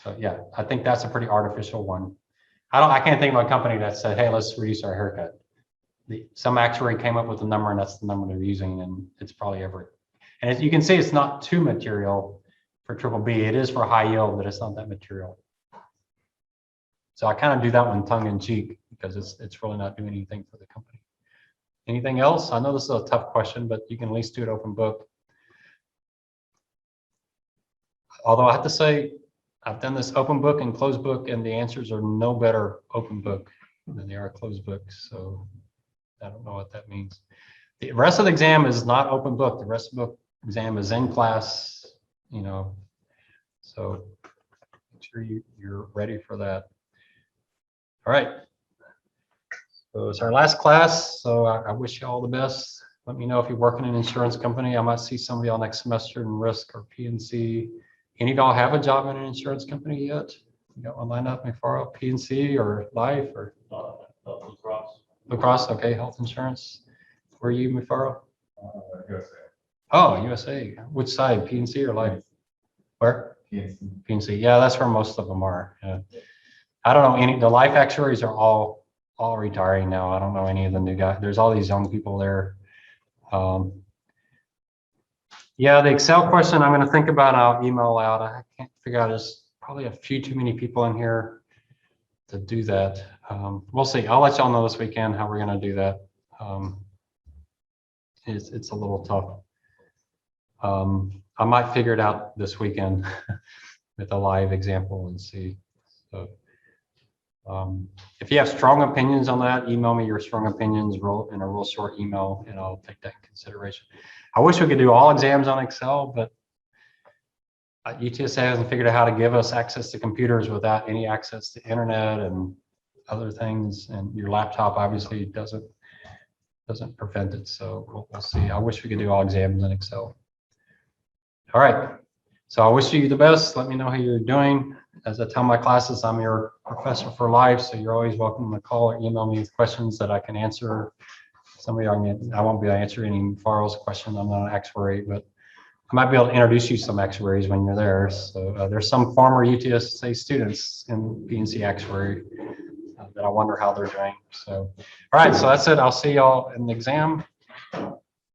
So yeah, I think that's a pretty artificial one. I can't think of a company that said, hey, let's reduce our haircut. Some actuary came up with a number and that's the number they're using, and it's probably ever. And as you can see, it's not too material for triple B. It is for high yield, but it's not that material. So I kind of do that one tongue in cheek because it's really not doing anything for the company. Anything else? I know this is a tough question, but you can at least do it open book. Although I have to say, I've done this open book and closed book, and the answers are no better open book than they are closed book. So I don't know what that means. The rest of the exam is not open book. The rest of the book exam is in class, you know. So make sure you're ready for that. All right. So it's our last class. So I wish you all the best. Let me know if you work in an insurance company. I might see some of y'all next semester in risk or P&C. Any of y'all have a job in an insurance company yet? You got one lined up, Mifaro, P&C or life or Blue Cross. Blue Cross? Okay, health insurance. Where are you, Mifaro? USA. Oh, USA. Which side, P&C or life? Where? P&C. Yeah, that's where most of them are. Yeah. I don't know the life actuaries are all retiring now. I don't know any of the new guys. There's all these young people there. Yeah, the Excel question I'm going to think about. I'll email out. I can't figure out. There's probably a few too many people in here to do that. We'll see. I'll let y'all know this weekend how we're going to do that. It's a little tough. I might figure it out this weekend with a live example and see. So, if you have strong opinions on that, email me your strong opinions in a real short email, and I'll take that in consideration. I wish we could do all exams on Excel, but UTSA hasn't figured out how to give us access to computers without any access to internet and other things. And your laptop obviously doesn't prevent it. So we'll see. I wish we could do all exams in Excel. All right. So I wish you the best. Let me know how you're doing. As I tell my classes, I'm your professor for life. So you're always welcome to call or email me with questions that I can answer. I won't be able to answer any Farrell's question. I'm not an actuary, but I might be able to introduce you some actuaries when you're there. So there's some former UTSA students in P&C actuary that I wonder how they're doing. So, all right, so that's it. I'll see y'all in the exam.